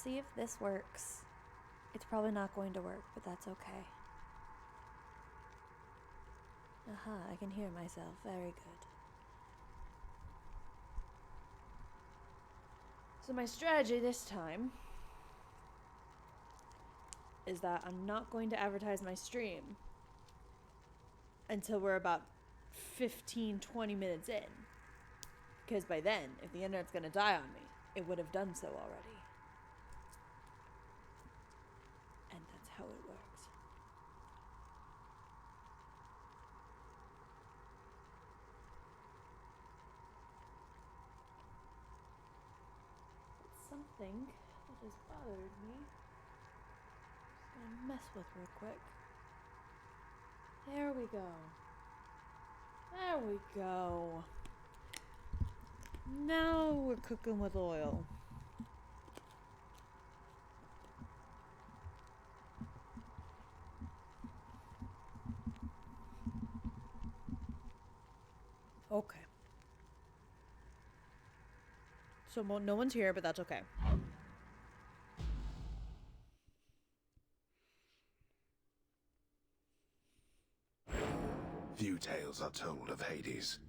see if this works. It's probably not going to work, but that's okay. Aha, I can hear myself. Very good. So my strategy this time is that I'm not going to advertise my stream until we're about 15-20 minutes in. Because by then, if the internet's going to die on me, it would have done so already. And that's how it works. It's something that has bothered me. Just gonna mess with real quick. There we go. There we go. Now we're cooking with oil. Okay. So no one's here, but that's okay. Few tales are told of Hades,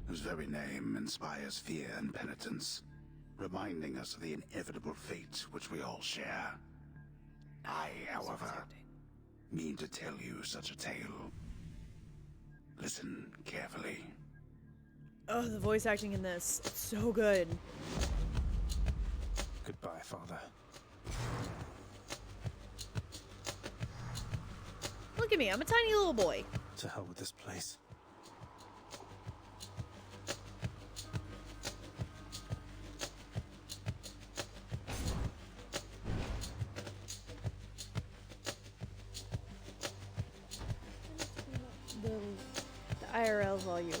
whose very name inspires fear and penitence, reminding us of the inevitable fate which we all share. I, however, mean to tell you such a tale. Listen carefully. Oh, the voice acting in this, it's so good. Goodbye, Father. Look at me, I'm a tiny little boy. To hell with this place. The IRL volume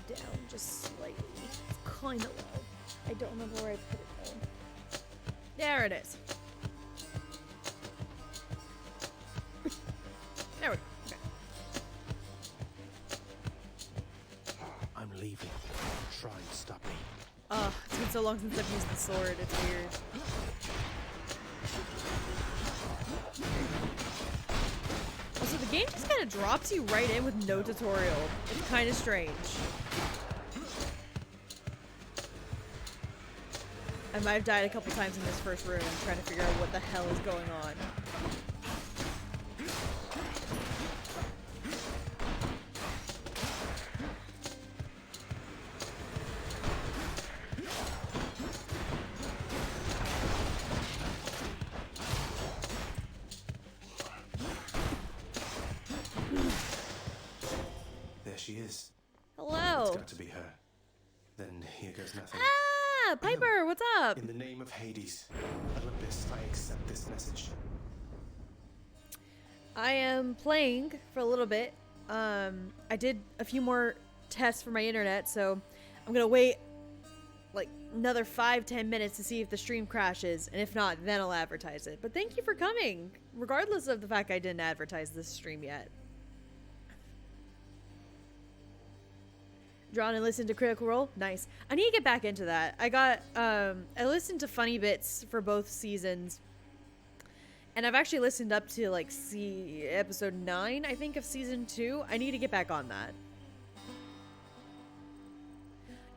down just slightly. It's kind of low. I don't remember where I put it though. There it is. There we go. Okay. I'm leaving. Try and stop me. It's been so long since I've used the sword. It's weird. Also, the game just kind of drops you right in with no tutorial. It's kind of strange. I might have died a couple times in this first room trying to figure out what the hell is going on. There she is. Hello. It's got to be her. Then here goes nothing. Ah, Piper, what's up? In the name of Hades, Olympus, I accept this message. I am playing for a little bit. I did a few more tests for my internet, so I'm gonna wait like another 5-10 minutes to see if the stream crashes, and if not, then I'll advertise it. But thank you for coming, regardless of the fact I didn't advertise this stream yet. Drawn and listened to Critical Role? Nice. I need to get back into that. I listened to funny bits for both seasons. And I've actually listened up to like episode 9, I think, of season 2. I need to get back on that.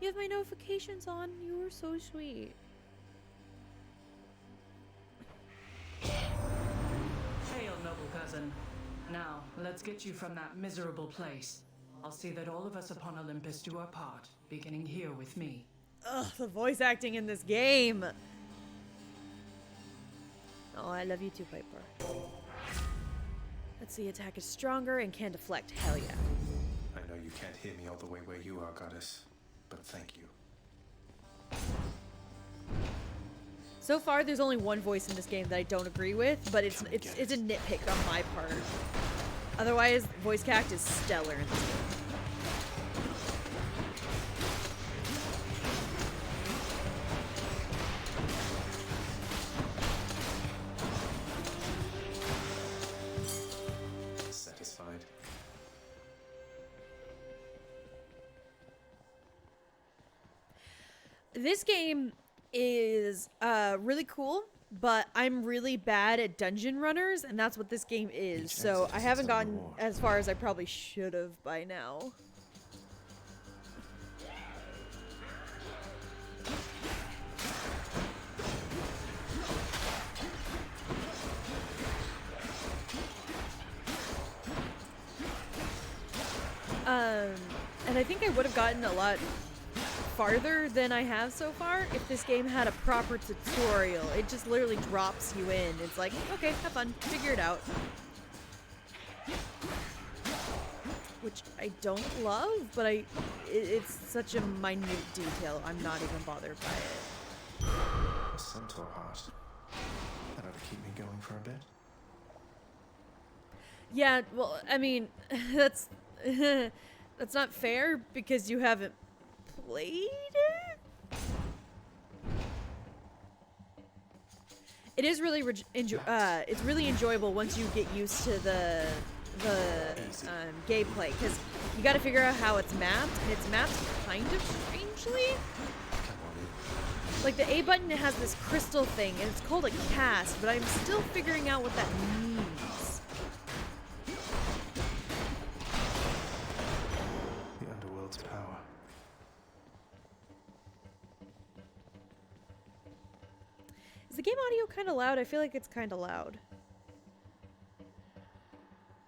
You have my notifications on. You were so sweet. Hail, noble cousin. Now, let's get you from that miserable place. I'll see that all of us upon Olympus do our part, beginning here with me. Ugh, the voice acting in this game. Oh, I love you too, Piper. Let's see, attack is stronger and can deflect. Hell yeah. I know you can't hear me all the way where you are, goddess, but thank you. So far, there's only one voice in this game that I don't agree with, but it's a nitpick on my part. Otherwise, voice cast is stellar in this game. Satisfied. This game is really cool but I'm really bad at dungeon runners, and that's what this game is. Each So exit I is haven't its own gotten reward. as far as I probably should have by now. And I think I would have gotten a lot farther than I have so far if this game had a proper tutorial. It just literally drops you in. It's like, okay, have fun, figure it out. Which I don't love, but it's such a minute detail. I'm not even bothered by it. A centaur heart. That ought to keep me going for a bit. Yeah, well, I mean, that's that's not fair because you haven't played it. It is really it's really enjoyable once you get used to the gameplay, because you got to figure out how it's mapped, and it's mapped kind of strangely. Come on in. Like the A button, it has this crystal thing, and it's called a cast, but I'm still figuring out what that means. The Underworld's power. Is the game audio kind of loud? I feel like it's kind of loud.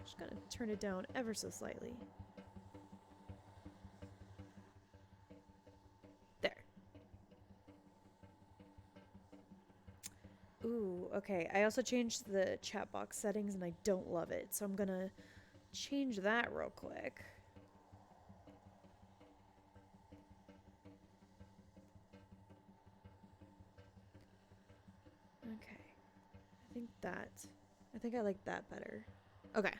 Just gonna turn it down ever so slightly. There. Ooh, okay. I also changed the chat box settings and I don't love it, so I'm gonna change that real quick. Okay. I think I like that better. Okay.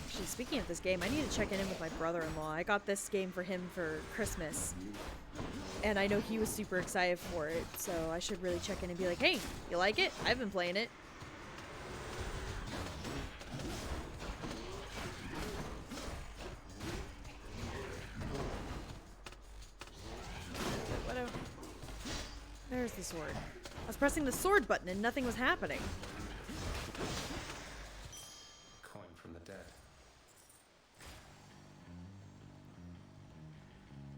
Actually, speaking of this game, I need to check in with my brother-in-law. I got this game for him for Christmas, and I know he was super excited for it, so I should really check in and be like, hey, you like it? I've been playing it. There's the sword. I was pressing the sword button and nothing was happening. Coin from the dead.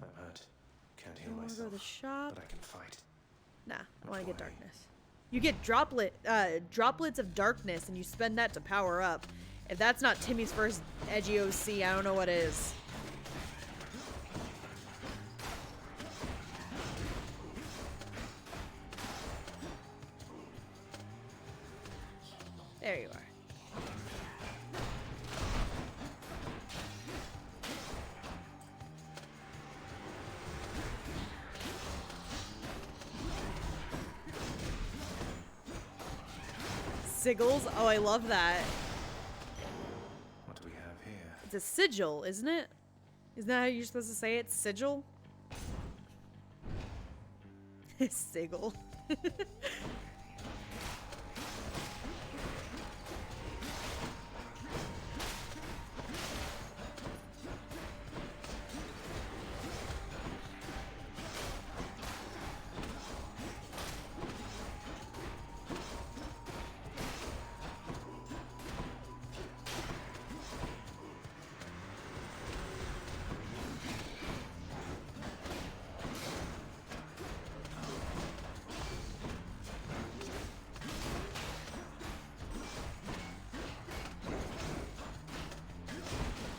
I'm hurt. Can't heal You wanna go to myself. the shop? But I can fight. Nah, I want to get way? darkness. You get droplets of darkness, and you spend that to power up. If that's not Timmy's first edgy OC, I don't know what is. There you are. Sigils? Oh, I love that. What do we have here? It's a sigil, isn't it? Isn't that how you're supposed to say it? Sigil? Sigil.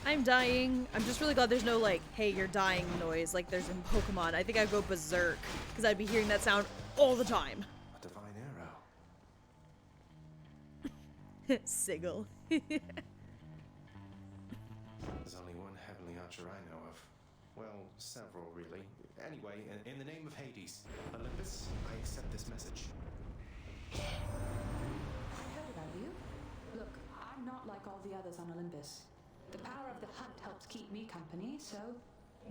I'm dying. I'm just really glad there's no, like, hey, you're dying noise like there's in Pokemon. I think I'd go berserk, because I'd be hearing that sound all the time. A divine arrow. Sigil. There's only one heavenly archer I know of. Well, several, really. Anyway, in the name of Hades, Olympus, I accept this message. I heard about you. Look, I'm not like all the others on Olympus. The power of the hunt helps keep me company, so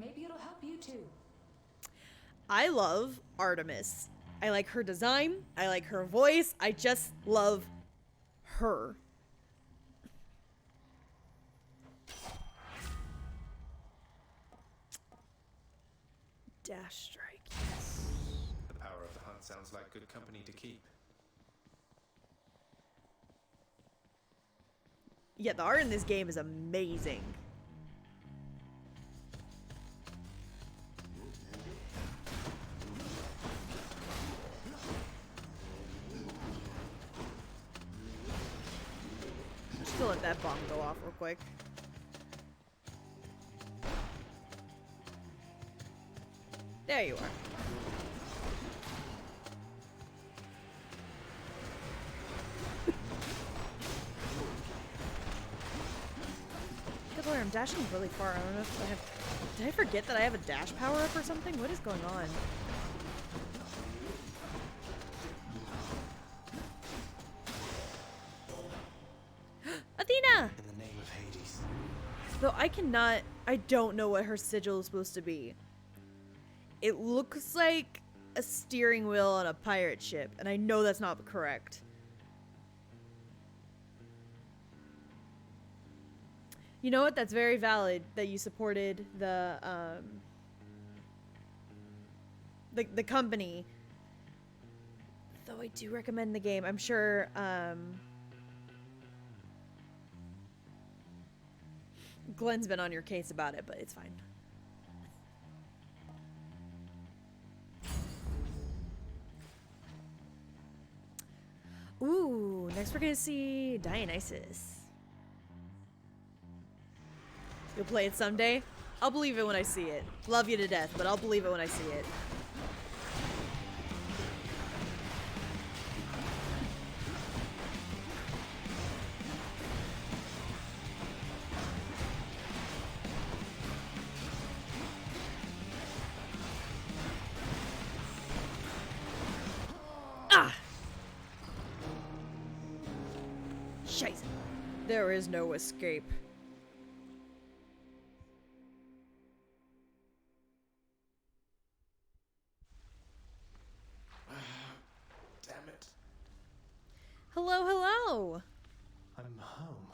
maybe it'll help you too. I love Artemis. I like her design. I like her voice. I just love her. Dash strike, yes. The power of the hunt sounds like good company to keep. Yeah, the art in this game is amazing. Just to let that bomb go off real quick. There you are. Good lord, I'm dashing really far. I don't know if I have... Did I forget that I have a dash power up or something? What is going on? Athena! In the name of Hades. Though I don't know what her sigil is supposed to be. It looks like a steering wheel on a pirate ship, and I know that's not correct. You know what? That's very valid that you supported the company. Though I do recommend the game. I'm sure Glenn's been on your case about it, but it's fine. Ooh, next we're gonna see Dionysus. You'll play it someday? I'll believe it when I see it. Love you to death, but I'll believe it when I see it. Ah! Scheiße. There is no escape. Damn it. Hello, hello. I'm home.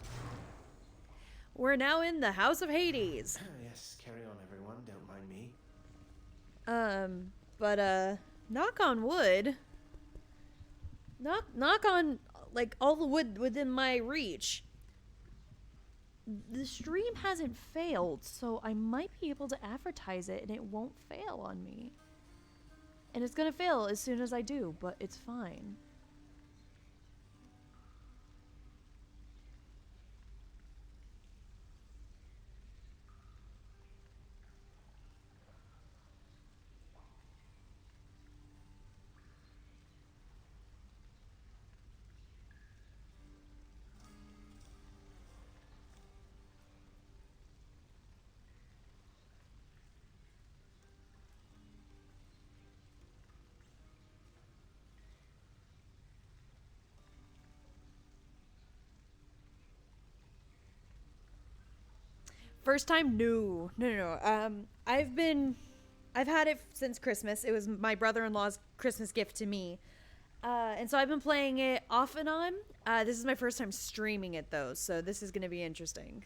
We're now in the House of Hades. Yes, carry on, everyone. Don't mind me. Knock on wood. Knock on, like, all the wood within my reach. The stream hasn't failed, so I might be able to advertise it and it won't fail on me. And it's gonna fail as soon as I do, but it's fine. First time? No. I've had it since Christmas. It was my brother-in-law's Christmas gift to me. And so I've been playing it off and on. This is my first time streaming it though, so this is gonna be interesting.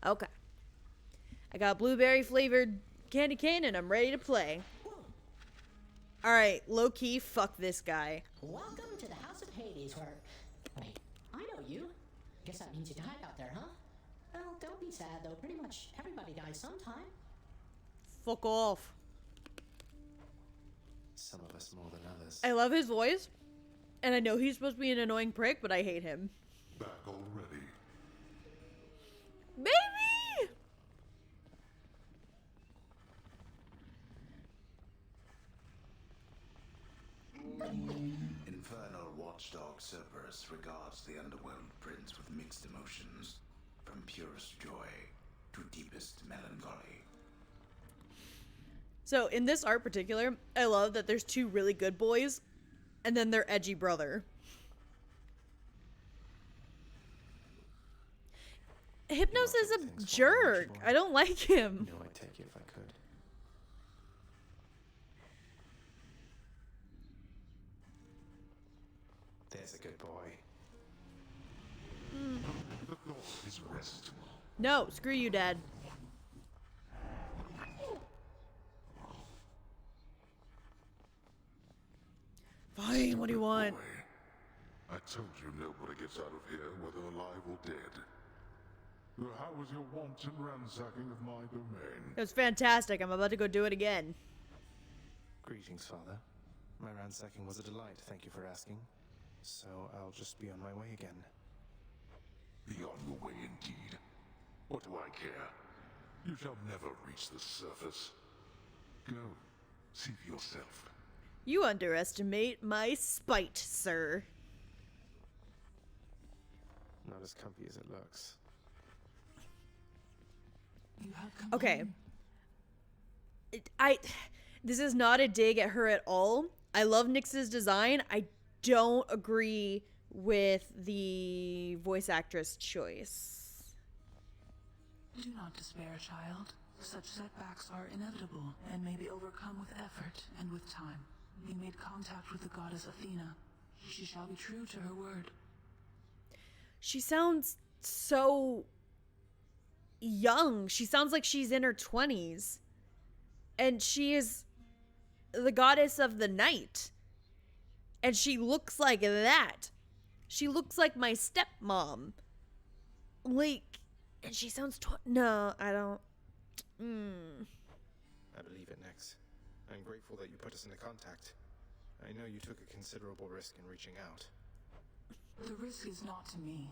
Okay. I got blueberry flavored candy cane and I'm ready to play. Alright, low key, fuck this guy. Welcome to the House of Hades, where... Wait, I know you. Guess that means you died out there, huh? Well, don't be sad, though. Pretty much everybody dies sometime. Fuck off. Some of us more than others. I love his voice, and I know he's supposed to be an annoying prick, but I hate him. Back already. Baby! Infernal watchdog Cerberus regards the underworld prince with mixed emotions, from purest joy to deepest melancholy. So in this art particular, I love that there's two really good boys, and then their edgy brother. Hypnos is a jerk. I don't like him. No, I'd take you if I could. There's a good boy. The Lord is rest. No, screw you, Dad. Fine, what do you want? Boy, I told you nobody gets out of here, whether alive or dead. So how was your wanton ransacking of my domain? It was fantastic. I'm about to go do it again. Greetings, Father. My ransacking was a delight, thank you for asking. So I'll just be on my way again. Be on your way indeed. What do I care? You shall never reach the surface. Go, see for yourself. You underestimate my spite, sir. Not as comfy as it looks. You have Okay. This is not a dig at her at all. I love Nyx's design. I don't agree with the voice actress choice. Do not despair, child. Such setbacks are inevitable and may be overcome with effort and with time. You made contact with the goddess Athena. She shall be true to her word. She sounds so young. She sounds like she's in her 20s. And she is the goddess of the night. And she looks like that. She looks like my stepmom. Like, and she sounds no, I don't. I believe it, Nyx. I'm grateful that you put us into contact. I know you took a considerable risk in reaching out. The risk is not to me.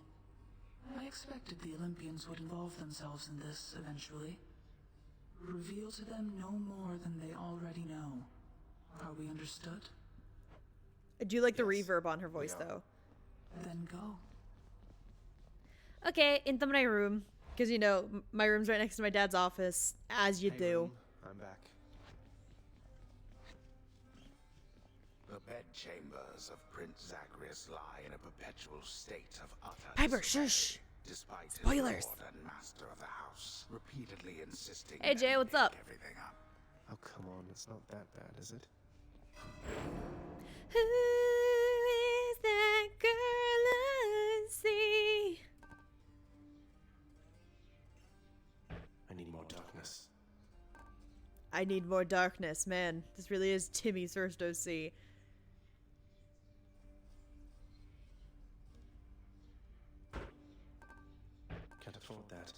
I expected the Olympians would involve themselves in this eventually. Reveal to them no more than they already know. Are we understood? I do like the Yes, reverb on her voice, we are. though. Then go. Okay, into my room. Because, you know, my room's right next to my dad's office, as you Hey, do. room, I'm back. The bedchambers of Prince Zagreus lie in a perpetual state of utter Piper, disarray, shush. despite his Spoilers. lord and master of the house repeatedly insisting Hey, that Jay, he what's pick up? everything up. Oh, come on, it's not that bad, is it? Who is that girl I see? I need more darkness. I need more darkness, man. This really is Timmy's first OC. Can't afford that.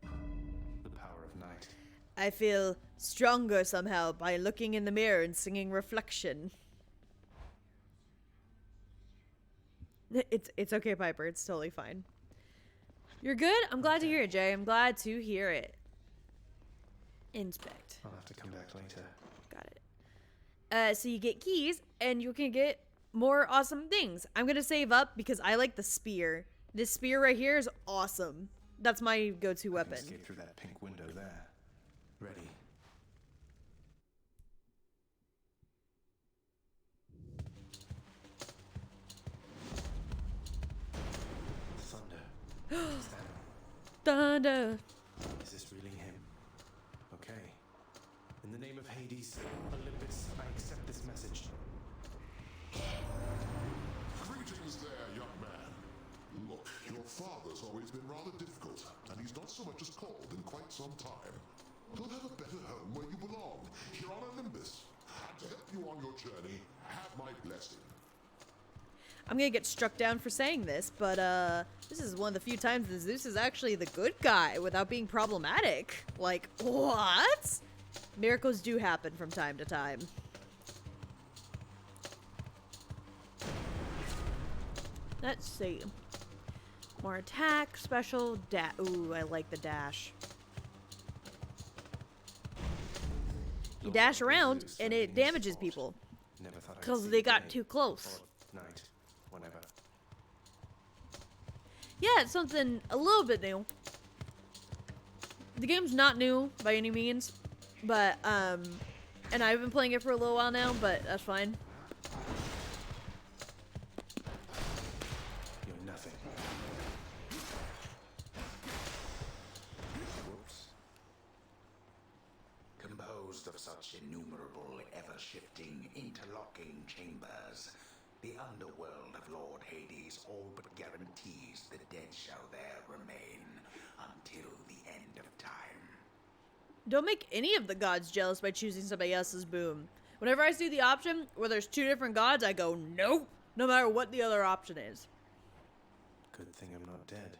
The power of night. I feel stronger somehow by looking in the mirror and singing Reflection. It's okay, Piper. It's totally fine. You're good? I'm glad to hear it, Jay. I'm glad to hear it. Inspect. I'll have to come back later. Got it. So you get keys, and you can get more awesome things. I'm gonna save up because I like the spear. This spear right here is awesome. That's my go-to I can weapon. escape through that pink window there. Ready. Thunder. Is that Thunder. Is this really him? Okay. In the name of Hades, Olympus, I accept this message. Greetings there, young man. Look, your father's always been rather difficult, and he's not so much as called in quite some time. He'll have a better home where you belong, here on Olympus. And to help you on your journey, have my blessing. I'm gonna get struck down for saying this, but this is one of the few times that Zeus is actually the good guy without being problematic. Like, what? Miracles do happen from time to time. Let's see. More attack, special, ooh, I like the dash. You dash around, and it damages people. Never thought I'd Because see they the got day. too close. Or night. Whenever. Yeah, it's something a little bit new. The game's not new by any means, but, and I've been playing it for a little while now, but that's fine. You're nothing. Whoops. Composed of such innumerable, ever-shifting, interlocking chambers, The underworld of Lord Hades all but guarantees the dead shall there remain until the end of time. Don't make any of the gods jealous by choosing somebody else's boom. Whenever I see the option where there's two different gods, I go, nope, no matter what the other option is. Good thing I'm not dead.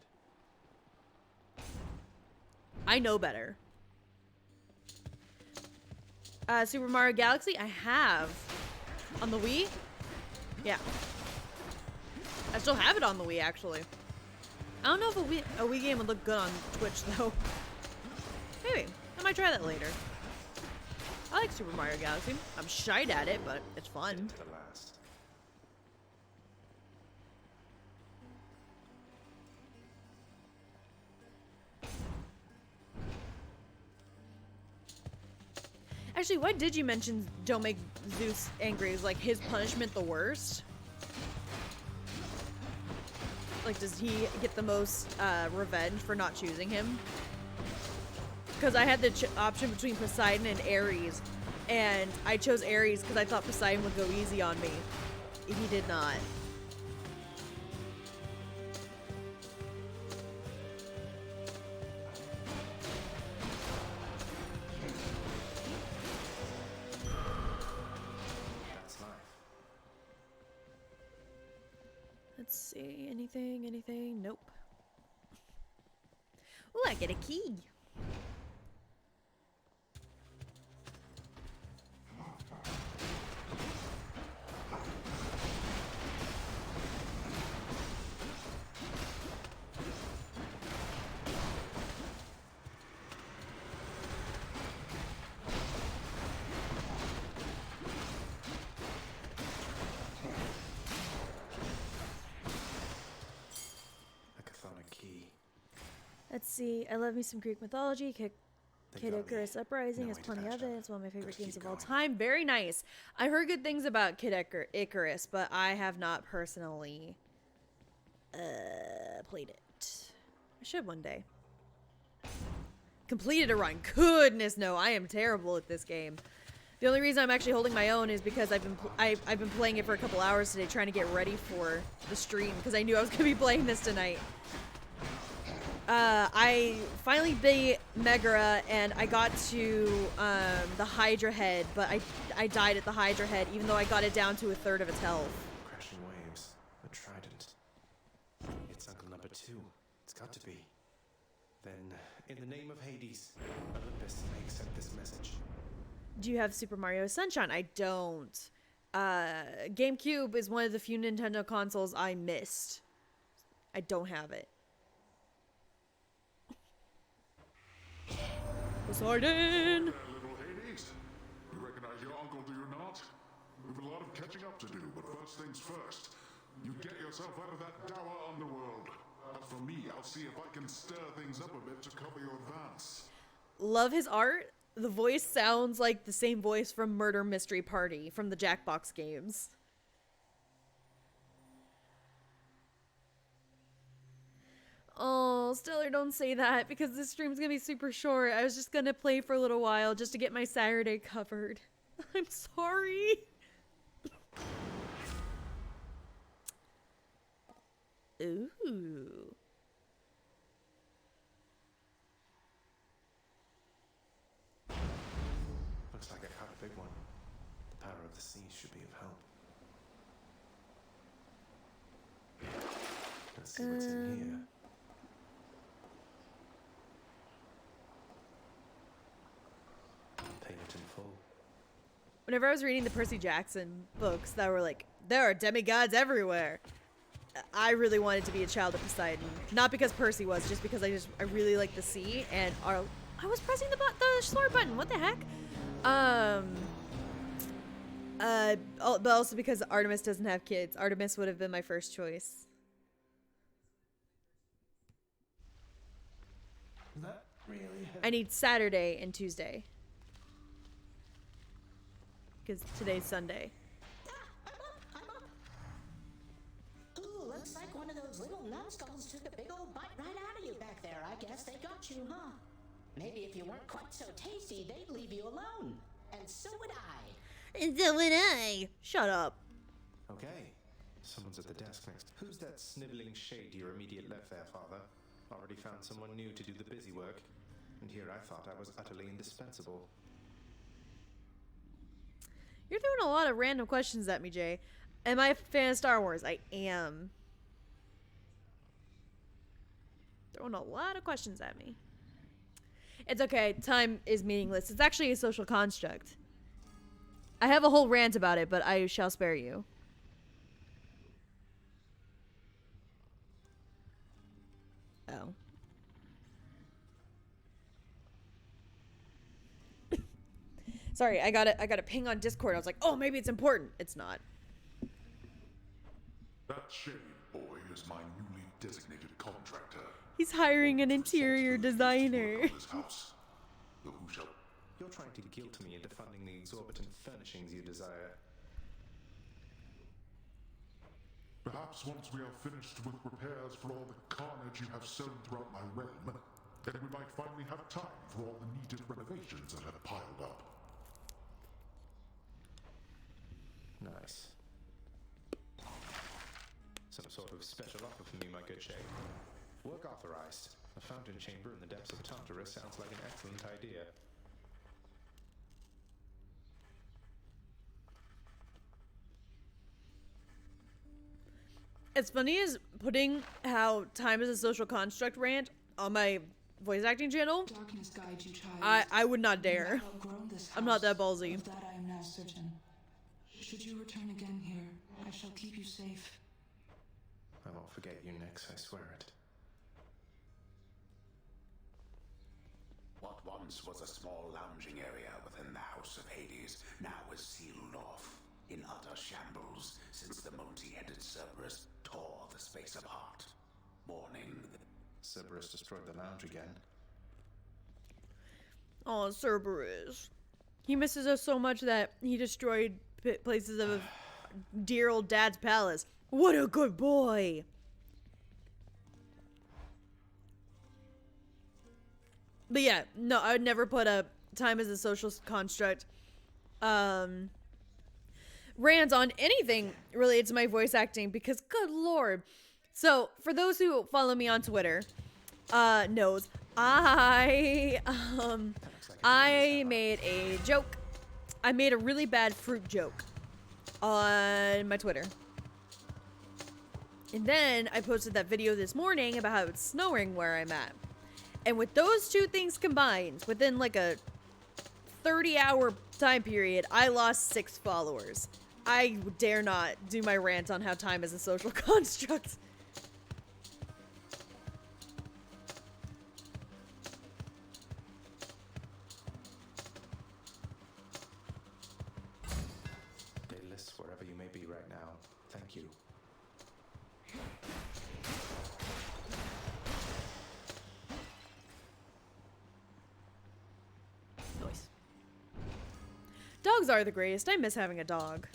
I know better. Super Mario Galaxy, I have. On the Wii? Yeah. I still have it on the Wii, actually. I don't know if a Wii game would look good on Twitch, though. Maybe. I might try that later. I like Super Mario Galaxy. I'm shite at it, but it's fun. To the last. Actually, why did you mention don't make Zeus angry? Is like his punishment the worst? Like, does he get the most revenge for not choosing him? Because I had the option between Poseidon and Ares, and I chose Ares because I thought Poseidon would go easy on me. He did not. That's life. Let's see, anything? Nope. Ooh, I get a key. Let's see. I love me some Greek mythology. Kid Icarus Uprising has plenty of it. It's one of my favorite games of all time. Very nice. I heard good things about Kid Icarus, but I have not personally played it. I should one day. Completed a run. Goodness no, I am terrible at this game. The only reason I'm actually holding my own is because I've been playing it for a couple hours today, trying to get ready for the stream because I knew I was gonna be playing this tonight. I finally beat Megara and I got to the Hydra head, but I died at the Hydra head even though I got it down to a third of its health. Crashing waves, a trident. It's Uncle number 2. It's got to be. Then, in the name of Hades, Olympus, I accept this message. Do you have Super Mario Sunshine? I don't. GameCube is one of the few Nintendo consoles I missed. I don't have it. Poseidon! Little Hades. You recognize your uncle, do you not? We've a lot of catching up to do, but first things first. You get yourself out of that dour underworld. As for me, I'll see if I can stir things up a bit to cover your advance. Love his art. The voice sounds like the same voice from Murder Mystery Party from the Jackbox games. Oh, Stellar, don't say that because this stream's gonna be super short. I was just gonna play for a little while just to get my Saturday covered. I'm sorry. Ooh. Looks like I caught a big one. The power of the sea should be of help. Let's see what's in here. Payment in full. Whenever I was reading the Percy Jackson books that were like, there are demigods everywhere, I really wanted to be a child of Poseidon. Not because Percy was, just because I really like the sea, and I was pressing the sword button, what the heck? But also because Artemis doesn't have kids. Artemis would have been my first choice. That really I need Saturday and Tuesday. Because today's Sunday. I'm up. Ooh, looks like one of those little numbskulls took a big old bite right out of you back there. I guess they got you, huh? Maybe if you weren't quite so tasty, they'd leave you alone. And so would I. And so would I. Shut up. Okay, Someone's at the desk next. Who's that sniveling shade to your immediate left there, Father? Already found someone new to do the busy work. And here I thought I was utterly indispensable. You're throwing a lot of random questions at me, Jay. Am I a fan of Star Wars? I am. Throwing a lot of questions at me. It's okay. Time is meaningless. It's actually a social construct. I have a whole rant about it, but I shall spare you. Oh. Sorry, I got a ping on Discord. I was like, oh, maybe it's important. It's not. That shade boy is my newly designated contractor. He's hiring an interior designer. This house. The who shall... You're trying to guilt me into funding the exorbitant furnishings you desire. Perhaps once we are finished with repairs for all the carnage you have sown throughout my realm, then we might finally have time for all the needed renovations that have piled up. Nice. Some sort of special offer for me, my good shade. Work authorized. A fountain chamber in the depths of Tartarus sounds like an excellent idea. It's funny is putting how time is a social construct rant on my voice acting channel. Darkness guide you, child. I would not You dare. have outgrown this I'm not that house. ballsy. Of that I am now certain. Should you return again here, I shall keep you safe. I won't forget you, Nix, I swear it. What once was a small lounging area within the House of Hades now is sealed off, in utter shambles, since the multi-headed Cerberus tore the space apart. Warning. Cerberus destroyed the lounge again. Oh, Cerberus. He misses us so much that he destroyed places of dear old dad's palace. What a good boy. But yeah, no, I would never put a time as a social construct rant on anything related to my voice acting because good lord. So for those who follow me on Twitter, knows I made a joke. I made a really bad fruit joke on my Twitter. And then I posted that video this morning about how it's snowing where I'm at. And with those two things combined, within like a 30-hour time period, I lost 6 followers. I dare not do my rant on how time is a social construct. Dayless, wherever you may be right now, thank you. Noise. Dogs are the greatest. I miss having a dog.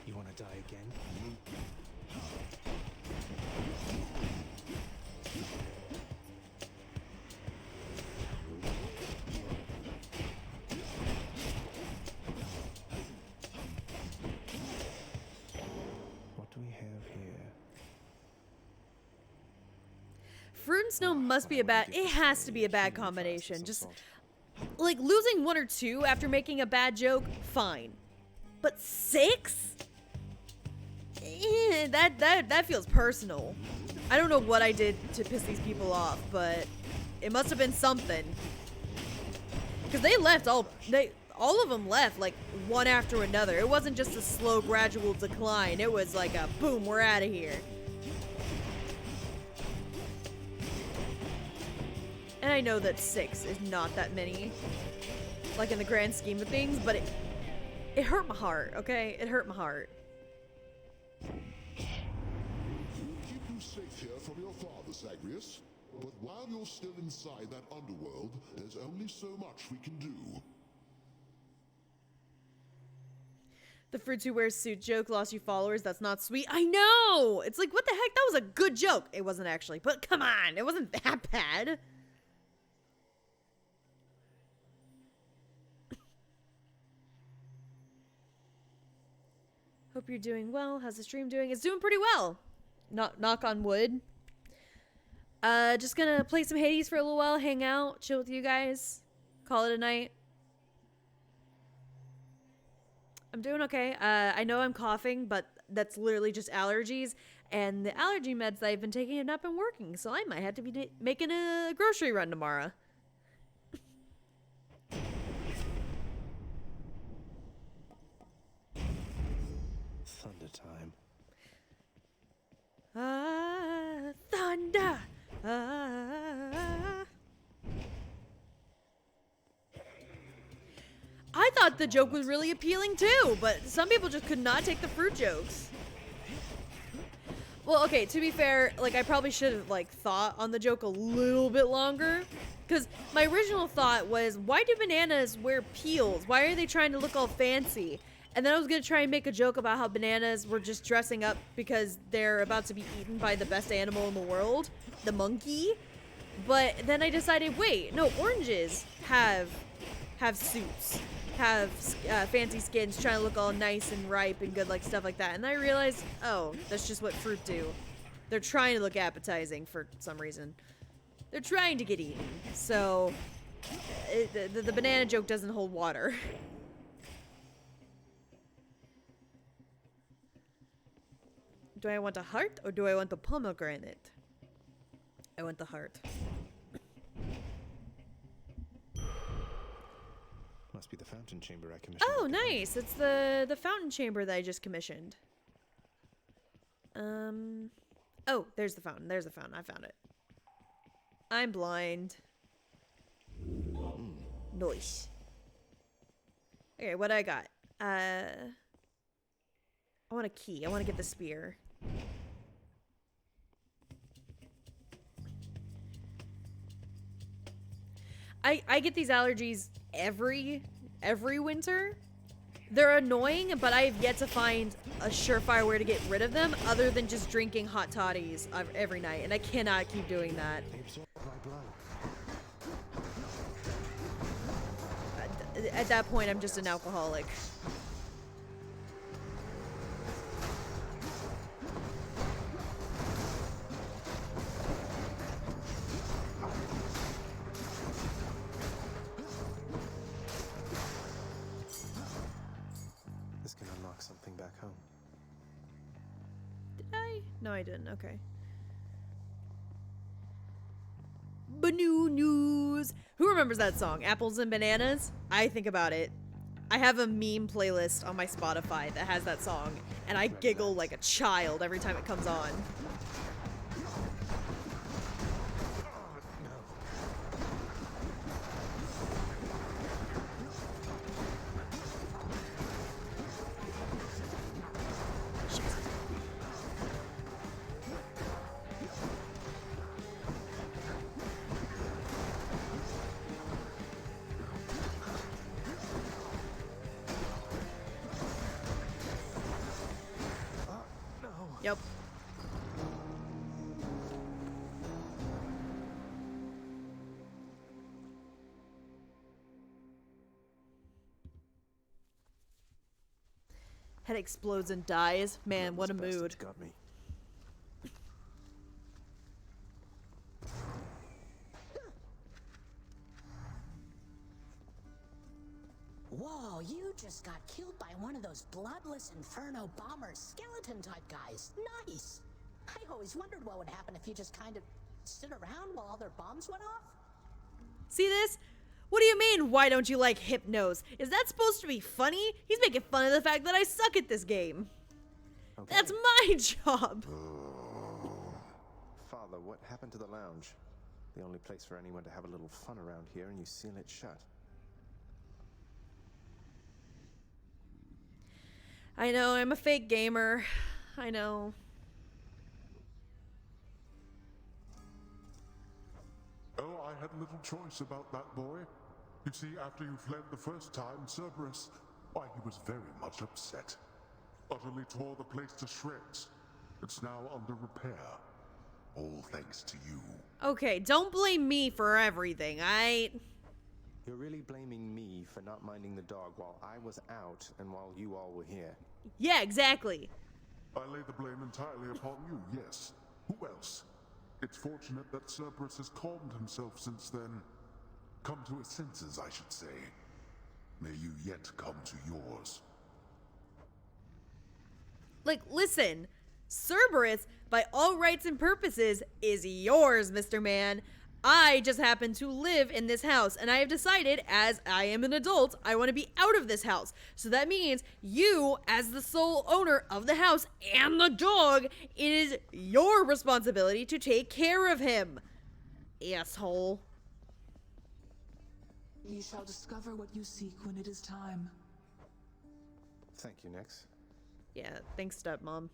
You want to die again? What do we have here? Fruit and snow must be a bad. It has to be a bad combination. Just like losing 1 or 2 after making a bad joke, fine. But 6? That feels personal. I don't know what I did to piss these people off, but it must have been something. Because they left all of them left like one after another. It wasn't just a slow gradual decline. It was like a boom, we're out of here. And I know that 6 is not that many, like in the grand scheme of things, but it hurt my heart, okay? It hurt my heart. Keep you safe here from your father, Zagreus. But while you're still inside that underworld, there's only so much we can do. The fruits who wears suit joke lost you followers. That's not sweet. I know. It's like, what the heck? That was a good joke. It wasn't actually, but come on. It wasn't that bad. Hope you're doing well. How's the stream doing? It's doing pretty well. Knock on wood. Just gonna play some Hades for a little while, hang out, chill with you guys, call it a night. I'm doing okay. I know I'm coughing, but that's literally just allergies, and the allergy meds that I've been taking have not been working, so I might have to be making a grocery run tomorrow. Thunder time. Thunder. I thought the joke was really appealing too, but some people just could not take the fruit jokes. Well, okay, to be fair, like I probably should have like thought on the joke a little bit longer, because my original thought was, why do bananas wear peels? Why are they trying to look all fancy? And then I was gonna try and make a joke about how bananas were just dressing up because they're about to be eaten by the best animal in the world, the monkey. But then I decided, wait, no, oranges have suits, have fancy skins, trying to look all nice and ripe and good, like stuff like that. And I realized, oh, that's just what fruit do. They're trying to look appetizing for some reason. They're trying to get eaten. So the banana joke doesn't hold water. Do I want a heart or do I want the pomegranate? I want the heart. Must be the fountain chamber I commissioned. Oh, nice. It's the fountain chamber that I just commissioned. Oh, there's the fountain. There's the fountain. I found it. I'm blind. Nice. Okay, what I got? I want a key. I want to get the spear. I get these allergies every winter. They're annoying, but I have yet to find a surefire way to get rid of them other than just drinking hot toddies every night, and I cannot keep doing that. At that point, I'm just an alcoholic. This can unlock something back home. Did I? No, I didn't. Okay. Banoo news. Who remembers that song? Apples and Bananas? I think about it. I have a meme playlist on my Spotify that has that song, and I giggle like a child every time it comes on. Yep. Head explodes and dies. Man, what a mood. Got me. Whoa, you just got killed by one of those bloodless inferno bomber skeleton type guys. Nice. I always wondered what would happen if you just kind of stood around while all their bombs went off. See this? What do you mean, why don't you like Hypnos? Is that supposed to be funny? He's making fun of the fact that I suck at this game. Okay. That's my job. Father, what happened to the lounge? The only place for anyone to have a little fun around here, and you seal it shut. I know, I'm a fake gamer. I know. Oh, I had little choice about that boy. You see, after you fled the first time, Cerberus, Why, he was very much upset. Utterly tore the place to shreds. It's now under repair. All thanks to you. Okay, don't blame me for everything, You're really blaming me for not minding the dog while I was out and while you all were here. Yeah, exactly. I lay the blame entirely upon you, yes. Who else? It's fortunate that Cerberus has calmed himself since then. Come to his senses, I should say. May you yet come to yours. Like, listen, Cerberus, by all rights and purposes, is yours, Mr. Man. I just happen to live in this house, and I have decided, as I am an adult, I want to be out of this house. So that means you, as the sole owner of the house and the dog, it is your responsibility to take care of him. Asshole. You shall discover what you seek when it is time. Thank you, Nix. Yeah, thanks, stepmom.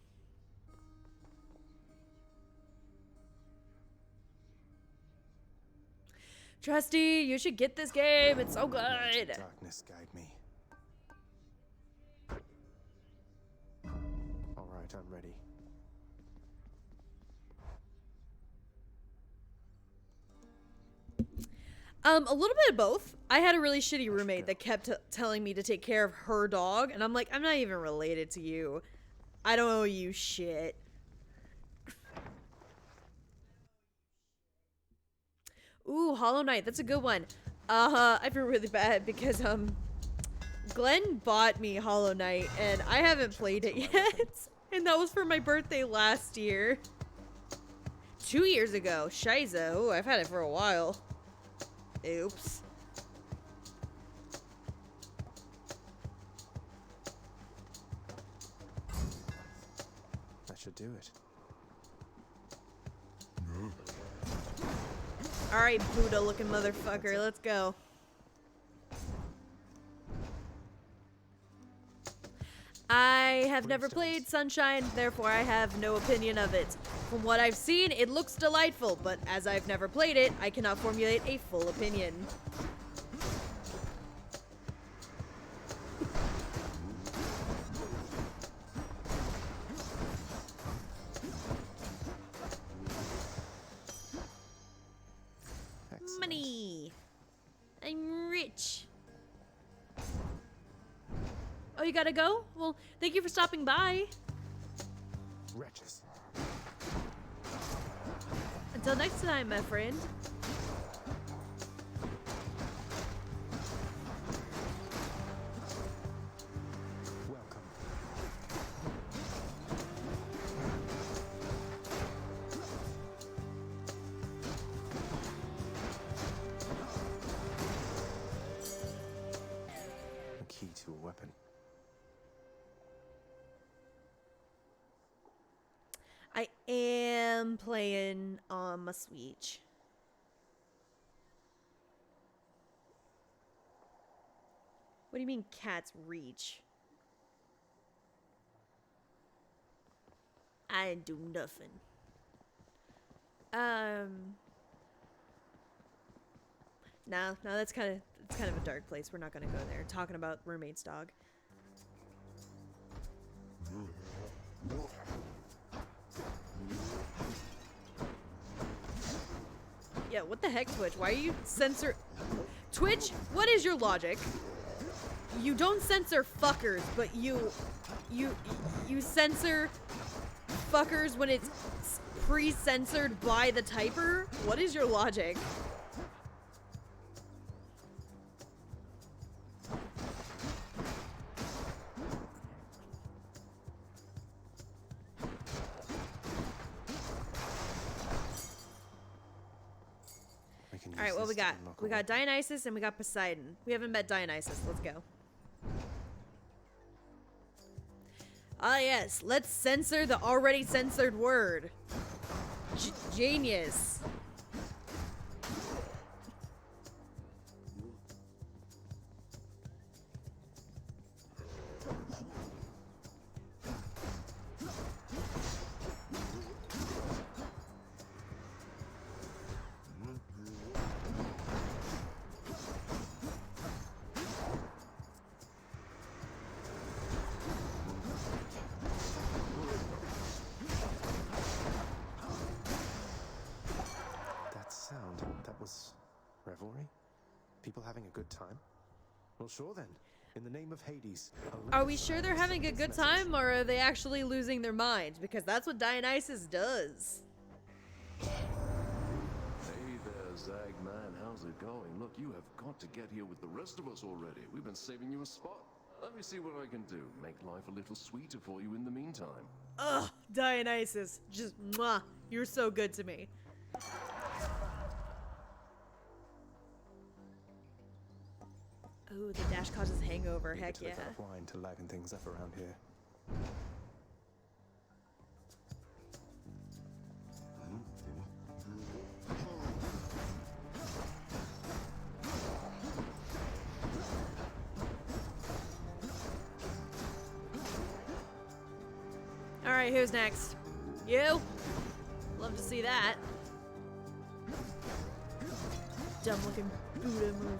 Trusty, you should get this game. It's so good. Darkness guide me. All right, I'm ready. A little bit of both. I had a really shitty roommate that kept telling me to take care of her dog, and I'm like, I'm not even related to you. I don't owe you shit. Ooh, Hollow Knight, that's a good one. I feel really bad because, Glenn bought me Hollow Knight, and I haven't played it yet. And that was for my birthday last year. 2 years ago. Shiza. Ooh, I've had it for a while. Oops. That should do it. Alright, Buddha looking motherfucker, let's go. I have never played Sunshine, therefore I have no opinion of it. From what I've seen, it looks delightful, but as I've never played it, I cannot formulate a full opinion. Excellent. Money! I'm rich. Oh, you gotta go? Well, thank you for stopping by. Wretches. Until next time, my friend. Welcome. A key to a weapon. I am playing on my Switch. What do you mean cat's reach? I didn't do nothing. No, that's kind of a dark place. We're not gonna go there. Talking about roommate's dog. Yeah, what the heck, Twitch? Why are you censor... Twitch, what is your logic? You don't censor fuckers, but you censor fuckers when it's pre-censored by the typer? What is your logic? Alright, what we got? We got Dionysus and we got Poseidon. We haven't met Dionysus. Let's go. Ah, yes. Let's censor the already censored word. Genius. People having a good time? Well, sure then. In the name of Hades. Are we sure they're having a good time, or are they actually losing their minds? Because that's what Dionysus does. Hey there, Zagman. How's it going? Look, you have got to get here with the rest of us already. We've been saving you a spot. Let me see what I can do. Make life a little sweeter for you in the meantime. Ugh, Dionysus. Just, mwah. You're so good to me. Oh, the dash causes hangover. Leave it Heck to the yeah. dark wine to liven things up around here. Alright, who's next? You? Love to see that. Dumb looking Buddha move.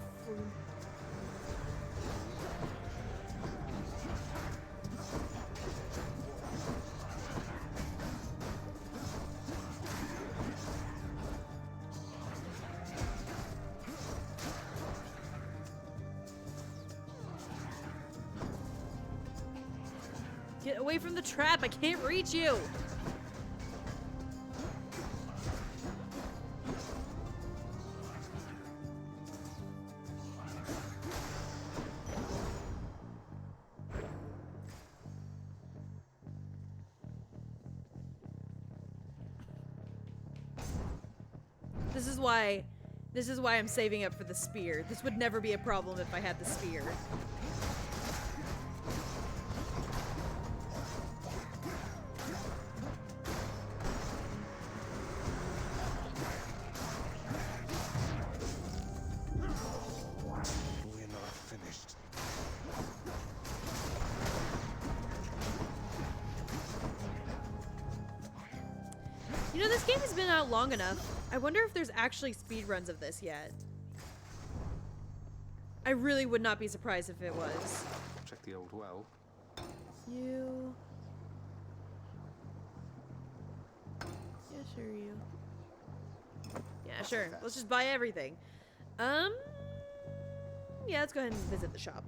Get away from the trap, I can't reach you! This is why I'm saving up for the spear. This would never be a problem if I had the spear. We're not finished. You know, this game has been out long enough. I wonder if there's actually speedruns of this yet. I really would not be surprised if it was. Check the old well. You... Yeah, sure, you. Yeah, sure. Let's just buy everything. Yeah, let's go ahead and visit the shop.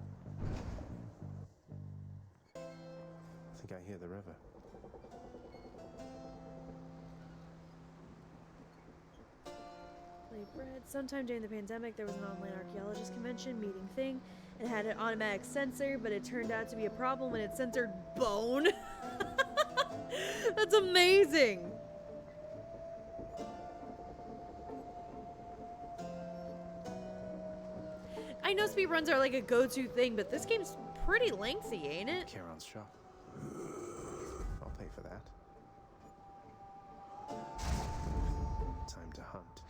I think I hear the river. Play bread. Sometime during the pandemic, there was an online archaeologist convention meeting thing. It had an automatic censor, but it turned out to be a problem when it censored bone. That's amazing. I know speedruns are like a go-to thing, but this game's pretty lengthy, ain't it? Charon's shop. I'll pay for that. Time to hunt.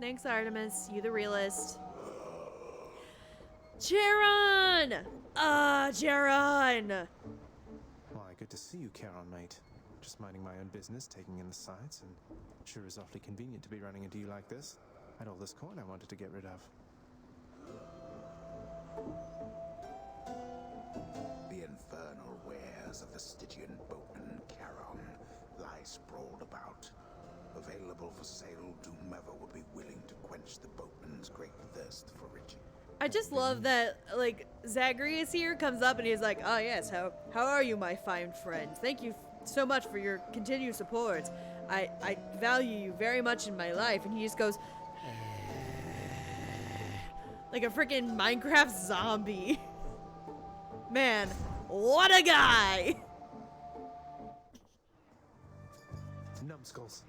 Thanks, Artemis. You the realist. Charon! Charon! Why, good to see you, Charon, mate. Just minding my own business, taking in the sights, and sure is awfully convenient to be running into you like this. I had all this coin I wanted to get rid of. The infernal wares of the Stygian boatman Charon lie sprawled about. Available for sale to whomever would be willing to quench the boatman's great thirst for riches. I just love that, like, Zagreus here comes up and he's like, oh yes, how are you, my fine friend? Thank you so much for your continued support. I value you very much in my life. And he just goes, like a freaking Minecraft zombie. Man, what a guy! Numbskulls.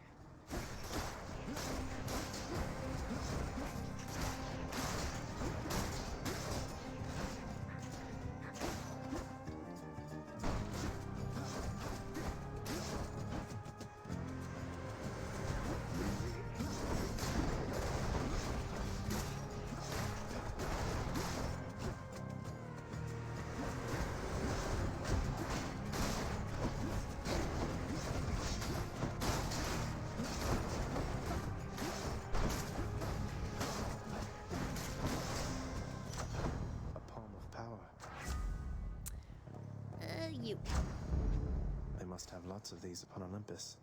You. They must have lots of these upon Olympus.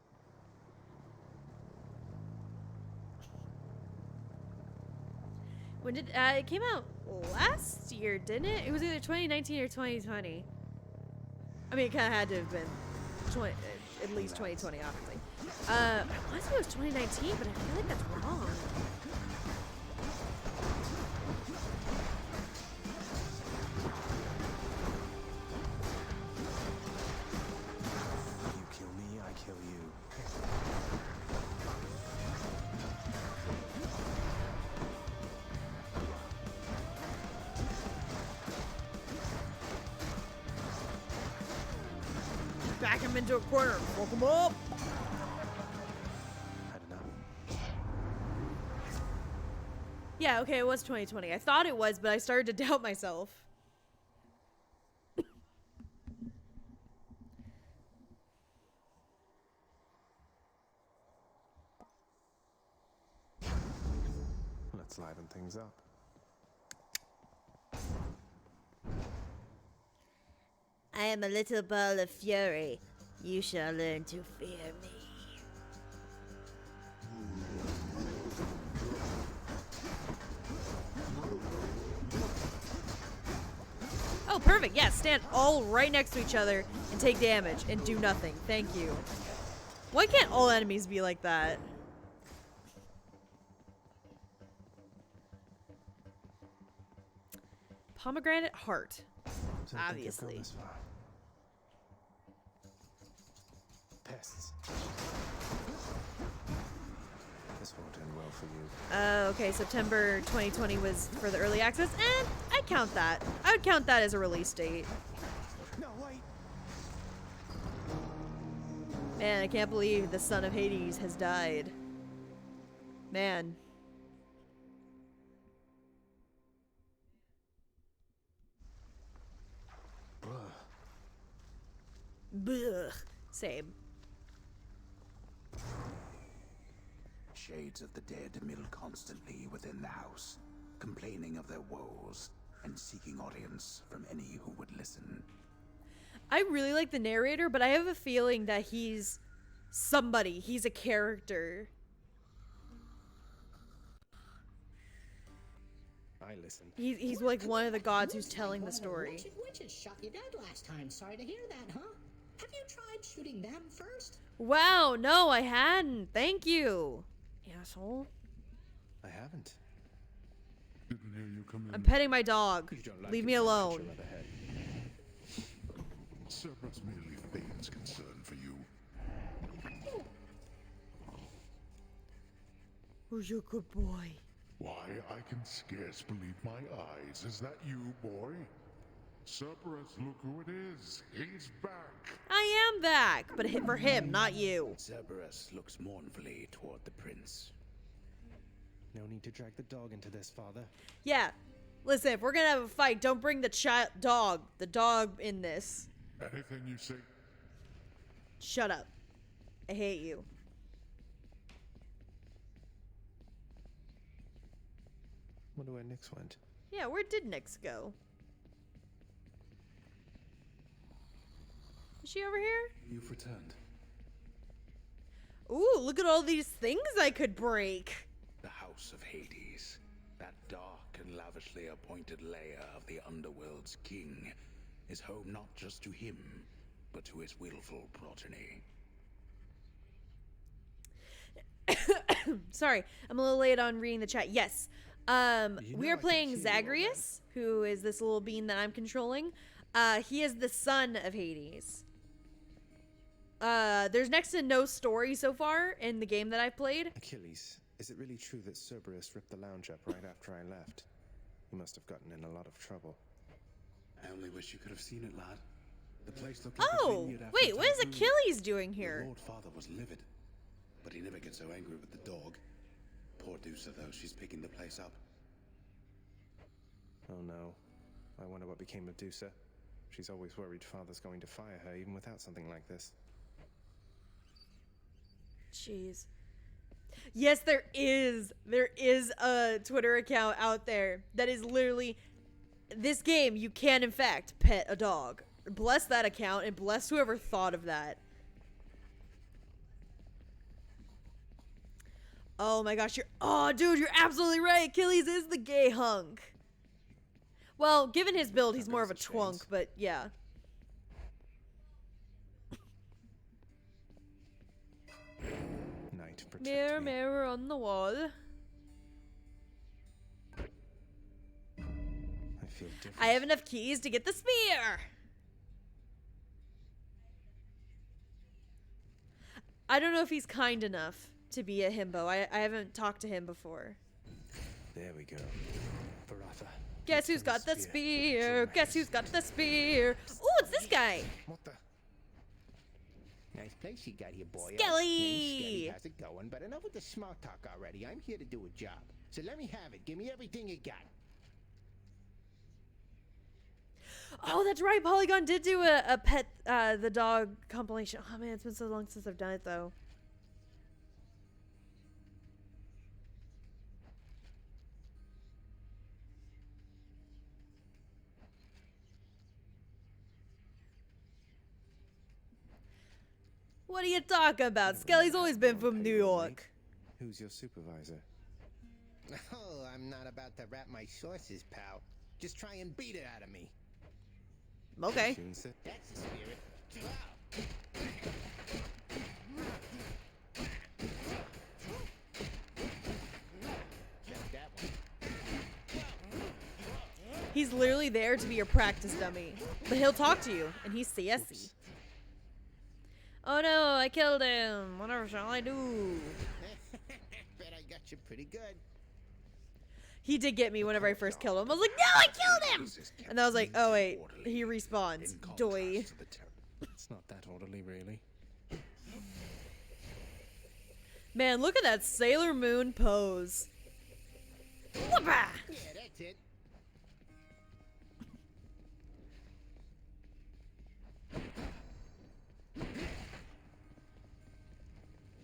When did it came out last year, didn't it? It was either 2019 or 2020. I mean, it kind of had to have been at least 2020, obviously. I want to say it was 2019, but I feel like that's wrong. You kill me, I kill you. Back him into a corner. Woke him up. Had enough. Yeah, okay, it was 2020. I thought it was, but I started to doubt myself. Let's liven things up. I am a little ball of fury. You shall learn to fear me. Oh, perfect. Yeah, stand all right next to each other and take damage and do nothing. Thank you. Why can't all enemies be like that? Pomegranate heart. Didn't think you'd go Obviously. this far. Pests. This won't end well for you. Okay, September 2020 was for the early access, and I count that. I would count that as a release date. No, wait! Man, I can't believe the son of Hades has died. Man. Blech. Same. Shades of the dead mill constantly within the house, complaining of their woes and seeking audience from any who would listen. I really like the narrator, but I have a feeling that he's somebody. He's a character. I listen. He's like one of the gods who's telling the story. Witches, witches shot you dead last time. Sorry to hear that, huh? Have you tried shooting them first? Wow, no, I hadn't. Thank you, asshole. I haven't. Didn't hear you come in. I'm petting my dog. You don't like Leave it me when I alone. cut your other head. Cerberus merely feigns concern for you. Who's your good boy? Why, I can scarce believe my eyes. Is that you, boy? Cerberus, look who it is. He's back. I am back, but for him, not you. Cerberus looks mournfully toward the prince. No need to drag the dog into this, father. Yeah, listen, if we're gonna have a fight, don't bring the dog in this. Anything you say. Shut up. I hate you. Wonder where Nyx went. Yeah, where did Nyx go? Is she over here? You've returned. Ooh, look at all these things I could break. The House of Hades, that dark and lavishly appointed lair of the Underworld's king, is home not just to him, but to his willful progeny. Sorry, I'm a little late on reading the chat. Yes. We know are I can playing hear you, old Zagreus, who is this little bean that I'm controlling. He is the son of Hades. There's next to no story so far in the game that I've played. Achilles, is it really true that Cerberus ripped the lounge up right after I left? You must have gotten in a lot of trouble. I only wish you could have seen it, lad. The place looked like a Oh, vineyard after wait, what is typhoon. Achilles doing The here? Lord Father was livid, but he never gets so angry with the dog. Poor Dusa, though, she's picking the place up. Oh no. I wonder what became of Dusa. She's always worried Father's going to fire her even without something like this. Jeez. Yes, there is. There is a Twitter account out there that is literally this game. You can, in fact, pet a dog. Bless that account and bless whoever thought of that. Oh my gosh, oh dude, you're absolutely right. Achilles is the gay hunk. Well, given his build, he's more of a twunk, but yeah. Night, protect Mirror, me. mirror on the wall. I feel different. I have enough keys to get the spear. I don't know if he's kind enough to be a himbo. I haven't talked to him before. There we go. Baratha. Guess who's got the spear? Guess who's got the spear? Ooh, it's this guy. What the? Nice place you got here, boy. Skelly! Hey, Skelly, how's it going? But enough with the small talk already. I'm here to do a job. So let me have it. Give me everything you got. Oh, that's right. Polygon did do a pet the dog compilation. Oh man, it's been so long since I've done it though. What are you talking about? Skelly's always been from New York. Who's your supervisor? Oh, I'm not about to wrap my sources, pal. Just try and beat it out of me. Okay. That's the spirit. That one. He's literally there to be your practice dummy. But he'll talk to you, and he's sassy. Oh no, I killed him. Whatever shall I do? Bet I got you pretty good. He did get me whenever I first killed him. I was like, no, I killed him! And I was like, oh wait, he respawns. Doy. It's not that orderly, really. Man, look at that Sailor Moon pose. Whoopah! Yeah, that's it.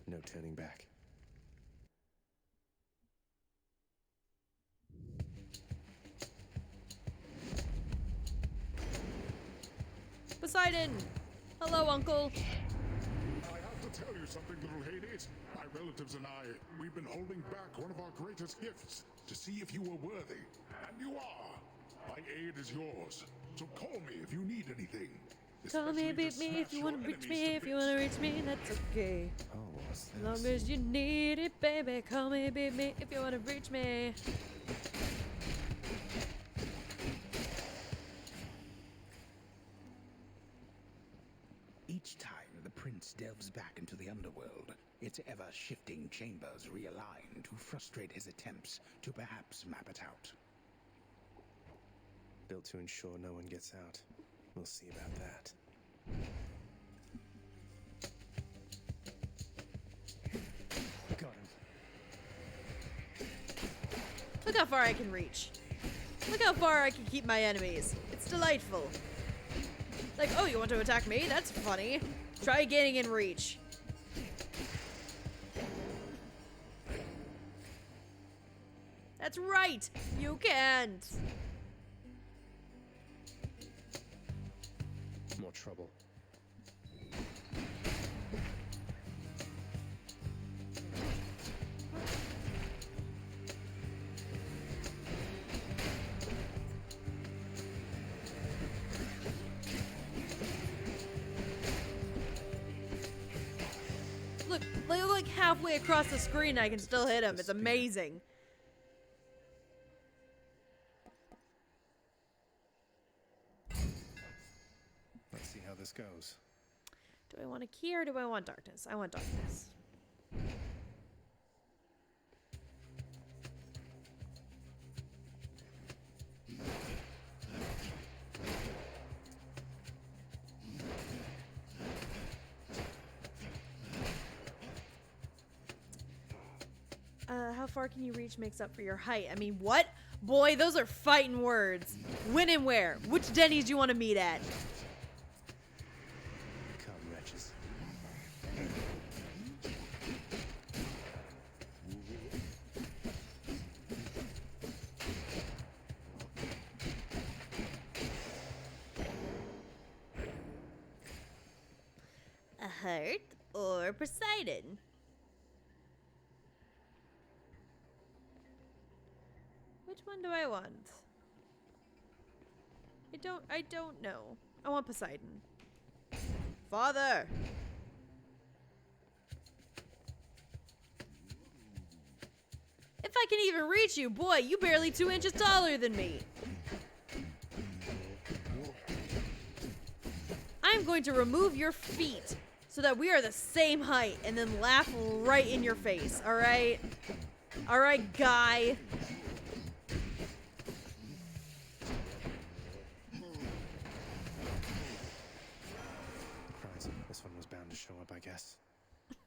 No turning back. Poseidon! Hello, Uncle. I have to tell you something, little Hades. My relatives and I, we've been holding back one of our greatest gifts to see if you were worthy. And you are. My aid is yours. So call me if you need anything. Call me, Especially beat to me if smash you wanna your reach enemies me. to If you wanna reach me, that's okay. Oh, what's this? As long as you need it, baby. Call me, beat me if you wanna reach me. Each time the prince delves back into the underworld, its ever-shifting chambers realign to frustrate his attempts to perhaps map it out. Built to ensure no one gets out. We'll see about that. Got him. Look how far I can reach. Look how far I can keep my enemies. It's delightful. Like, oh, you want to attack me? That's funny. Try getting in reach. That's right. You can't. More trouble. Look, like halfway across the screen, I can still hit him. It's amazing. Let's see how this goes. Do I want a key or do I want darkness? I want darkness. How far can you reach makes up for your height? I mean, what? Boy, those are fighting words. When and where? Which Denny's do you want to meet at? Come, wretches. A heart or Poseidon? Which one do I want? I don't know. I want Poseidon. Father! If I can even reach you, boy, you barely 2 inches taller than me. I'm going to remove your feet so that we are the same height and then laugh right in your face, alright? Alright, guy. Right, this one was bound to show up, I guess.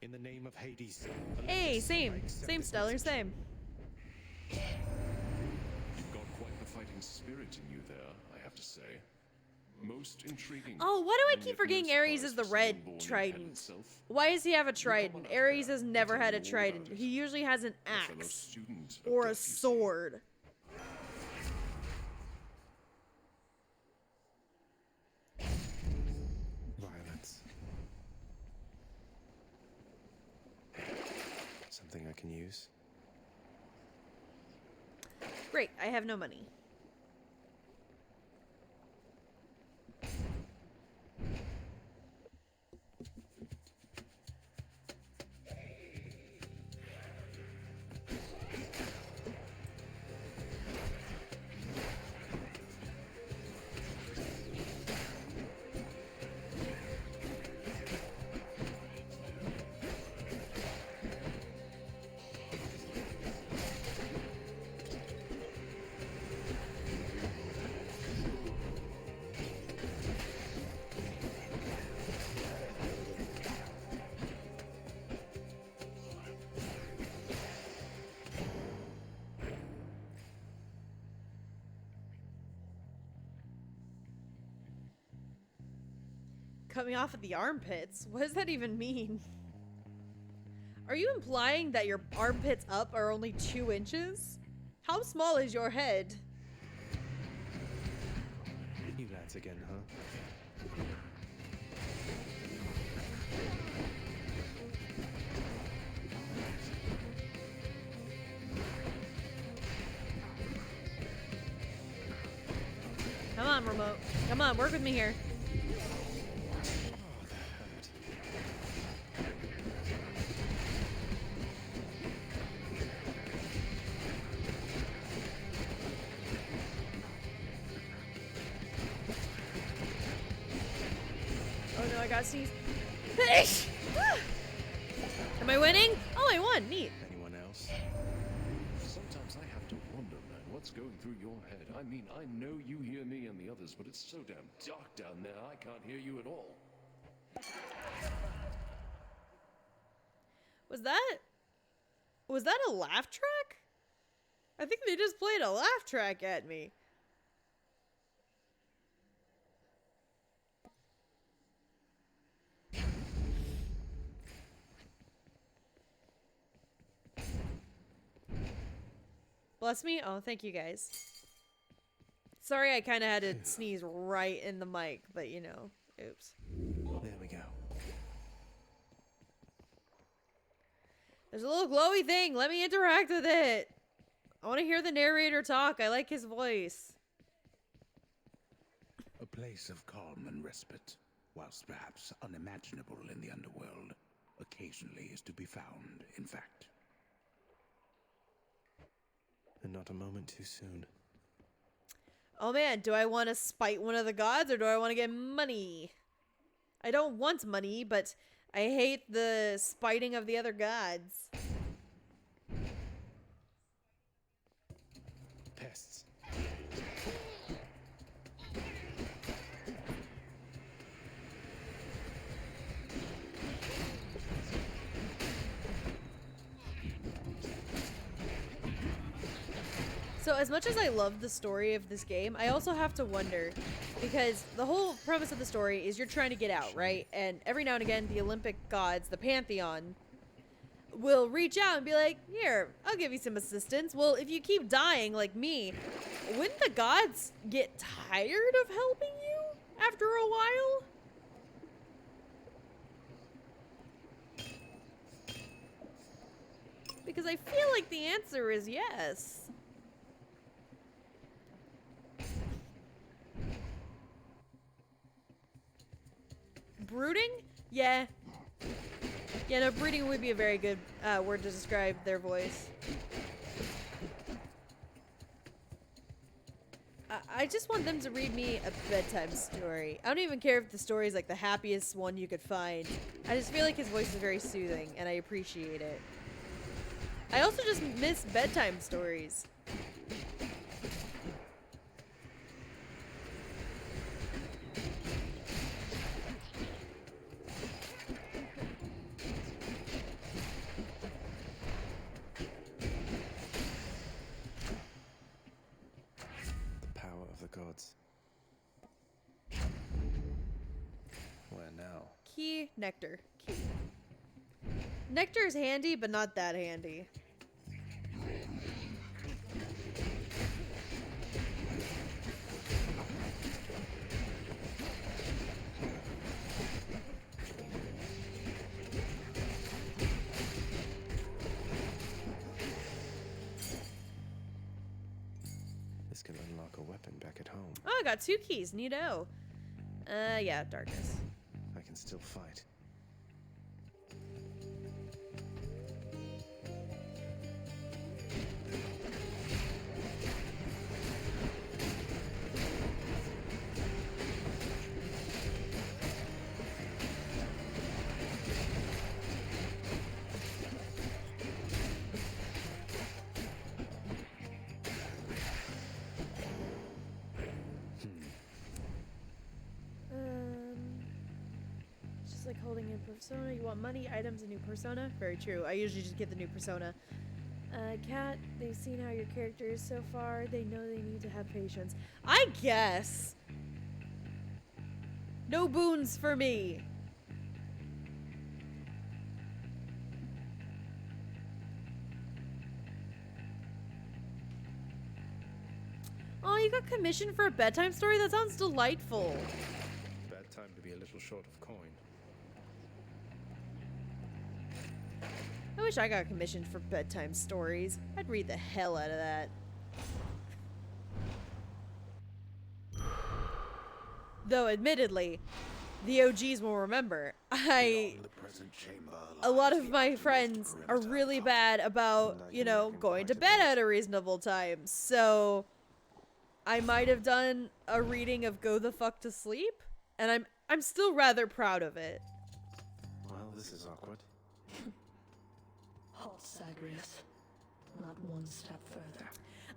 In the name of Hades. Hey, Olympus, I same. accept Same, this Stellar, message. same. You've got quite the fighting spirit in you there, I have to say. Most intriguing. Oh, why do I And keep yet no forgetting Ares surprise is the for red someone born in hell trident? itself. Why does he have a trident? on up Ares there. has never I'll had tell a you all about trident. it. He usually has an A fellow axe student of or a death, you see. sword. Violets. Something I can use. Great, I have no money. Cut me off at the armpits? What does that even mean? Are you implying that your armpits up are only 2 inches? How small is your head? You lads again, huh? Come on, remote. Come on, work with me here. Oh no, I got sneezed. Am I winning? Oh, I won. Neat. Anyone else? Sometimes I have to wonder, man, what's going through your head? I mean, I know you hear me and the others, but it's so damn dark down there, I can't hear you at all. Was that a laugh track? I think they just played a laugh track at me. Bless me? Oh, thank you guys. Sorry, I kind of had to sneeze right in the mic, but you know, oops. There we go. There's a little glowy thing. Let me interact with it. I want to hear the narrator talk. I like his voice. A place of calm and respite, whilst perhaps unimaginable in the underworld, occasionally is to be found, in fact. And not a moment too soon. Oh man, do I want to spite one of the gods or do I want to get money? I don't want money, but I hate the spiting of the other gods. Pests. So as much as I love the story of this game, I also have to wonder, because the whole premise of the story is you're trying to get out, right? And every now and again, the Olympic gods, the Pantheon, will reach out and be like, here, I'll give you some assistance. Well, if you keep dying like me, wouldn't the gods get tired of helping you after a while? Because I feel like the answer is yes. Brooding? Yeah. Yeah, no, brooding would be a very good word to describe their voice. I just want them to read me a bedtime story. I don't even care if the story is like the happiest one you could find. I just feel like his voice is very soothing, and I appreciate it. I also just miss bedtime stories. Gods. Where now? Key, nectar. Key. Nectar is handy, but not that handy. This can unlock a weapon back at home. Oh, I got 2 keys. Neato. Yeah, darkness. I can still fight. Like holding a persona. You want money, items, a new persona? Very true. I usually just get the new persona. Cat, they've seen how your character is so far. They know they need to have patience. I guess. No boons for me. Oh, you got commissioned for a bedtime story? That sounds delightful. Bad time to be a little short of coin. I wish I got commissioned for bedtime stories. I'd read the hell out of that. Though, admittedly, the OGs will remember. A lot of my friends are really bad about, you know, going to bed at a reasonable time. So, I might have done a reading of Go the Fuck to Sleep, and I'm still rather proud of it. Well, this is awkward. Halt, Zagreus. Not one step further.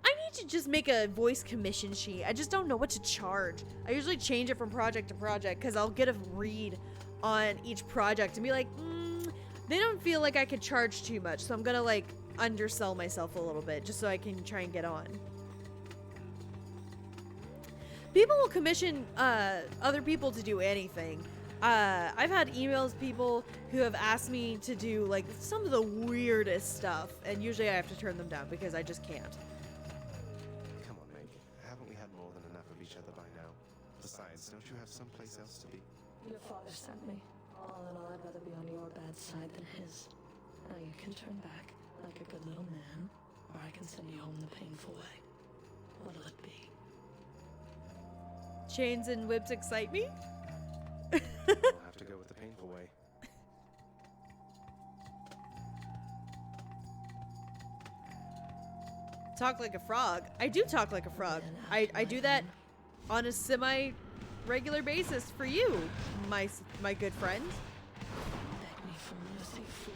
I need to just make a voice commission sheet. I just don't know what to charge. I usually change it from project to project because I'll get a read on each project and be like, they don't feel like I could charge too much, so I'm gonna like undersell myself a little bit just so I can try and get on. People will commission other people to do anything. I've had emails, people who have asked me to do like some of the weirdest stuff, and usually I have to turn them down because I just can't. Come on, mate. Haven't we had more than enough of each other by now? Besides, don't you have someplace else to be? Your father sent me. All in all, I'd rather be on your bad side than his. Now you can turn back like a good little man, or I can send you home the painful way. What'll it be? Chains and whips excite me? I'll have to go with the painful way. Talk like a frog. I do talk like a frog. I do that on a semi-regular basis for you, my good friend. Beg me for mercy, fool.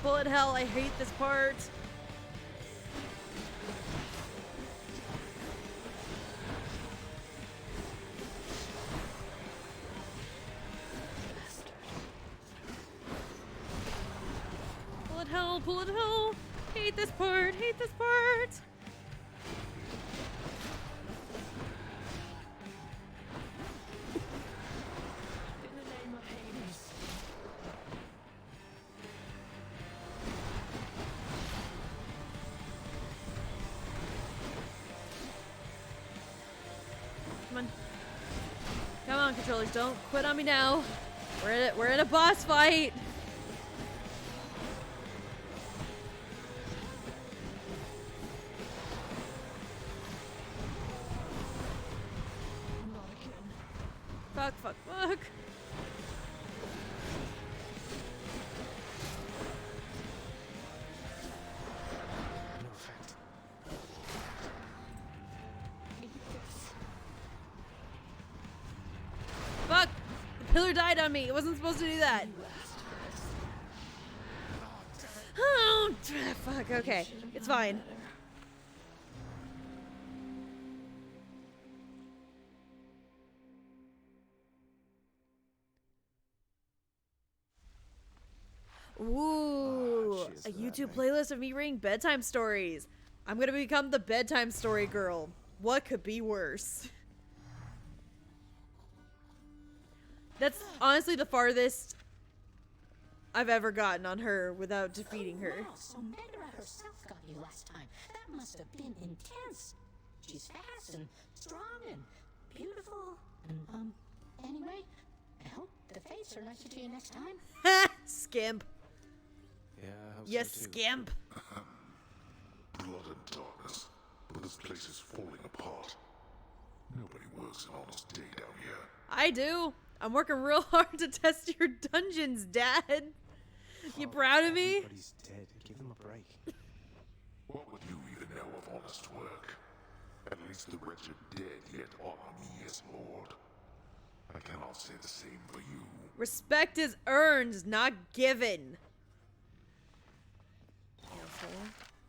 Bullet hell, I hate this part. Bullet hell. Hate this part, hate this part. In the name of Hades. controllers, don't quit on me now. We're in a boss fight. Fuck, fuck, fuck. No effect. Fuck! The pillar died on me. It wasn't supposed to do that. Oh, fuck. Okay. It's fine. Ooh, cheers a for that, YouTube mate. playlist of me reading bedtime stories. I'm gonna become the bedtime story girl. What could be worse? That's honestly the farthest I've ever gotten on her without defeating her. Wow, so Megra herself got you last time. That must have been intense. She's fast and strong and beautiful. And, anyway, I hope the fates are nicer to you next time. Ha! Skimp. Yeah, I hope Yes, so too. skimp. Blood and darkness, but this place is falling apart. Nobody works an honest day down here. I do. I'm working real hard to test your dungeons, Dad. You proud of me? Everybody's dead. Give them a break. What would you even know of honest work? At least the wretched dead yet honor me as Lord. I cannot say the same for you. Respect is earned, not given. Asshole.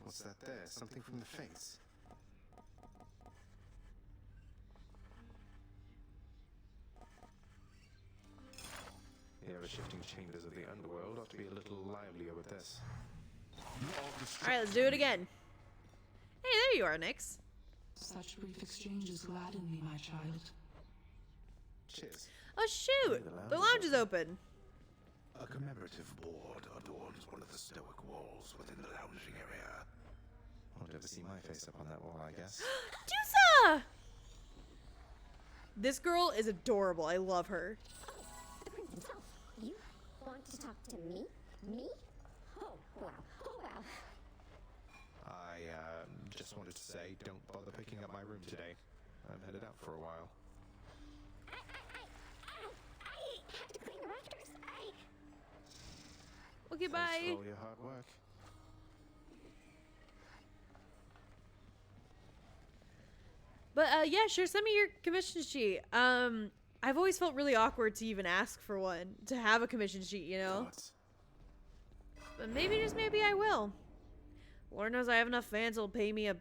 What's that there? Something from the face. The ever-shifting chambers of the underworld ought to be a little livelier with this. Alright, let's do it again. Hey, there you are, Nyx. Such brief exchanges gladden me, my child. Cheers. Oh, shoot. The lounge is open. A commemorative board adorns one of the stoic walls within the lounging area. Won't ever see my face up on that wall, I guess. Jusa! This girl is adorable. I love her. The prince himself. You want to talk to me? Me? Oh, wow. Oh, wow. I just wanted to say, don't bother picking up my room today. I'm headed out for a while. I had to clean the rafters. Okay, Thanks bye. for all your hard work. But yeah, sure, send me your commission sheet. I've always felt really awkward to even ask for one, to have a commission sheet, you know? God. But maybe, just maybe I will. Lord knows I have enough fans who'll pay me a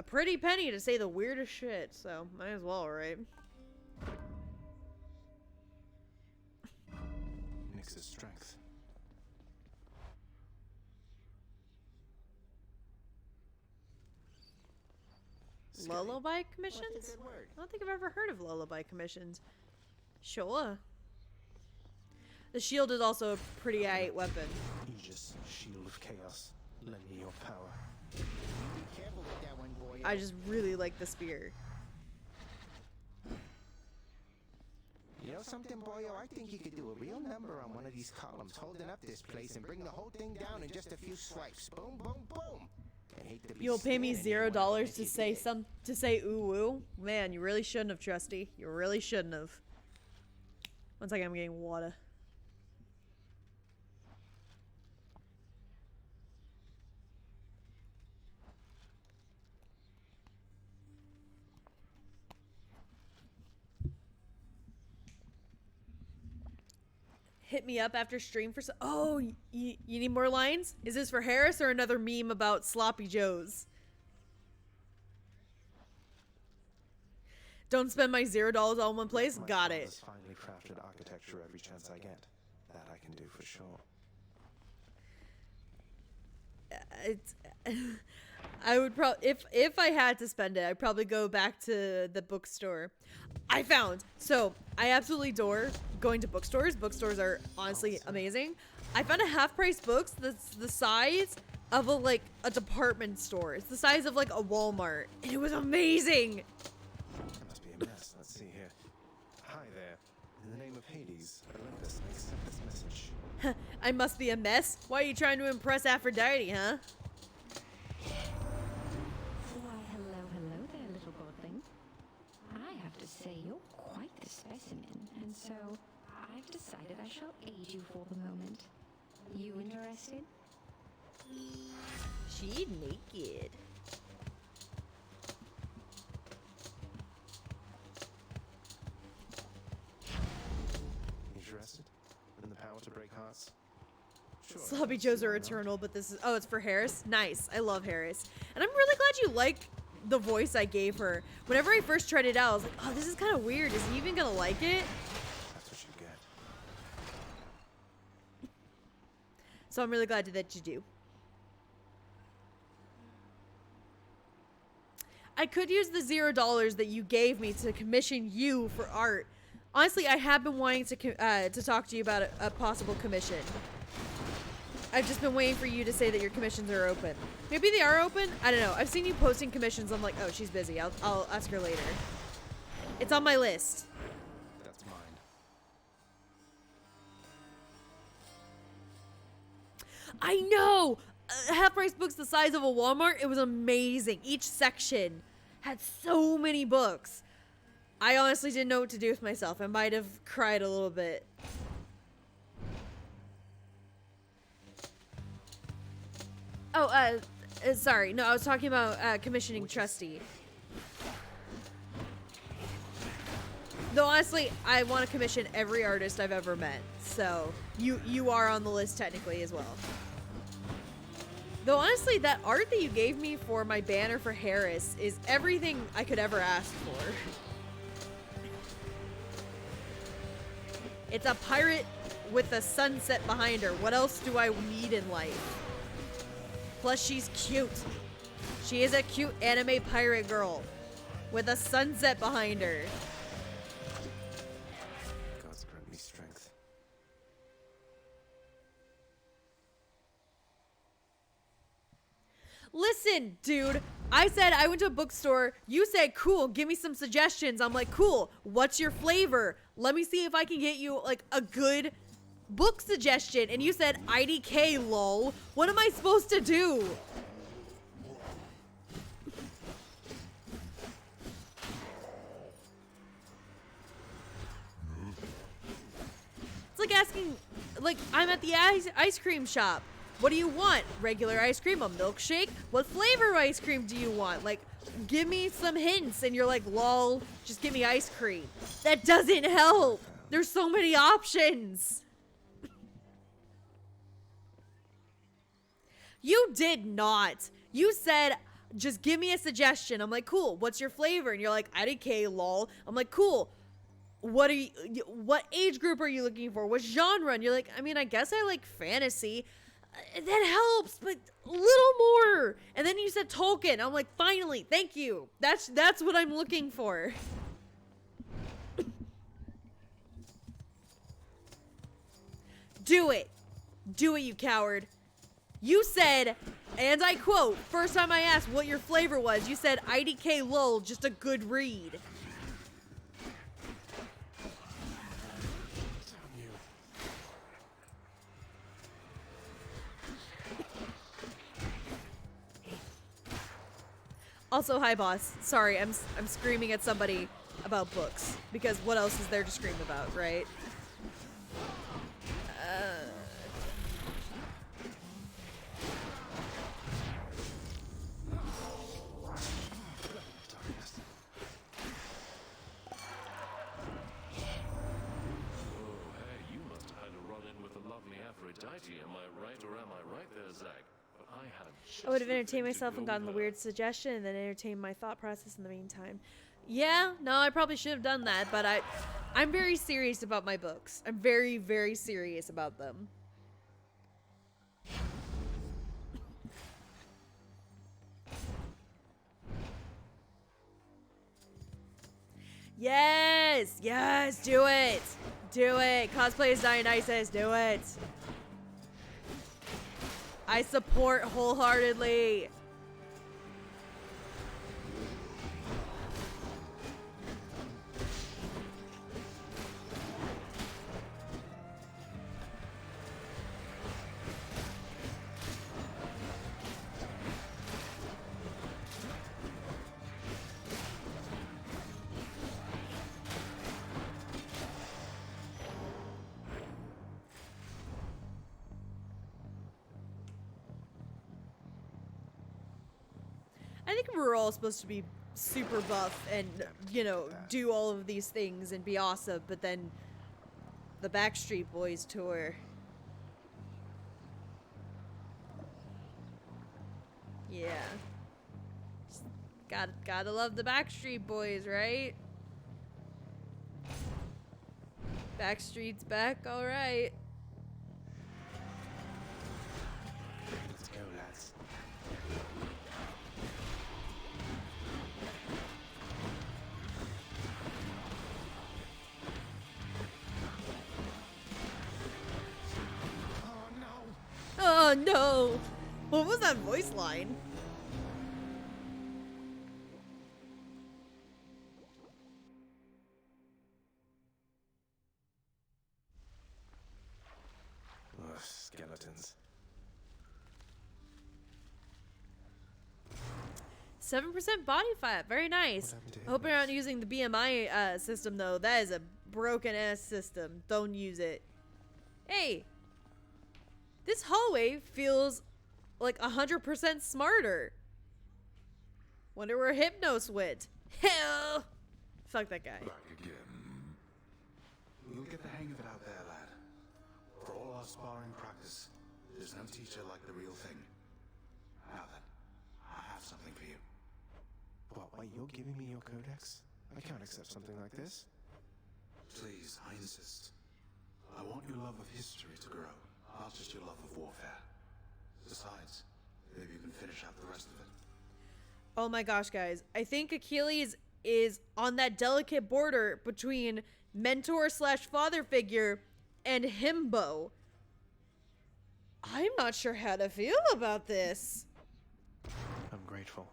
pretty penny to say the weirdest shit, so might as well, right? Nyx's strength. Lullaby commissions? What's a good word? I don't think I've ever heard of lullaby commissions. Sure. The shield is also a pretty aight weapon. Aegis, shield of chaos. Lend me your power. Be careful with that one, boy. I just really like the spear. You know something, boyo? I think you could do a real number on one of these columns, holding up this place and bring the whole thing down in just a few swipes. Boom, boom, boom. I hate to be You'll pay me scaring anyone, $0 but if to you say did- to say ooh woo. Man, you really shouldn't have, Trusty. You really shouldn't have. One second, I'm getting water. Hit me up after stream for some. Oh, you need more lines? Is this for Harris or another meme about sloppy joes? Don't spend my $0 all in one place. My Got it. father's finely crafted architecture every chance I get. That I can do for sure. It's. I would probably, if I had to spend it, I'd probably go back to the bookstore. I found. So I absolutely adore going to bookstores. Bookstores are honestly amazing. I found a half-price books that's the size of a department store. It's the size of like a Walmart, and it was amazing. That must be a mess. Let's see here. Hi there. of Hades, Olympus, I accept this message. I must be a mess. Why are you trying to impress Aphrodite, huh? Why, hello there, little godling. I have to say you're quite the specimen, and so I've decided I shall aid you for the moment. You interested? She naked. Interested in the power to break hearts? Sure. Sloppy Joes are eternal, but this is... Oh, it's for Harris? Nice. I love Harris. And I'm really glad you like the voice I gave her. Whenever I first tried it out, I was like, oh, this is kind of weird. Is he even gonna like it? That's what you get. So I'm really glad that you do. I could use the $0 that you gave me to commission you for art. Honestly, I have been wanting to talk to you about a possible commission. I've just been waiting for you to say that your commissions are open. Maybe they are open? I don't know. I've seen you posting commissions. I'm like, oh, she's busy. I'll ask her later. It's on my list. That's mine. I know! Half-price books the size of a Walmart. It was amazing. Each section had so many books. I honestly didn't know what to do with myself. I might have cried a little bit. Oh, sorry. No, I was talking about commissioning Trusty. Though honestly, I want to commission every artist I've ever met. So, you are on the list technically as well. Though honestly, that art that you gave me for my banner for Harris is everything I could ever ask for. It's a pirate with a sunset behind her. What else do I need in life? Plus, she's cute. She is a cute anime pirate girl with a sunset behind her. Gods grant me strength. Listen, dude. I said I went to a bookstore. You said, cool, give me some suggestions. I'm like, cool. What's your flavor? Let me see if I can get you, like, a good book suggestion. And you said IDK, lol. What am I supposed to do? It's like asking, like, I'm at the ice cream shop. What do you want? Regular ice cream? A milkshake? What flavor ice cream do you want? Like, give me some hints. And you're like, lol, just give me ice cream. That doesn't help. There's so many options. You did not. You said, just give me a suggestion. I'm like, cool. What's your flavor? And you're like, IDK, lol. I'm like, cool. What age group are you looking for? What genre? And you're like, I mean, I guess I like fantasy. That helps, but a little more. And then you said Tolkien. I'm like, finally, thank you. That's what I'm looking for. Do it. Do it, you coward. You said, and I quote, first time I asked what your flavor was, you said IDK lol, just a good read. Also, hi boss. Sorry, I'm screaming at somebody about books because what else is there to scream about, right? You must have had a run-in with the lovely Aphrodite, am I right, or am I right there, Zach? But I had I would have entertained myself and gotten the weird suggestion and then entertained my thought process in the meantime. Yeah, no, I probably should have done that, but I'm very serious about my books. I'm very, very serious about them. Yes! Yes! Do it! Do it! Cosplay as Dionysus, do it! I support wholeheartedly. we were all supposed to be super buff and, you know, do all of these things and be awesome, but then the Backstreet Boys tour. Yeah. Just gotta love the Backstreet Boys, right? Backstreet's back, alright. Let's go, lads. Oh no! Oh no! What was that voice line? Ugh, skeletons. 7% body fat. Very nice. What happened to I hope you're not Hypnos? using the BMI system, though. That is a broken ass system. Don't use it. Hey! This hallway feels like 100% smarter. Wonder where Hypnos went. Hell! Fuck that guy. Back again. You'll get the hang of it out there, lad. For all our sparring practice, there's no teacher like the real thing. Now then, I have something for you. What, wait, you're giving me your codex? I can't accept something like this. Please, I insist. I want your love of history to grow, not just your love of warfare. Besides, maybe you can finish out the rest of it. Oh my gosh, guys. I think Achilles is on that delicate border between mentor slash father figure and himbo. I'm not sure how to feel about this. I'm grateful.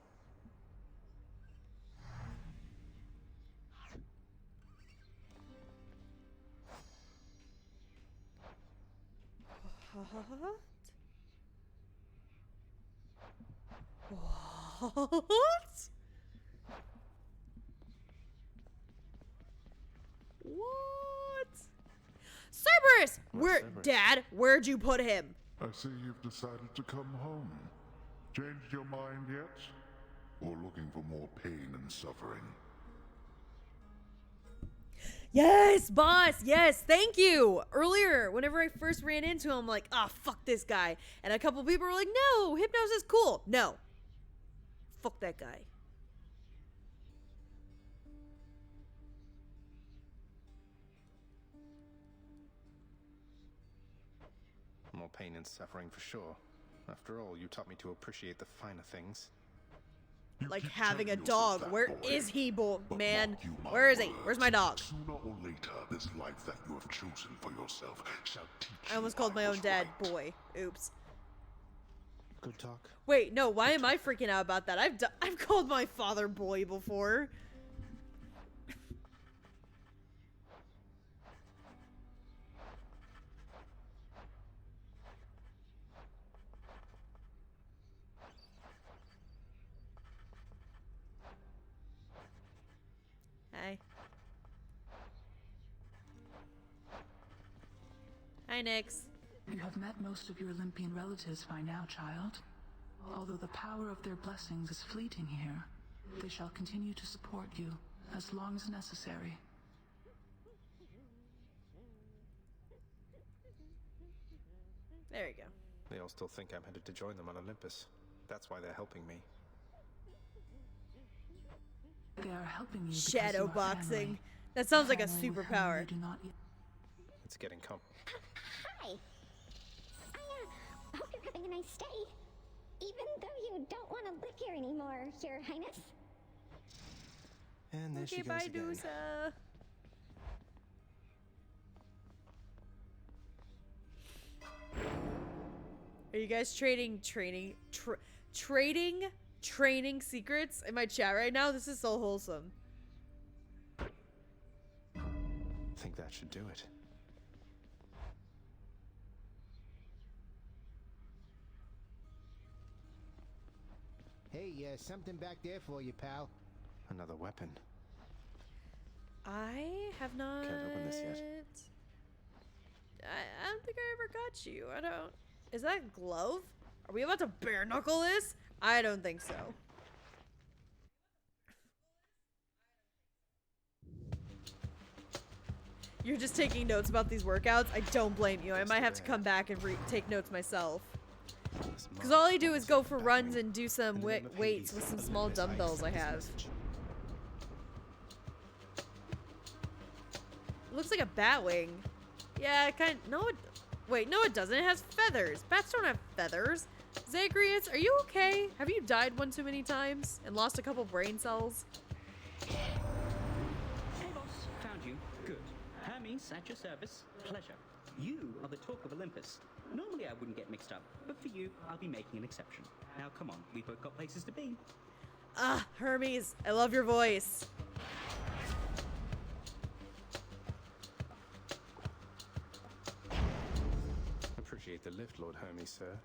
What? What? What? Cerberus! Where, Cerberus? Dad, where'd you put him? I see you've decided to come home. Changed your mind yet? Or looking for more pain and suffering? Yes, boss. Yes, thank you. Earlier, whenever I first ran into him, I'm like, ah, fuck this guy. And a couple people were like, no, Hypnos is cool. No. Fuck that guy. More pain and suffering for sure. After all, you taught me to appreciate the finer things. You Like keep having a telling yourself dog. that, Where boy. is he, But man? mark you my Where is he? words, Where's my dog? Sooner or later, this life that you have chosen for yourself shall teach I almost you called what my own was dad right. boy. Oops. Good talk. Wait, no, why am I freaking out about that? I've called my father boy before. Hi. Hi, Nix. You have met most of your Olympian relatives by now, child. Although the power of their blessings is fleeting here, they shall continue to support you as long as necessary. There you go. They all still think I'm headed to join them on Olympus. That's why they're helping me. They are helping you because Shadow you are boxing. family. That sounds like a Family with whom superpower. you do not yet- It's getting Hi. I hope you're having a nice day. Even though you don't want to live here anymore, Your Highness. And there Okay, she goes bye, again. Dusa. Are you guys trading training secrets in my chat right now? This is so wholesome. Think that should do it. Hey, something back there for you, pal. Another weapon. I have not. Can't open this yet. I don't think I ever got you. I don't. Is that a glove? Are we about to bare knuckle this? I don't think so. You're just taking notes about these workouts. I don't blame you. I might have to come back and take notes myself. Because all I do is go for runs and do some weights with some small dumbbells I have. It looks like a bat wing. Yeah, no, wait, no it doesn't. It has feathers. Bats don't have feathers. Zagreus, are you okay? Have you died one too many times and lost a couple brain cells? Hey boss, found you. Good. Hermes, at your service. Pleasure. You are the talk of Olympus. Normally I wouldn't get mixed up, but for you, I'll be making an exception. Now come on, we've both got places to be. Ah, Hermes, I love your voice. Appreciate the lift, Lord Hermes, sir.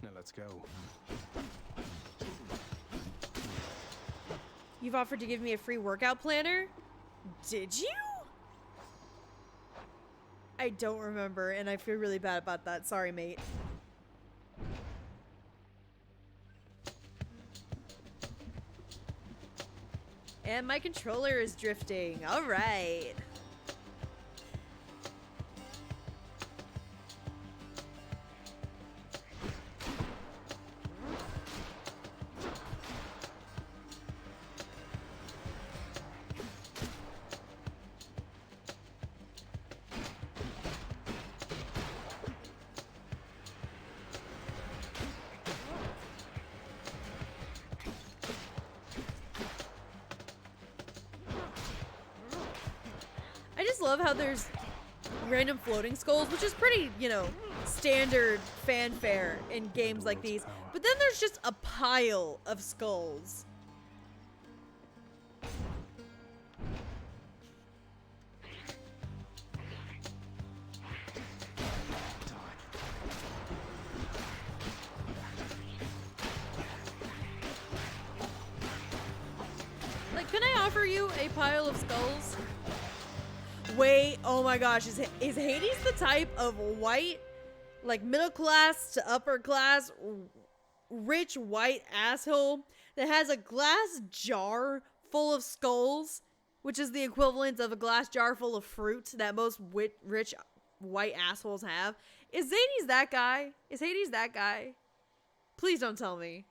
Now let's go. You've offered to give me a free workout planner? Did you? I don't remember, and I feel really bad about that. Sorry, mate. And my controller is drifting. All right. I just love how there's random floating skulls, which is pretty, you know, standard fanfare in games like these. But then there's just a pile of skulls. Like, can I offer you a pile of skulls? Wait, oh my gosh, is Hades the type of white, like middle class to upper class, rich white asshole that has a glass jar full of skulls, which is the equivalent of a glass jar full of fruit that most rich white assholes have? Is Hades that guy? Is Hades that guy? Please don't tell me.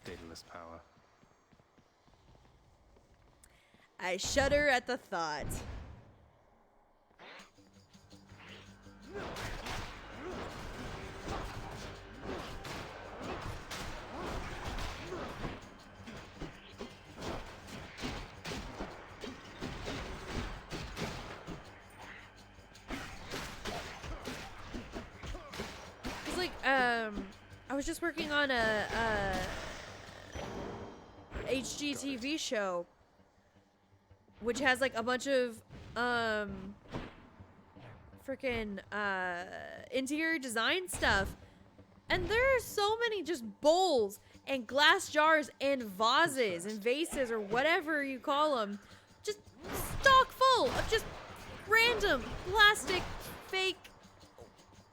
Daedalus power. I shudder at the thought. It's like, I was just working on a HGTV show, which has like a bunch of freaking interior design stuff, and there are so many just bowls and glass jars and vases and vases or whatever you call them, just stock full of just random plastic fake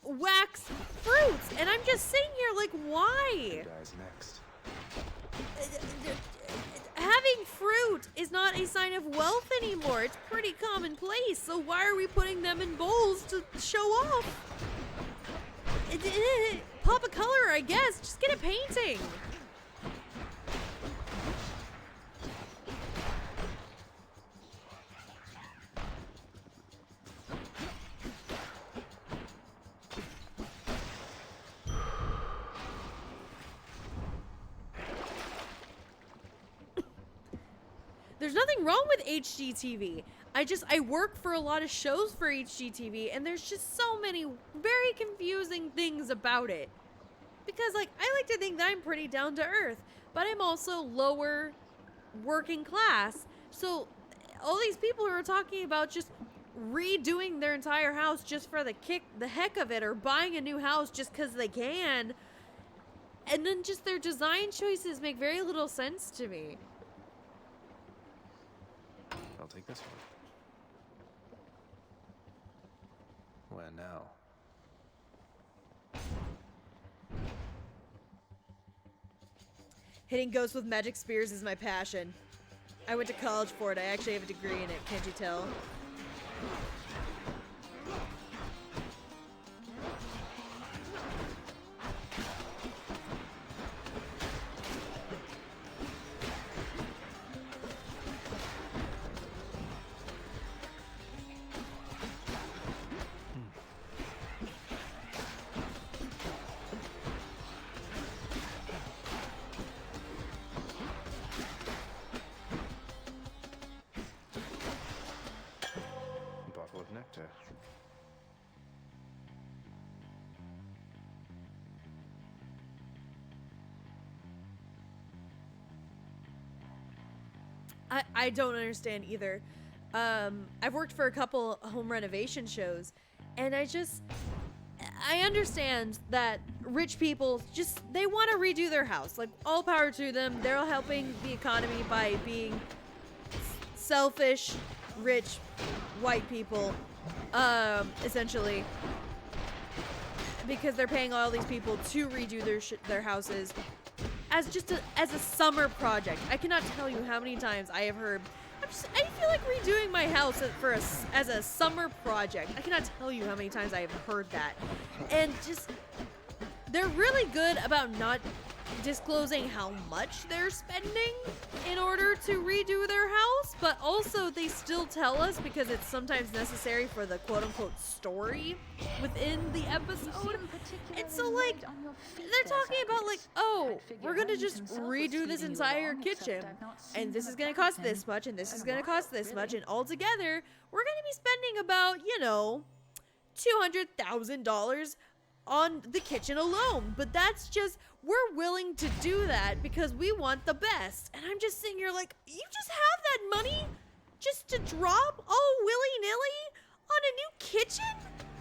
wax fruits, and I'm just sitting here like, why? Who dies next? Having fruit is not a sign of wealth anymore. It's pretty commonplace. So why are we putting them in bowls to show off? Pop a color, I guess. Just get a painting. There's nothing wrong with HGTV. I work for a lot of shows for HGTV, and there's just so many very confusing things about it. Because, like, I like to think that I'm pretty down to earth, but I'm also lower working class. So, all these people who are talking about just redoing their entire house just for the heck of it, or buying a new house just because they can, and then just their design choices make very little sense to me. I'll take this one. Where now? Hitting ghosts with magic spears is my passion. I went to college for it. I actually have a degree in it. Can't you tell? Bottle of nectar. I don't understand either. I've worked for a couple home renovation shows, and I understand that rich people they want to redo their house. Like, all power to them. They're helping the economy by being selfish, rich, white people, essentially, because they're paying all these people to redo their houses as a summer project. I cannot tell you how many times I have heard, I feel like redoing my house as a summer project. I cannot tell you how many times I have heard that. And they're really good about not disclosing how much they're spending in order to redo their house, but also they still tell us because it's sometimes necessary for the quote-unquote story within the episode. And so, like, they're talking about, like, oh, we're gonna just redo this entire kitchen, and this is gonna cost this much, and this is gonna cost this much, and altogether we're gonna be spending about, $200,000 on the kitchen alone. But that's just, we're willing to do that because we want the best. And I'm just sitting here like, you just have that money just to drop all willy-nilly on a new kitchen?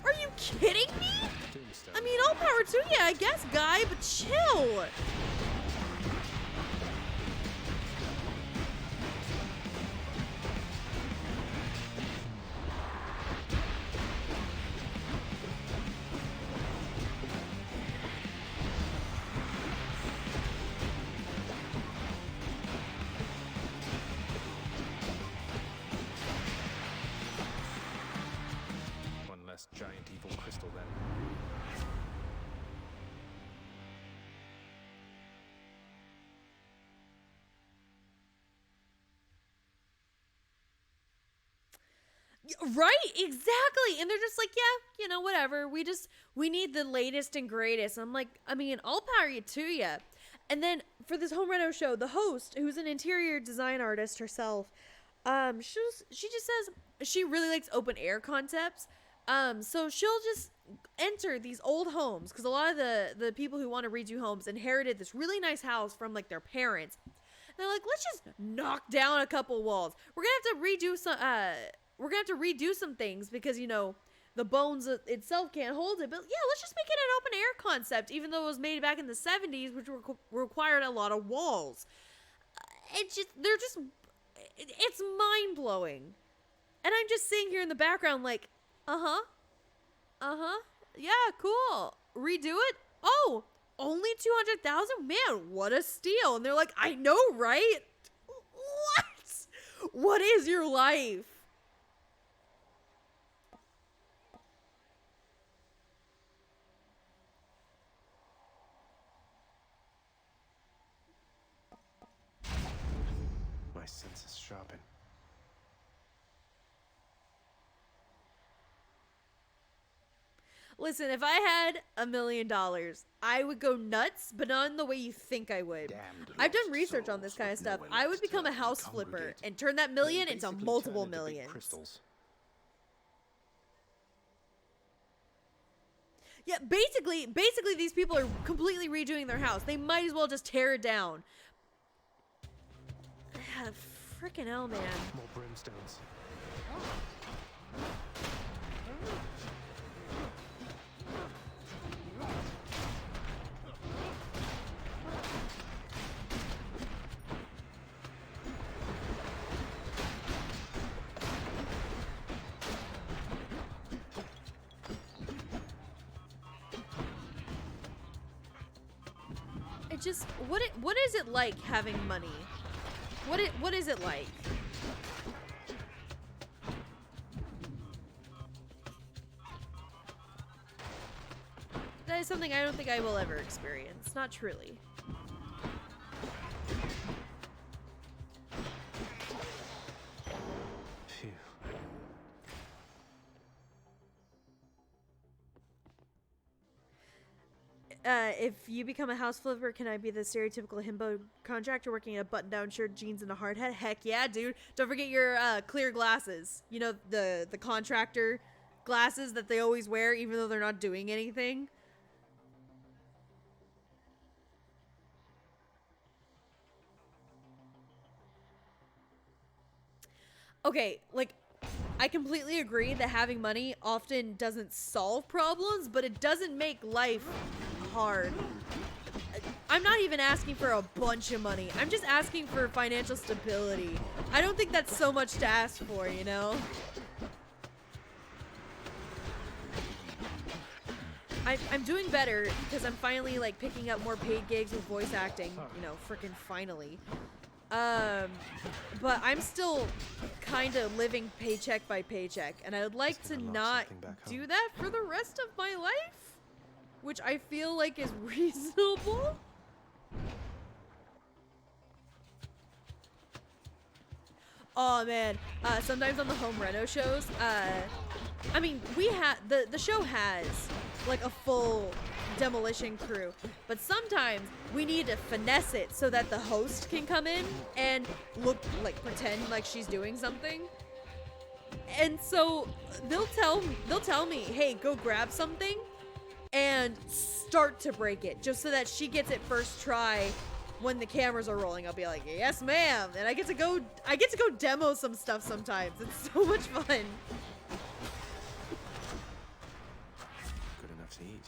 Are you kidding me? I mean, all power to you, I guess, guy, but chill. Giant evil crystal then. Right, exactly. And they're just like, yeah, whatever. We need the latest and greatest. I'm like, I mean, all power to you. And then for this home reno show, the host, who's an interior design artist herself, she just says she really likes open air concepts. So she'll just enter these old homes, because a lot of the people who want to redo homes inherited this really nice house from, like, their parents. And they're like, let's just knock down a couple walls. We're gonna have to redo some things because, the bones itself can't hold it. But yeah, let's just make it an open air concept, even though it was made back in the 70s, which required a lot of walls. It's mind blowing. And I'm just sitting here in the background like, yeah, cool. Redo it? Oh, only 200,000? Man, what a steal. And they're like, I know, right? What? What is your life? My senses sharpen. Listen, if I had $1 million, I would go nuts, but not in the way you think I would. I've done research on this kind of stuff. I would become a house flipper and turn that million into multiple millions. Crystals. Yeah, basically these people are completely redoing their house. They might as well just tear it down. Frickin' hell, man. More brimstones. What is it like having money? What is it like? That is something I don't think I will ever experience. Not truly. Phew. If you become a house flipper, can I be the stereotypical himbo contractor working a button-down shirt, jeans, and a hard hat? Heck yeah, dude. Don't forget your clear glasses. You know, the contractor glasses that they always wear even though they're not doing anything. Okay, like, I completely agree that having money often doesn't solve problems, but it doesn't make life hard. I'm not even asking for a bunch of money. I'm just asking for financial stability. I don't think that's so much to ask for, you know? I'm doing better because I'm finally, like, picking up more paid gigs with voice acting. You know, frickin' finally. But I'm still kind of living paycheck by paycheck, and I would like to not do that for the rest of my life, which I feel like is reasonable. Oh man, sometimes on the home reno shows, I mean, the show has like a full demolition crew, but sometimes we need to finesse it so that the host can come in and look like pretend like she's doing something. And so they'll tell me, hey, go grab something and start to break it just so that she gets it first try when the cameras are rolling. I'll be like, yes ma'am, and I get to go demo some stuff sometimes. It's so much fun. Good enough to eat.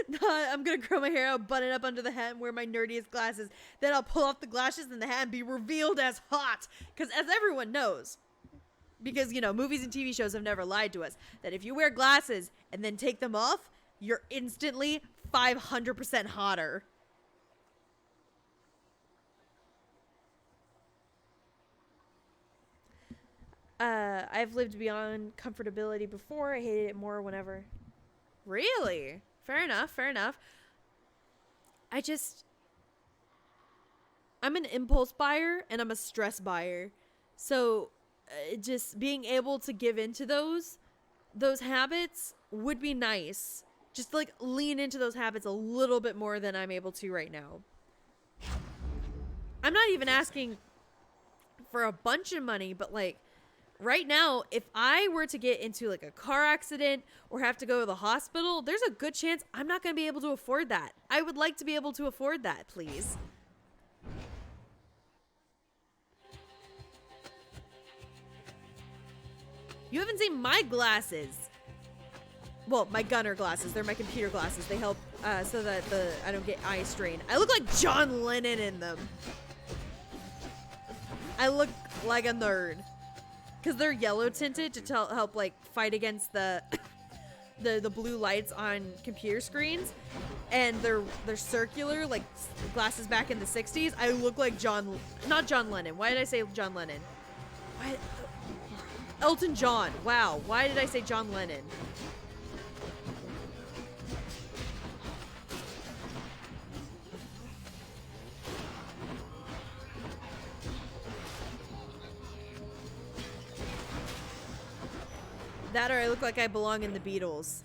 Nah, I'm gonna grow my hair out, button it up under the hat, and wear my nerdiest glasses. Then I'll pull off the glasses and the hat and be revealed as hot. Because as everyone knows, because, you know, movies and TV shows have never lied to us, that if you wear glasses and then take them off, you're instantly 500% hotter. I've lived beyond comfortability before. I hated it more whenever. Really? Fair enough, fair enough. I'm an impulse buyer and I'm a stress buyer. So just being able to give into those habits would be nice. Just like lean into those habits a little bit more than I'm able to right now. I'm not even asking for a bunch of money, but like right now, if I were to get into like a car accident or have to go to the hospital, there's a good chance I'm not going to be able to afford that. I would like to be able to afford that, please. You haven't seen my glasses. Well, my gunner glasses. They're my computer glasses. They help so that I don't get eye strain. I look like John Lennon in them. I look like a nerd. Because they're yellow tinted to help like fight against the blue lights on computer screens. And they're circular, like glasses back in the 60s. I look like not John Lennon. Why did I say John Lennon? Elton John. Wow. Why did I say John Lennon? That or I look like I belong in the Beatles.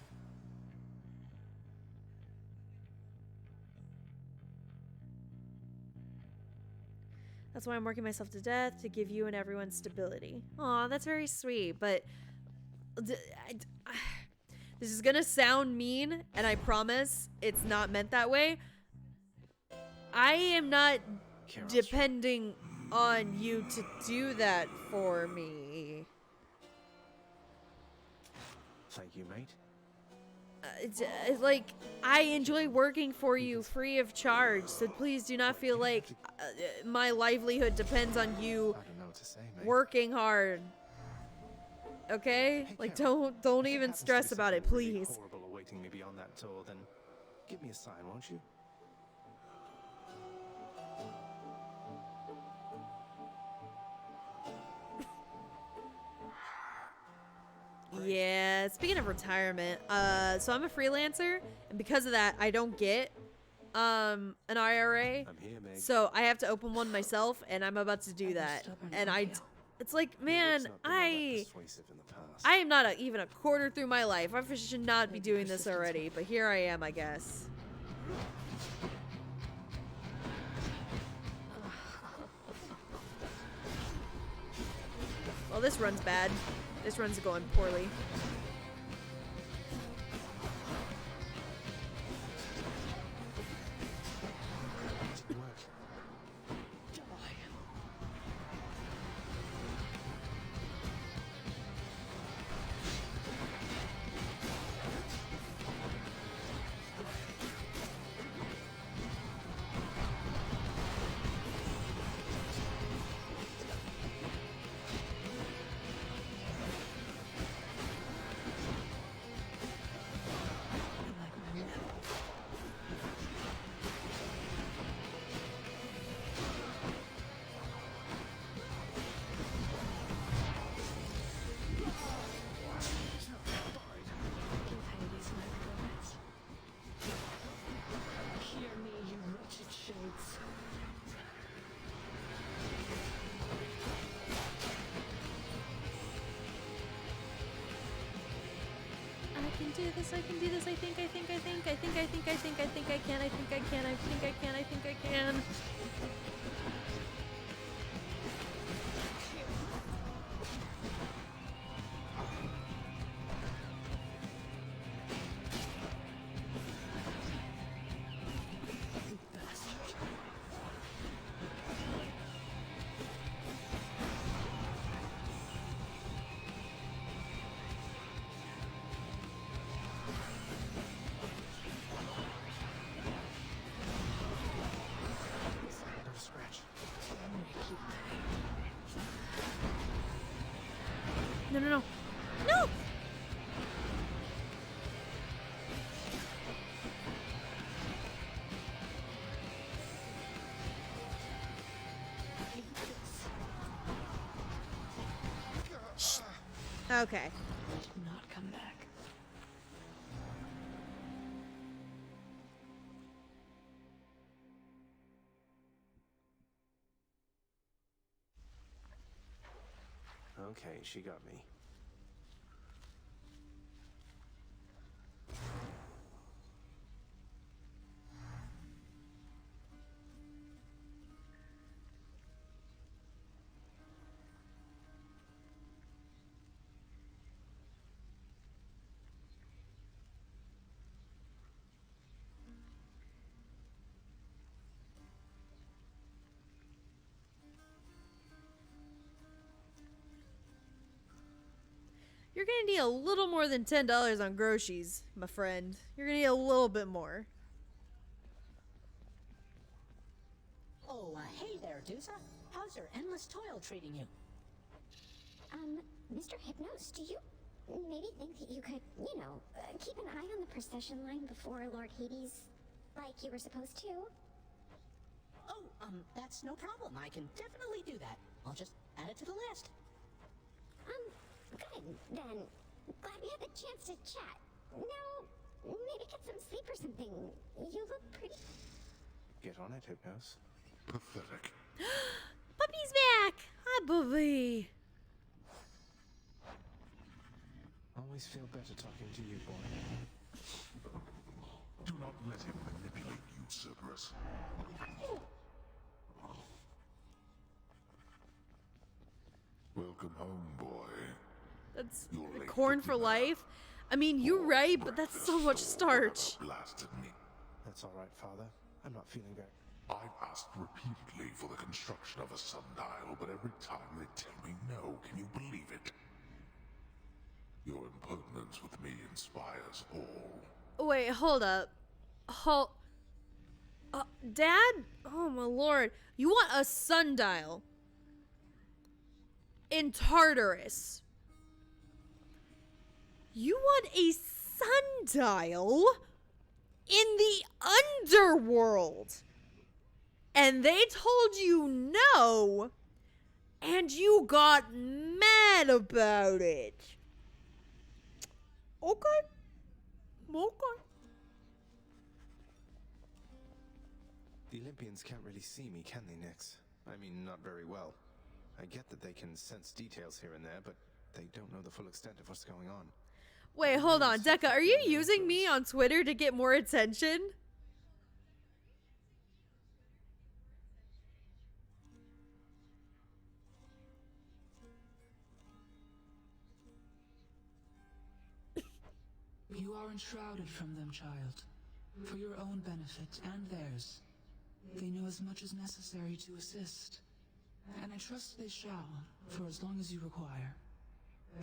That's why I'm working myself to death, to give you and everyone stability. Aw, that's very sweet, but this is gonna sound mean, and I promise it's not meant that way. I am not depending on you to do that for me. Thank you, mate. Like, I enjoy working for you free of charge, so please do not feel like my livelihood depends on you working hard. Okay? Like, don't even stress about it, please. Horrible awaiting me beyond that door, then Give me a sign, won't you? Yeah, speaking of retirement, so I'm a freelancer, and because of that, I don't get an IRA. I'm here, Meg. So I have to open one myself, and I'm about to do that. And it's like, man, I am not even a quarter through my life. I should not be doing this already, but here I am, I guess. Well, this run's bad. This run's going poorly. I can do this, I think I can, I think I can. No, no, no. No! Shh. Okay. Not come back. Okay, she got me. You're gonna need a little more than $10 on groceries, my friend. You're gonna need a little bit more. Oh, hey there, Dusa. How's your endless toil treating you? Mr. Hypnos, do you maybe think that you could, you know, keep an eye on the procession line before Lord Hades, like you were supposed to? Oh, that's no problem. I can definitely do that. I'll just add it to the list. Good, then. Glad we had the chance to chat. Now, maybe get some sleep or something. You look pretty... Get on it, Hypnos. Pathetic. Puppy's back! Hi, Puppy. Always feel better talking to you, boy. Do not let him manipulate you, Cerberus. Welcome home, boy. That's You're late corn for for dinner. life. I mean, you're right, but that's so much starch. Blasted me. That's all right, Father. I'm not feeling very... I've asked repeatedly for the construction of a sundial, but every time they tell me no. Can you believe it? Your impertinence with me inspires all. Wait, hold up. Dad? Oh my lord. You want a sundial in Tartarus? You want a sundial in the underworld. And they told you no, and you got mad about it. Okay. Okay. The Olympians can't really see me, can they, Nyx? I mean, not very well. I get that they can sense details here and there, but they don't know the full extent of what's going on. Wait, hold on. Deca, are you using me on Twitter to get more attention? You are enshrouded from them, child. For your own benefit and theirs. They know as much as necessary to assist. And I trust they shall, for as long as you require.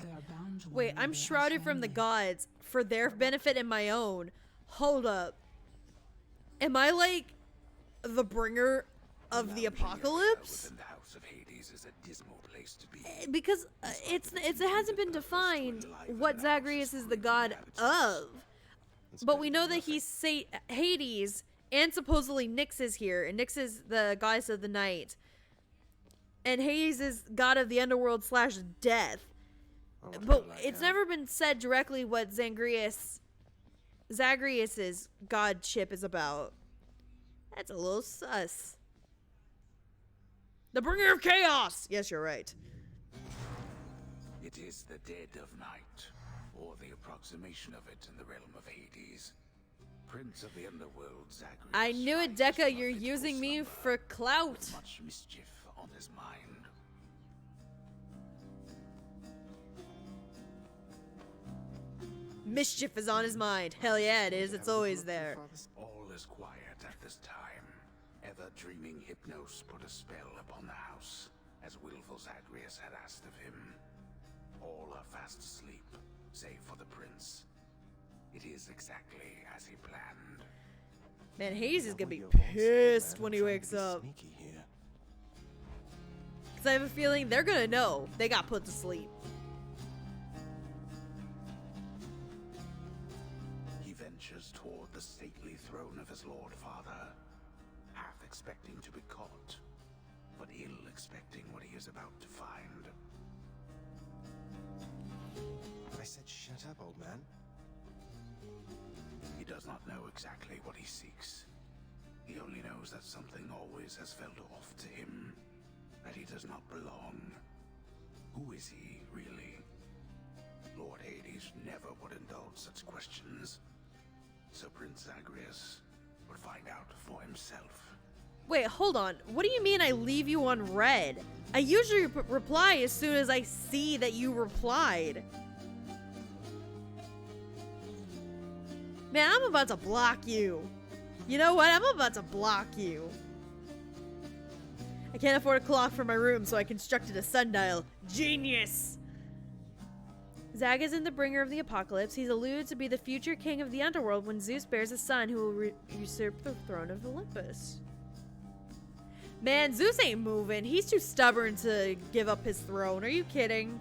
They are bound to Wait, I'm their shrouded from the family. gods for their benefit and my own. Hold up. Am I like the bringer of the apocalypse? Within the House of Hades is a dismal place to be. Because it hasn't been defined what Zagreus is the god of. But we know that he's Hades, and supposedly Nyx is here, and Nyx is the goddess of the night. And Hades is god of the underworld / death. But it's never been said directly what Zagreus's godship is about. That's a little sus. The bringer of chaos! Yes, you're right. It is the dead of night, or the approximation of it in the realm of Hades. Prince of the underworld, Zagreus. I knew it, Deca. You're using me for clout. Much mischief on his mind. Mischief is on his mind. Hell yeah, it is. It's always there. All is quiet at this time. Ever-dreaming Hypnos put a spell upon the house, as willful Zagreus had asked of him. All are fast asleep, save for the prince. It is exactly as he planned. Man, Hades is gonna be pissed when he wakes up. Because I have a feeling they're gonna know they got put to sleep. He ventures toward the stately throne of his lord father, half expecting to be caught, but ill expecting what he is about to find. I said shut up, old man. He does not know exactly what he seeks. He only knows that something always has felt off to him, that he does not belong. Who is he, really? Lord Hades never would indulge such questions, so Prince Zagreus would find out for himself. Wait, hold on. What do you mean I leave you on red? I usually reply as soon as I see that you replied. Man, I'm about to block you. You know what? I'm about to block you. I can't afford a clock for my room, so I constructed a sundial. Genius! Zag isn't the bringer of the apocalypse. He's alluded to be the future king of the underworld when Zeus bears a son who will usurp the throne of Olympus. Man, Zeus ain't moving. He's too stubborn to give up his throne. Are you kidding?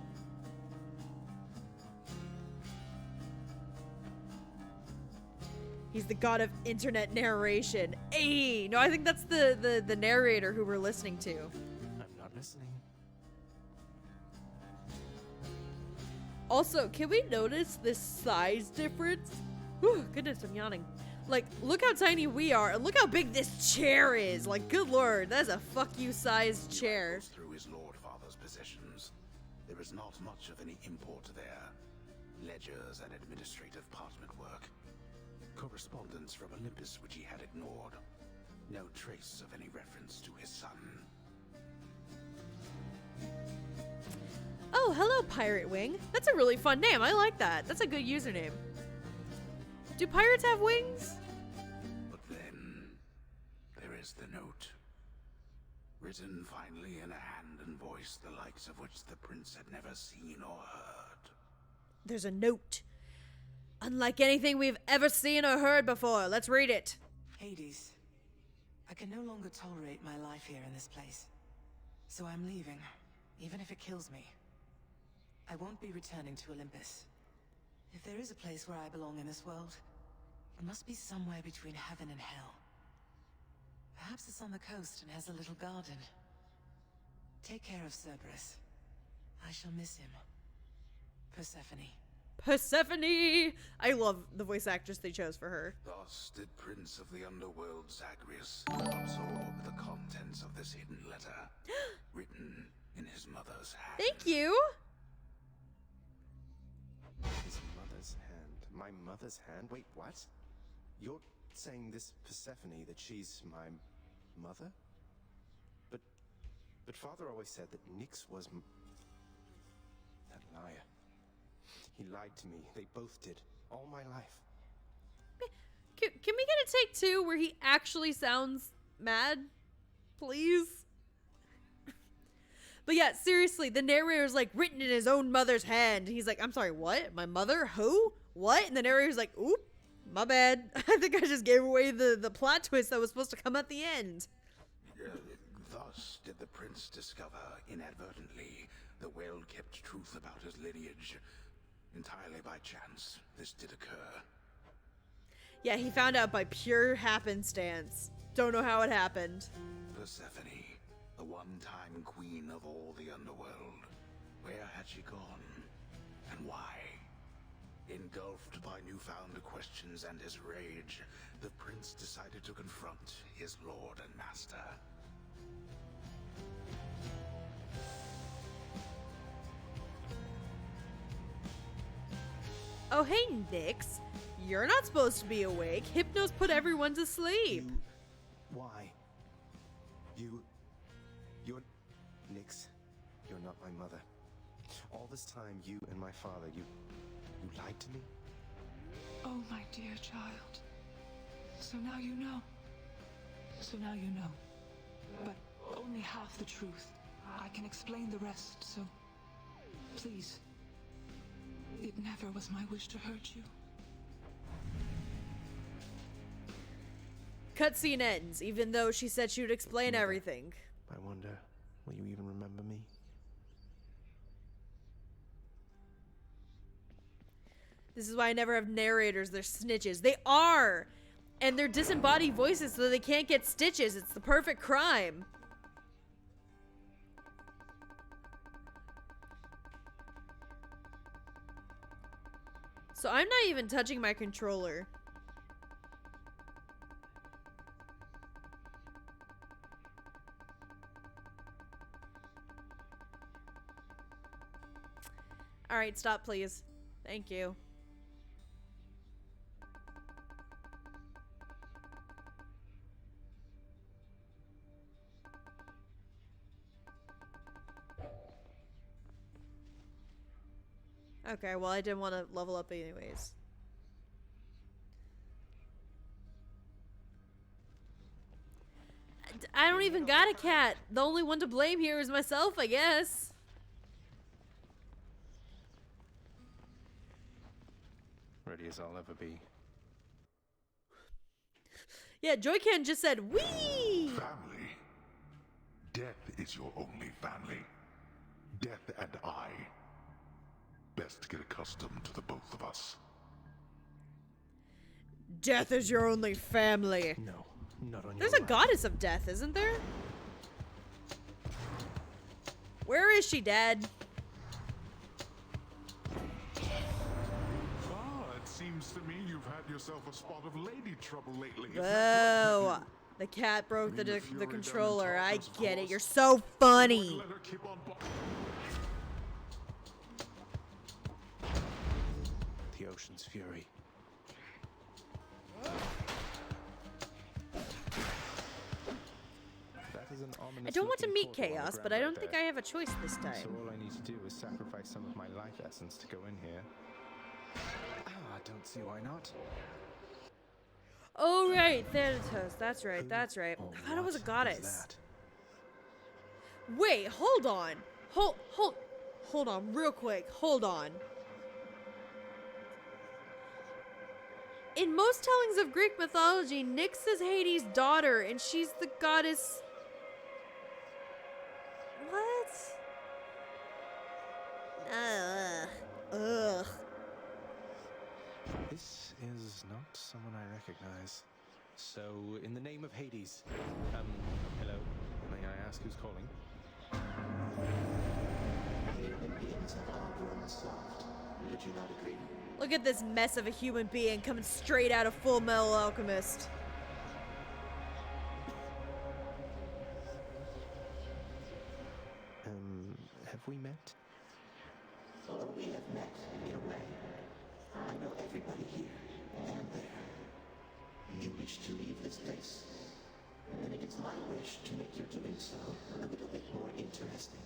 He's the god of internet narration. Hey, no, I think that's the narrator who we're listening to. I'm not listening. Also, can we notice this size difference? Whew, goodness, I'm yawning. Like, look how tiny we are, and look how big this chair is. Like, good lord, that's a fuck you sized chair. Through his lord father's possessions, there is not much of any import there. Ledgers and administrative parchment work. Correspondence from Olympus which he had ignored. No trace of any reference to his son. Oh, hello, Pirate Wing. That's a really fun name. I like that. That's a good username. Do pirates have wings? But then, there is the note. Written finally in a hand and voice the likes of which the prince had never seen or heard. There's a note. Unlike anything we've ever seen or heard before. Let's read it. Hades, I can no longer tolerate my life here in this place. So I'm leaving, even if it kills me. I won't be returning to Olympus. If there is a place where I belong in this world, It must be somewhere between heaven and hell. Perhaps it's on the coast and has a little garden. Take care of Cerberus. I shall miss him. Persephone. Persephone! I love the voice actress they chose for her. Thus did Prince of the Underworld Zagreus absorb the contents of this hidden letter, written in his mother's hand. Thank you! His mother's hand. My mother's hand? Wait, what? You're saying this Persephone, that she's my mother? But Father always said that Nyx was that liar. He lied to me. They both did. All my life. Can we get a take 2 where he actually sounds mad? Please? But yeah, seriously, the narrator's like, written in his own mother's hand. He's like, I'm sorry, what? My mother? Who? What? And the narrator's like, oop, my bad. I think I just gave away the plot twist that was supposed to come at the end. Thus did the prince discover, inadvertently, the well-kept truth about his lineage. Entirely by chance, this did occur. Yeah, he found out by pure happenstance. Don't know how it happened. Persephone, the one-time queen of all the underworld. Where had she gone? And why? Engulfed by newfound questions and his rage, the prince decided to confront his lord and master. Oh, hey, Nyx. You're not supposed to be awake. Hypnos put everyone to sleep. Why? You're Nyx. You're not my mother. All this time, you and my father, you lied to me? Oh, my dear child. So now you know. So now you know. But only half the truth. I can explain the rest, so please. It never was my wish to hurt you. Cutscene ends, even though she said she would explain everything. I wonder, will you even remember me? This is why I never have narrators. They're snitches. They are! And they're disembodied voices so they can't get stitches. It's the perfect crime. So I'm not even touching my controller. Alright, stop please. Thank you. Okay, well I didn't want to level up anyways. I don't even got a cat. The only one to blame here is myself, I guess. Ready as I'll ever be. Yeah, Joy-Can just said, "Wee!" Family. Death is your only family. Death and I. Best get accustomed to the both of us. Death is your only family. No, not on There's your a goddess of death, isn't there? Where is she, Dad? It seems to me you've had yourself a spot of lady trouble lately. Whoa. The cat broke the controller. I get it. You're so funny. The ocean's fury. I don't want to meet Chaos, but I don't think I have a choice this So time. all I need to do is sacrifice some of my life essence to go in here. I don't see why not. Oh, right. Thanatos. That's right. That's right. I thought it was a goddess. Wait, hold on. Hold on real quick. Hold on. In most tellings of Greek mythology, Nyx is Hades' daughter, and she's the goddess... What? Ugh. This is not not someone I recognize. So, in the name of Hades, hello, may I ask who's calling? Look at this mess of a human being coming straight out of Full Metal Alchemist. Have we met? Oh, we have met, in a way. I know everybody here and there. You wish to leave this place, and it is my wish to make your doing so a little bit more interesting.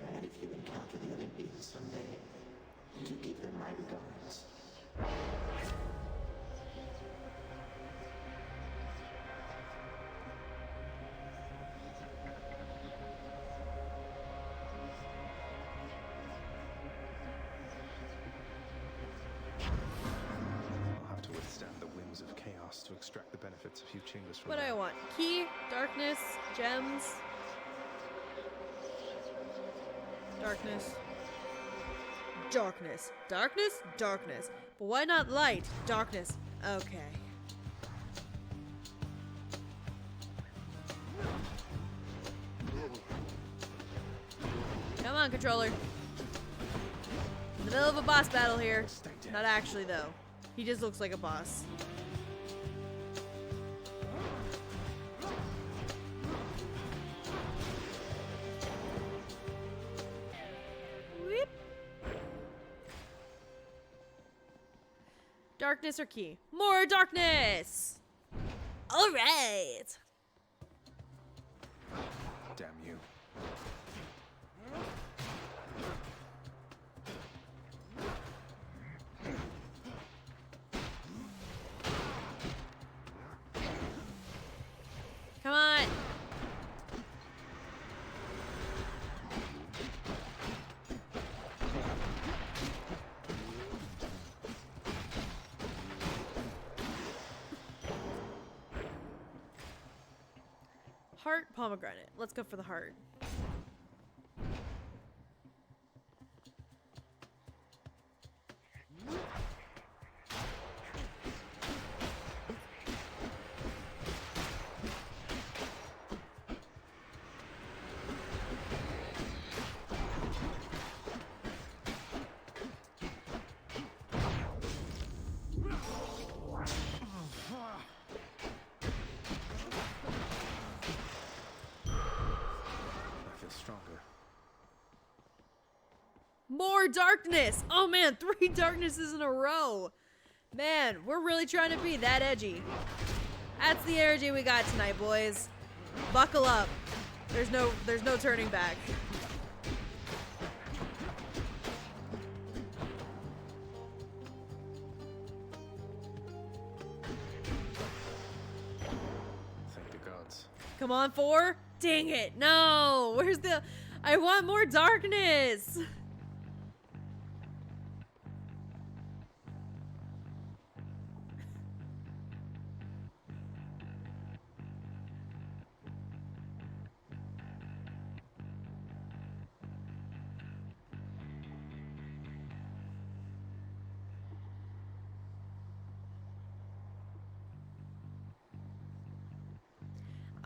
And if you encounter the Olympians someday, do give them my regards. I'll have to withstand the whims of chaos to extract the benefits of few chambers from What do I there. want? Key, darkness, gems. Darkness. Darkness. Darkness? Darkness. But why not light? Darkness. Okay. Come on, controller. In the middle of a boss battle here. Not actually, though. He just looks like a boss. Whip. Darkness or key? More darkness! Alright! Damn you. Come on! Heart, pomegranate. Let's go for the heart. I feel stronger. More darkness! Oh man, 3 darknesses in a row! Man, we're really trying to be that edgy. That's the energy we got tonight, boys. Buckle up. There's no turning back. Thank the gods. Come on, 4. Dang it. No. Where's the... I want more darkness.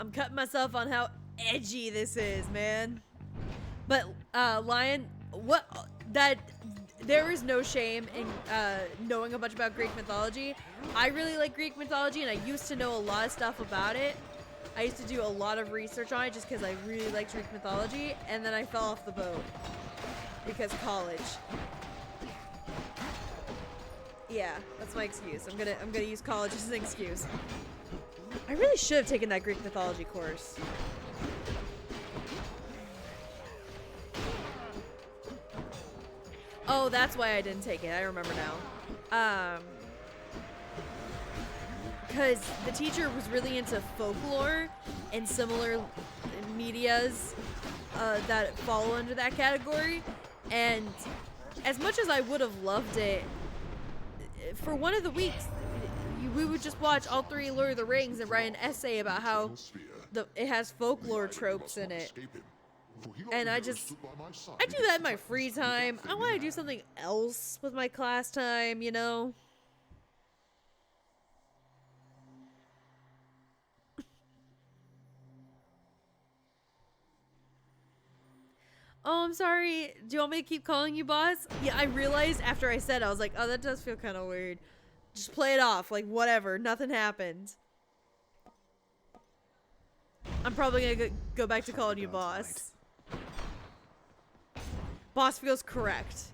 I'm cutting myself on how edgy this is, man. But, Lion, there is no shame in knowing a bunch about Greek mythology. I really like Greek mythology, and I used to know a lot of stuff about it. I used to do a lot of research on it just because I really liked Greek mythology, and then I fell off the boat because college. Yeah, that's my excuse. I'm gonna use college as an excuse. I really should have taken that Greek mythology course. Oh, that's why I didn't take it. I remember now. Because the teacher was really into folklore and similar medias that fall under that category. And as much as I would have loved it, for one of the weeks, we would just watch all 3 Lord of the Rings and write an essay about how it has folklore tropes in it. And I do that in my free time. I want to do something else with my class time, you know? Oh, I'm sorry. Do you want me to keep calling you boss? Yeah, I realized after I said, I was like, oh, that does feel kind of weird. Just play it off, like whatever, nothing happened. I'm probably gonna go back to calling you boss. Boss feels correct.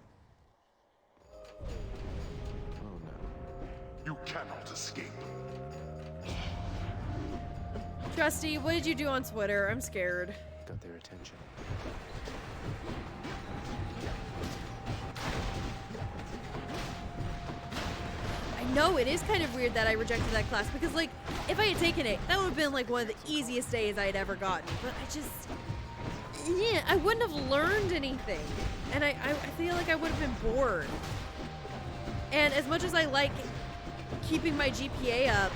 Oh no. You cannot escape. Trusty, what did you do on Twitter? I'm scared. Got their attention. I know it is kind of weird that I rejected that class because, like, if I had taken it, that would have been like one of the easiest days I had ever gotten. But I just, yeah, I wouldn't have learned anything, and I feel like I would have been bored. And as much as I like keeping my GPA up,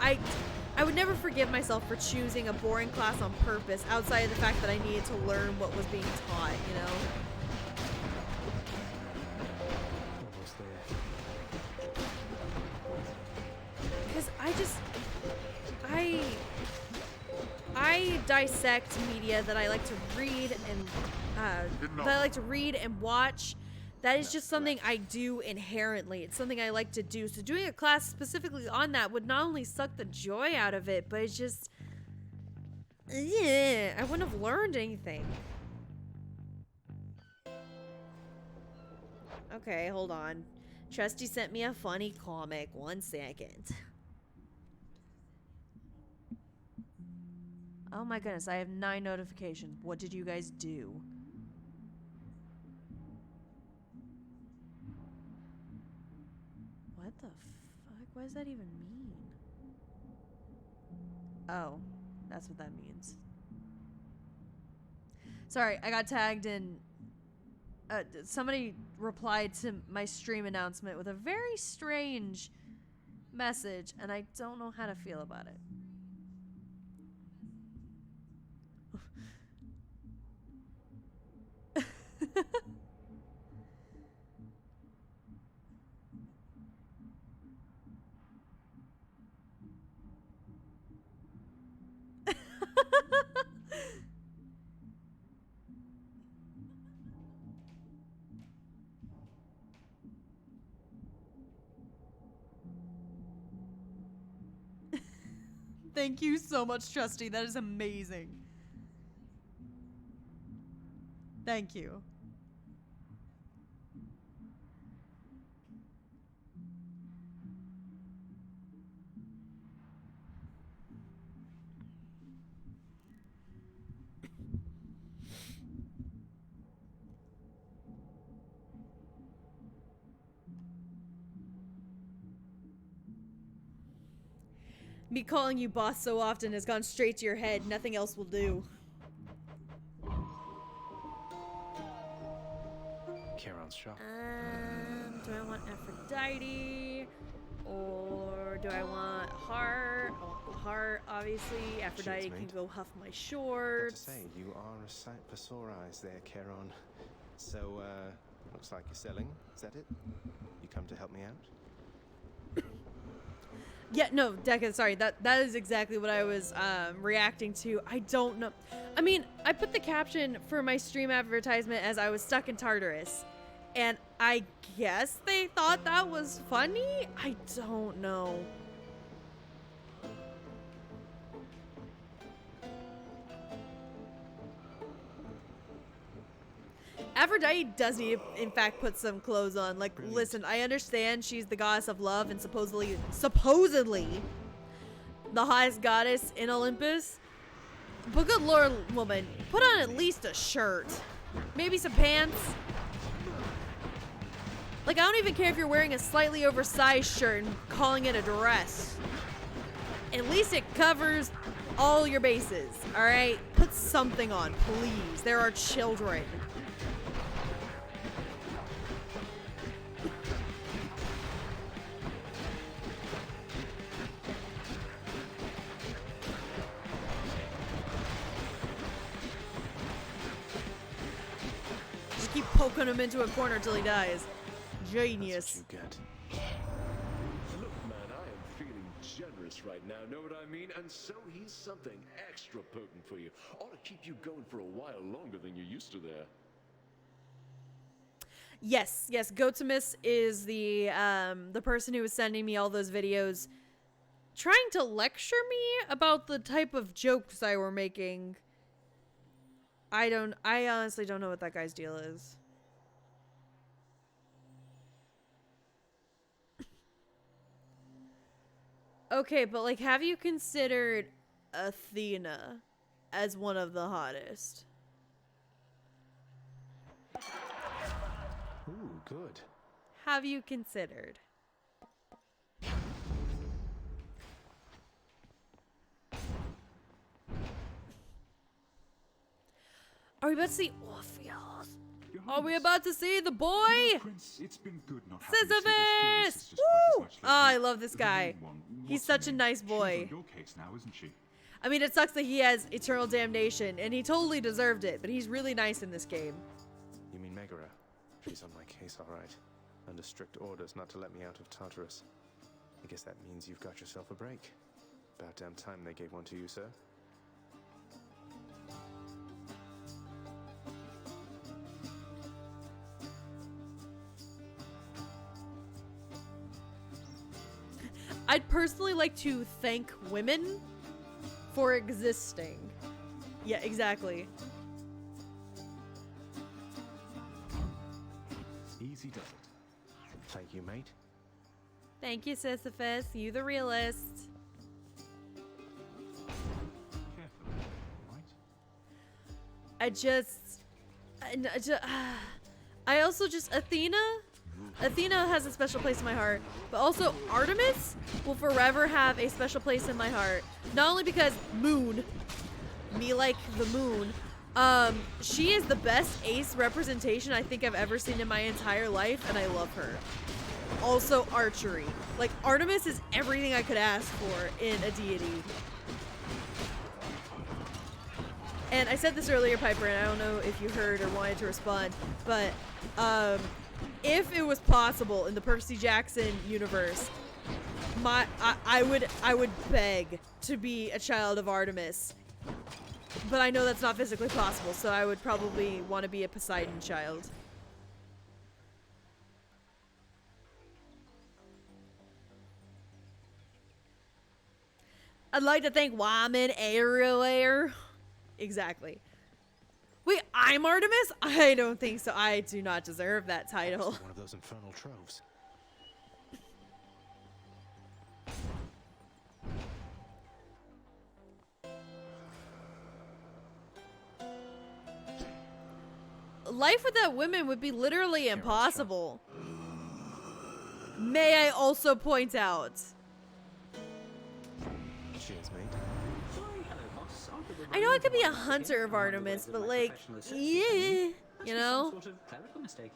I would never forgive myself for choosing a boring class on purpose outside of the fact that I needed to learn what was being taught, you know? Almost there. Because I dissect media that I like to read and watch. That is just something I do inherently. It's something I like to do. So doing a class specifically on that would not only suck the joy out of it, but it's just, yeah, I wouldn't have learned anything. Okay, hold on. Trusty sent me a funny comic. 1 second. Oh my goodness, I have 9 notifications. What did you guys do? What the fuck? What does that even mean? Oh, that's what that means. Sorry, I got tagged in. Somebody replied to my stream announcement with a very strange message, and I don't know how to feel about it. Thank you so much, Trusty. That is amazing. Thank you. Me calling you boss so often has gone straight to your head. Nothing else will do. Charon's shop. Do I want Aphrodite? Or do I want Heart? I want the Heart, obviously. Aphrodite can go huff my shorts. Got to say, you are a sight for sore eyes there, Charon. So, looks like you're selling. Is that it? You come to help me out? Yeah, no, Deca, sorry. That is exactly what I was reacting to. I don't know. I mean, I put the caption for my stream advertisement as I was stuck in Tartarus. And I guess they thought that was funny? I don't know. Aphrodite does need to, in fact, put some clothes on. Like, Brilliant. Listen, I understand she's the goddess of love and supposedly the highest goddess in Olympus. But good lord, woman, put on at least a shirt. Maybe some pants. Like, I don't even care if you're wearing a slightly oversized shirt and calling it a dress. At least it covers all your bases, alright? Put something on, please. There are children. Just keep poking him into a corner till he dies. Genius. That's what you get. Look, man, I am feeling generous right now. Know what I I mean, and so he's something extra potent for you. Ought to keep you going for a while longer than you're used to there. Yes, Gotamus is the person who was sending me all those videos, trying to lecture me about the type of jokes I were making. I honestly don't know what that guy's deal is. Okay, but like, have you considered Athena as one of the hottest? Ooh, good. Have you considered? Are we about to see Orpheus? Are we about to see the boy? Prince, it's been good not having to see Sisyphus! those sisters quite as Woo! much Oh, I lately. love this There's a guy. new one. He's What's such her a name? nice She's boy. on your case now, isn't she? I mean, it sucks that he has eternal damnation, and he totally deserved it, but he's really nice in this game. You mean Megara? She's on my case, all right. Under strict orders not to let me out of Tartarus. I guess that means you've got yourself a break. About damn time they gave one to you, sir. I'd personally like to thank women for existing. Yeah, exactly. Easy does it. Thank you, mate. Thank you, Sisyphus. You the realist. Carefully, all right? I also just Athena has a special place in my heart, but also Artemis will forever have a special place in my heart. Not only because moon, me like the moon, she is the best ace representation I think I've ever seen in my entire life, and I love her. Also archery. Like, Artemis is everything I could ask for in a deity. And I said this earlier, Piper, and I don't know if you heard or wanted to respond, but if it was possible in the Percy Jackson universe, I would beg to be a child of Artemis. But I know that's not physically possible, so I would probably want to be a Poseidon child. I'd like to thank Wyman everywhere. Exactly. Wait, I'm Artemis? I don't think so. I do not deserve that title. One of those infernal troves. Life without women would be literally impossible. May I also point out? Cheers, mate. I know I could be a hunter of Artemis, but like, yeah, you know? Sort of clerical mistake.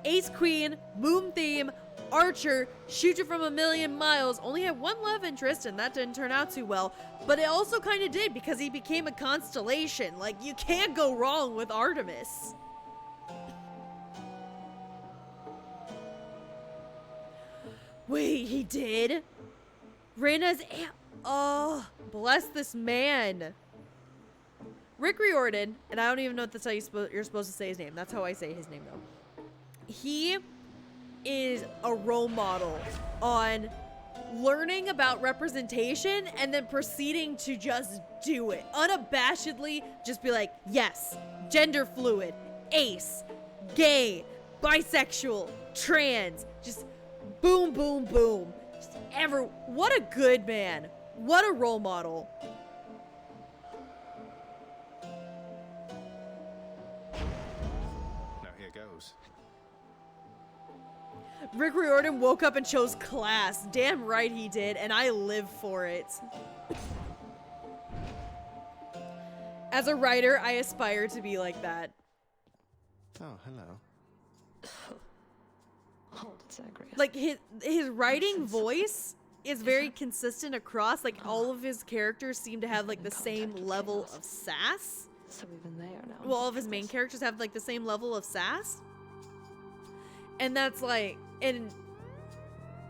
Ace Queen, Moon Theme, Archer, shoot you from a million miles, only had one love interest and that didn't turn out too well, but it also kind of did because he became a constellation. Like, you can't go wrong with Artemis. Wait, he did? Reyna's oh, bless this man. Rick Riordan, and I don't even know if that's how you're supposed to say his name. That's how I say his name, though. He is a role model on learning about representation and then proceeding to just do it. Unabashedly, just be like, yes, gender fluid, ace, gay, bisexual, trans, just boom, boom, boom. Just what a good man. What a role model. Now here goes. Rick Riordan woke up and chose class. Damn right he did, and I live for it. As a writer, I aspire to be like that. Oh, hello. Hold it, Zagreus. Like, his writing voice is very consistent across. Like, all of his characters seem to have, like, the same level of sass. So even they are now. Well, all of his main characters have, like, the same level of sass. And that's, like, and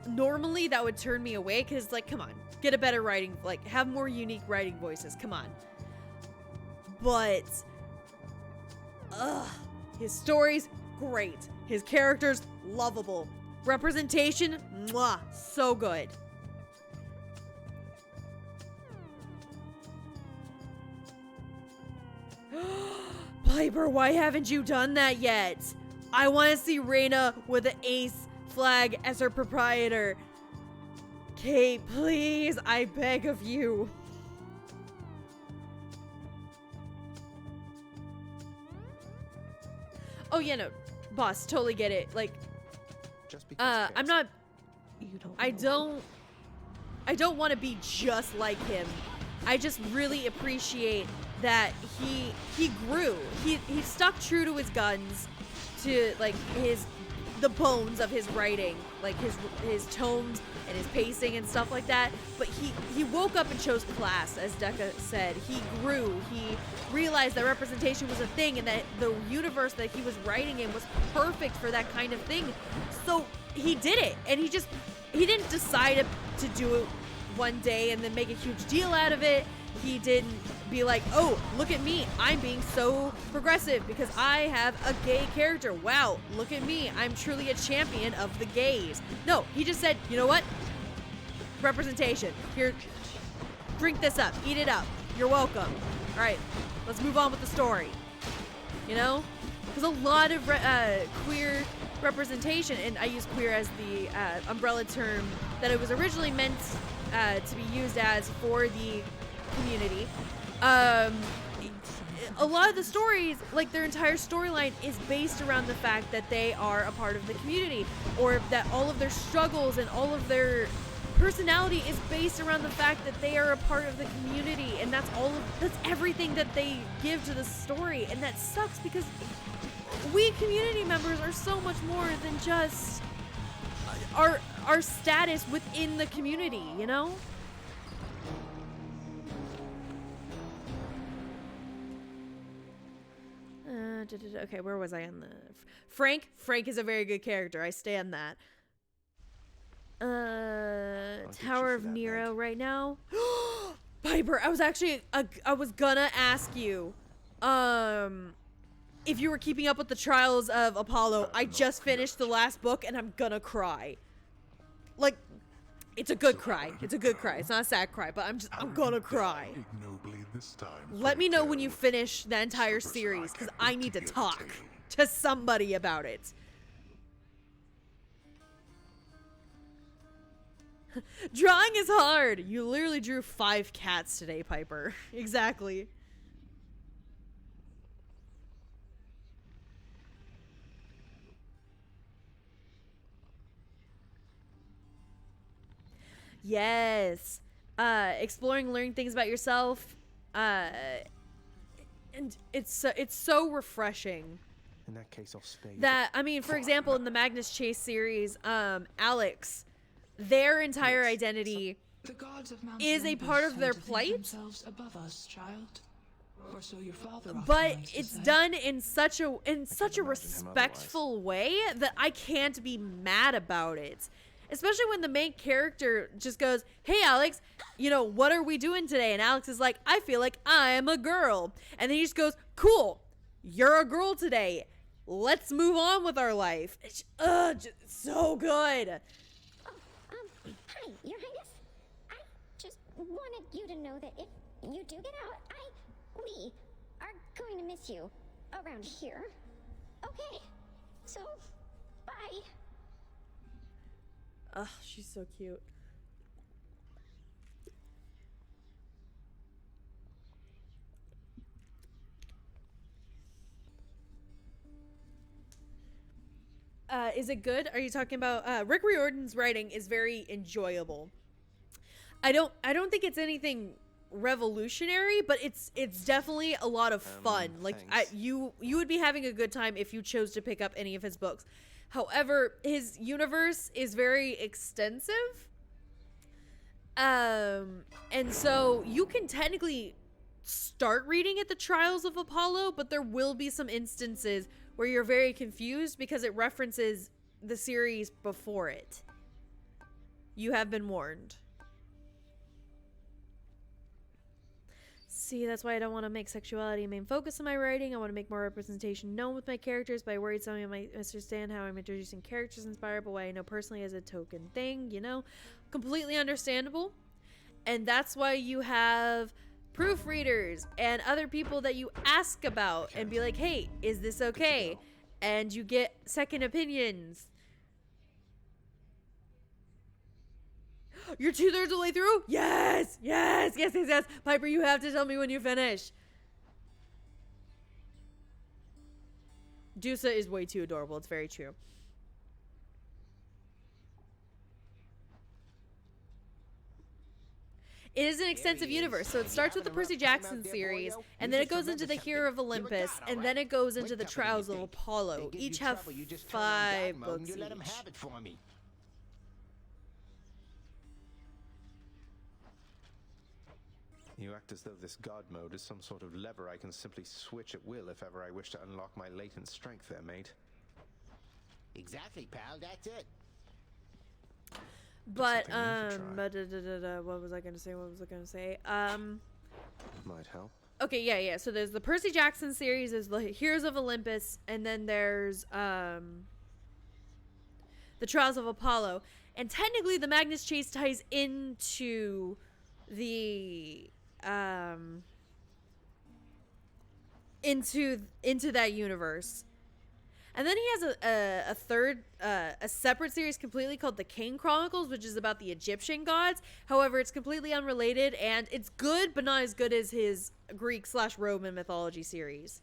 normally that would turn me away because, like, come on, get a better writing, like, have more unique writing voices. Come on. But, his story's great. His character's lovable. Representation, mwah, so good. Piper, why haven't you done that yet? I want to see Reyna with an ace flag as her proprietor. Kate, please, I beg of you. Oh yeah, no, boss, totally get it. Like, Just because I'm not. I don't want to be just like him. I just really appreciate that he grew. He stuck true to his guns, to like the bones of his writing, like his tones and his pacing and stuff like that. But he woke up and chose class, as Decca said. He grew. He realized that representation was a thing, and that the universe that he was writing in was perfect for that kind of thing. So he did it, and he didn't decide to do it one day and then make a huge deal out of it. He didn't be like, oh, look at me, I'm being so progressive because I have a gay character. Wow, look at me, I'm truly a champion of the gays. No, he just said, you know what? Representation. Here, drink this up, eat it up. You're welcome. All right, let's move on with the story. You know? There's a lot of queer representation, and I use queer as the umbrella term that it was originally meant to be used as for the community. A lot of the stories, like their entire storyline, is based around the fact that they are a part of the community, or that all of their struggles and all of their personality is based around the fact that they are a part of the community, and that's everything that they give to the story. And that sucks because we community members are so much more than just our status within the community, you know? Okay, where was I on the... Frank? Frank is a very good character. I stand that. Tower of Nero right now. Piper, I was actually... I was gonna ask you... if you were keeping up with the Trials of Apollo. I just finished the last book and I'm gonna cry. Like, it's a good cry. It's a good cry. It's not a sad cry, but I'm gonna cry. Let me know when you finish the entire series, because I need to talk to somebody about it. Drawing is hard. You literally drew 5 cats today, Piper. Exactly. Yes. Exploring, learning things about yourself. And it's so refreshing. In that case, I'll spade. That, I mean, for example, in the Magnus Chase series, Alex, their entire identity is a part of their plight. Above us, child. Or so your father but it's done in such a respectful way that I can't be mad about it. Especially when the main character just goes, hey, Alex, you know, what are we doing today? And Alex is like, I feel like I'm a girl. And then he just goes, cool, you're a girl today. Let's move on with our life. It's just so good. Hi, Your Highness. I just wanted you to know that if you do get out, we are going to miss you around here. Okay, so bye. Ugh, she's so cute. Is it good? Are you talking about Rick Riordan's writing is very enjoyable. I don't think it's anything revolutionary, but it's definitely a lot of fun. Like you would be having a good time if you chose to pick up any of his books. However, his universe is very extensive. And so you can technically start reading at the Trials of Apollo, but there will be some instances where you're very confused because it references the series before it. You have been warned. See, that's why I don't want to make sexuality a main focus of my writing. I want to make more representation known with my characters, but I worried someone might misunderstand how I'm introducing characters inspired by what I know personally as a token thing, you know? Completely understandable. And that's why you have proofreaders and other people that you ask about and be like, hey, is this okay? And you get second opinions. You're 2/3 of the way through? Yes! Yes! Yes, yes, yes! Piper, you have to tell me when you finish. Dusa is way too adorable. It's very true. It is an extensive universe, so it starts with the Percy Jackson series, and then it goes into the Hero of Olympus, and then it goes into the Trials of Apollo. Each have 5 books each. You act as though this god mode is some sort of lever I can simply switch at will if ever I wish to unlock my latent strength there, mate. Exactly, pal, that's it. But, what was I gonna say? Might help. Okay, yeah. So there's the Percy Jackson series, there's the Heroes of Olympus, and then there's, the Trials of Apollo. And technically, the Magnus Chase ties into the, into that universe. And then he has a third, a separate series completely called the Kane Chronicles, which is about the Egyptian gods. However, it's completely unrelated, and it's good, but not as good as his Greek/Roman mythology series.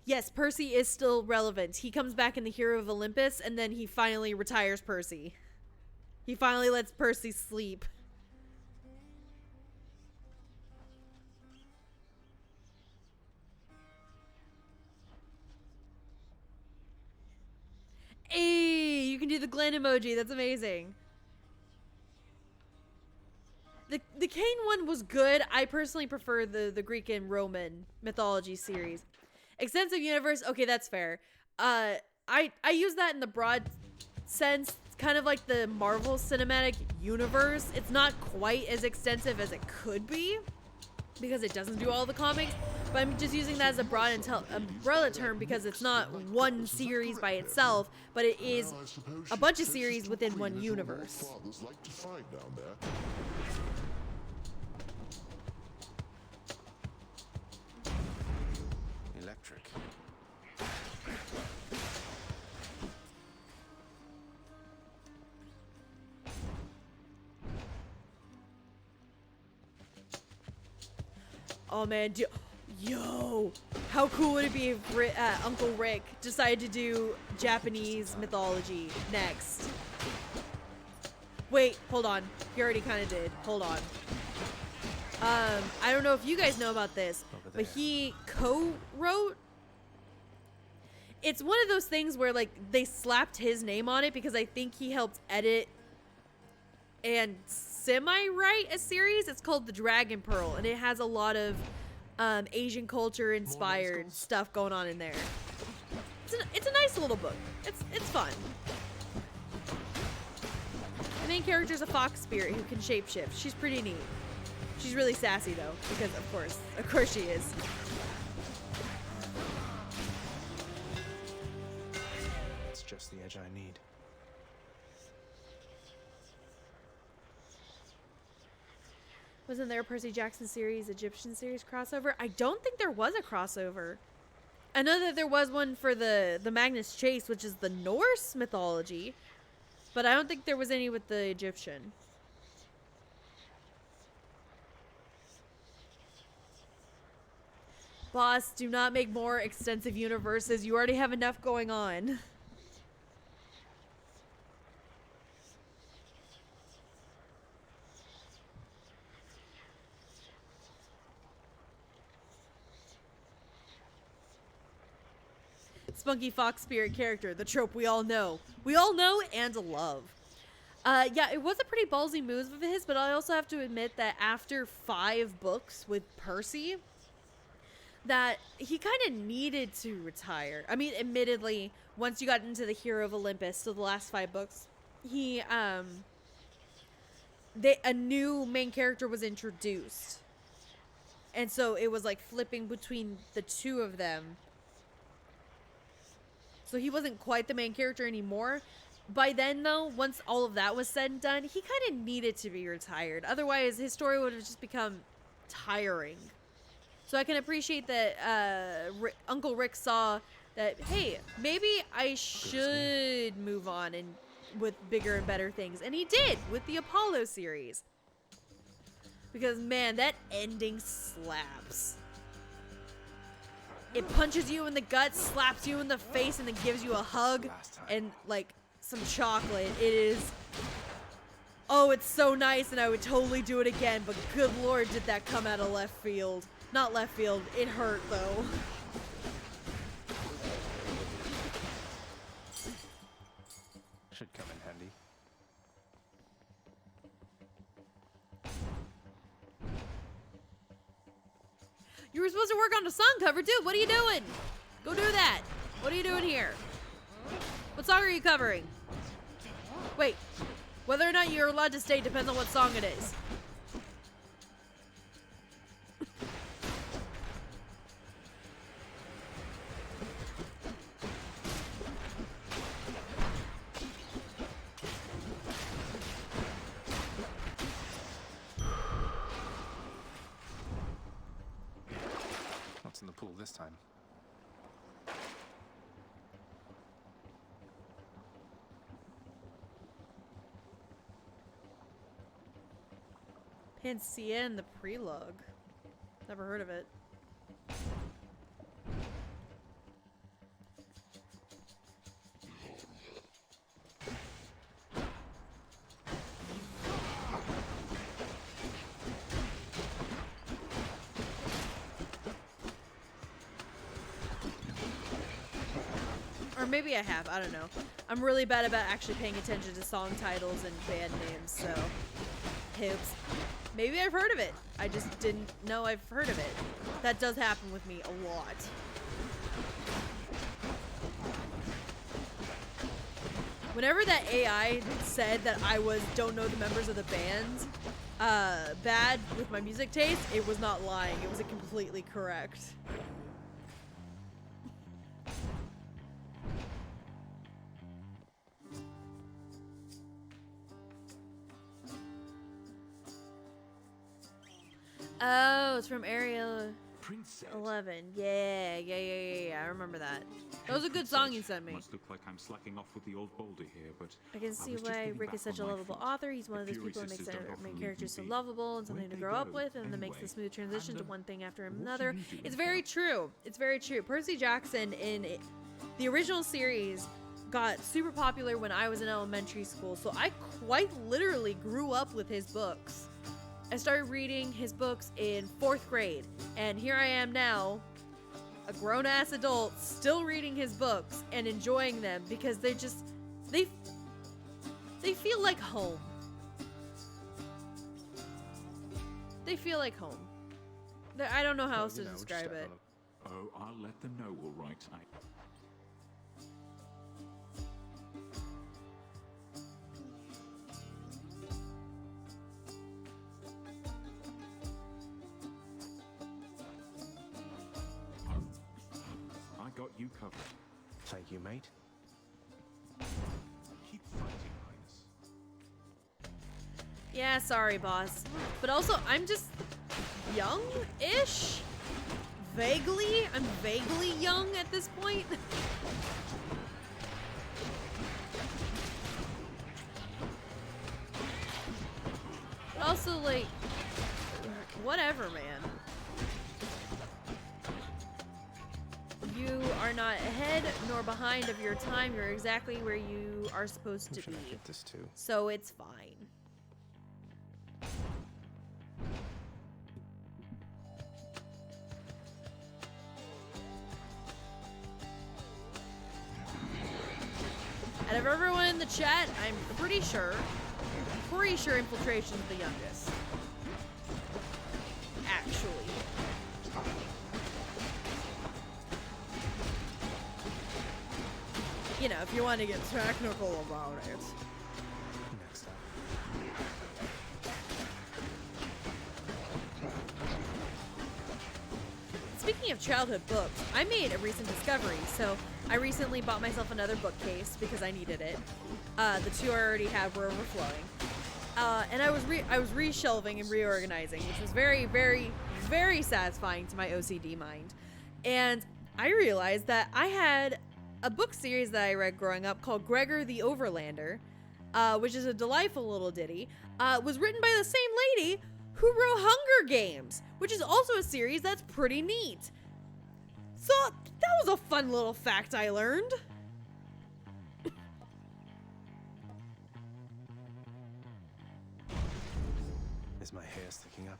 Yes, Percy is still relevant. He comes back in the Hero of Olympus, and then he finally retires Percy. He finally lets Percy sleep. Hey, you can do the Glenn emoji. That's amazing. The Kane one was good. I personally prefer the Greek and Roman mythology series. Extensive universe, okay, that's fair. I use that in the broad sense. It's kind of like the Marvel Cinematic Universe. It's not quite as extensive as it could be because it doesn't do all the comics, but I'm just using that as a broad umbrella term because it's not one series by itself, but it is a bunch of series within one universe. Electric. Oh man, yo, how cool would it be if Uncle Rick decided to do Japanese mythology next? Wait, hold on. He already kind of did. Hold on. I don't know if you guys know about this, but he co-wrote. It's one of those things where like they slapped his name on it because I think he helped edit and semi-write a series. It's called The Dragon Pearl, and it has a lot of Asian culture inspired stuff going on in there. It's a nice little book. It's fun. The main character is a fox spirit who can shapeshift. She's pretty neat. She's really sassy though, because of course she is. It's just the edge I need. Wasn't there a Percy Jackson series, Egyptian series crossover? I don't think there was a crossover. I know that there was one for the Magnus Chase, which is the Norse mythology, but I don't think there was any with the Egyptian. Boss, do not make more extensive universes. You already have enough going on. spunky fox spirit character, the trope we all know and love. Yeah, it was a pretty ballsy move of his, but I also have to admit that after 5 books with Percy, that he kind of needed to retire. I mean, admittedly, once you got into the Hero of Olympus, so the last 5 books, a new main character was introduced. And so it was like flipping between the two of them. So he wasn't quite the main character anymore. By then, though, once all of that was said and done, he kind of needed to be retired. Otherwise, his story would have just become tiring. So I can appreciate that Uncle Rick saw that, hey, maybe I should move on and with bigger and better things. And he did with the Apollo series. Because, man, that ending slaps. It punches you in the gut, slaps you in the face, and then gives you a hug and, like, some chocolate. It is... Oh, it's so nice, and I would totally do it again, but good lord, did that come out of left field. Not left field. It hurt, though. Should come in handy. You were supposed to work on the song cover, dude. What are you doing? Go do that. What are you doing here? What song are you covering? Wait. Whether or not you're allowed to stay depends on what song it is. What's in the pool this time? Panacea and the Prelogue. Never heard of it. Or maybe I have, I don't know. I'm really bad about actually paying attention to song titles and band names, so... Oops. Maybe I've heard of it. I just didn't know I've heard of it. That does happen with me a lot. Whenever that AI said that I don't know the members of the band, bad with my music taste, it was not lying. It was completely correct. Oh, it's from Area 11. Yeah. I remember that. That was a good song you sent me. Must look like I'm slacking off with the old boulder here, but I can see why Rick is such a lovable author. He's one of those people who makes their main characters so lovable and something to grow up with, and then makes the smooth transition to one thing after another. It's very true. It's very true. Percy Jackson in the original series got super popular when I was in elementary school, so I quite literally grew up with his books. I started reading his books in 4th grade, and here I am now, a grown-ass adult, still reading his books and enjoying them because they feel like home. They feel like home. I don't know how else to describe it. oh, I'll let them know, all right. I got you covered. Thank you, mate. Keep fighting, Highness. Yeah, sorry, boss. But also, I'm just young-ish? Vaguely? I'm vaguely young at this point. But also, like, whatever, man. You are not ahead nor behind of your time. You're exactly where you are supposed to be. Get this too. So it's fine. Out of everyone in the chat, I'm pretty sure Infiltration's the youngest. Actually. You know, if you want to get technical about it. Next up. Speaking of childhood books, I made a recent discovery. So I recently bought myself another bookcase because I needed it. The two I already had were overflowing. And I was reshelving and reorganizing, which was very, very, very satisfying to my OCD mind. And I realized that I had a book series that I read growing up called Gregor the Overlander, which is a delightful little ditty. Was written by the same lady who wrote Hunger Games, which is also a series that's pretty neat. So that was a fun little fact I learned. Is my hair sticking up?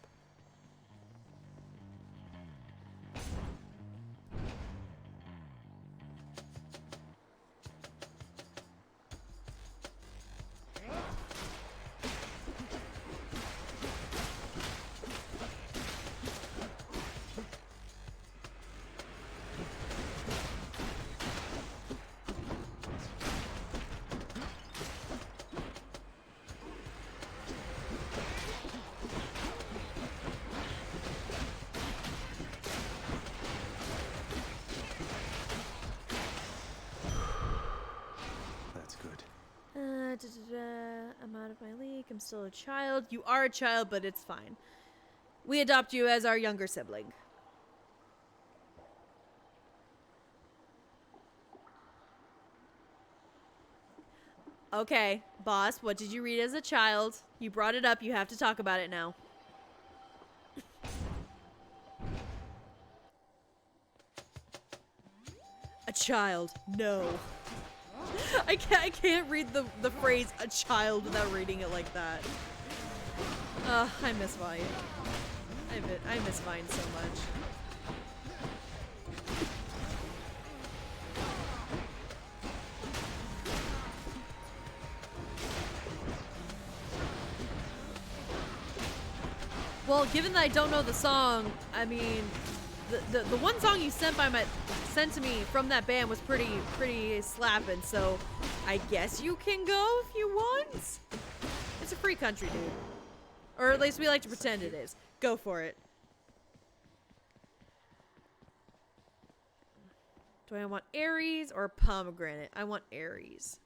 I'm out of my league. I'm still a child. You are a child, but it's fine. We adopt you as our younger sibling. Okay, boss, what did you read as a child? You brought it up. You have to talk about it now. A child. No. I can't read the phrase "a child" without reading it like that. I miss Vine. I miss Vine so much. Well, given that I don't know the song, I mean, the one song you sent to me from that band was pretty slapping, so I guess you can go if you want. It's a free country, dude. Or at least we like to pretend it is. Go for it. Do I want Aries or pomegranate? I want Aries.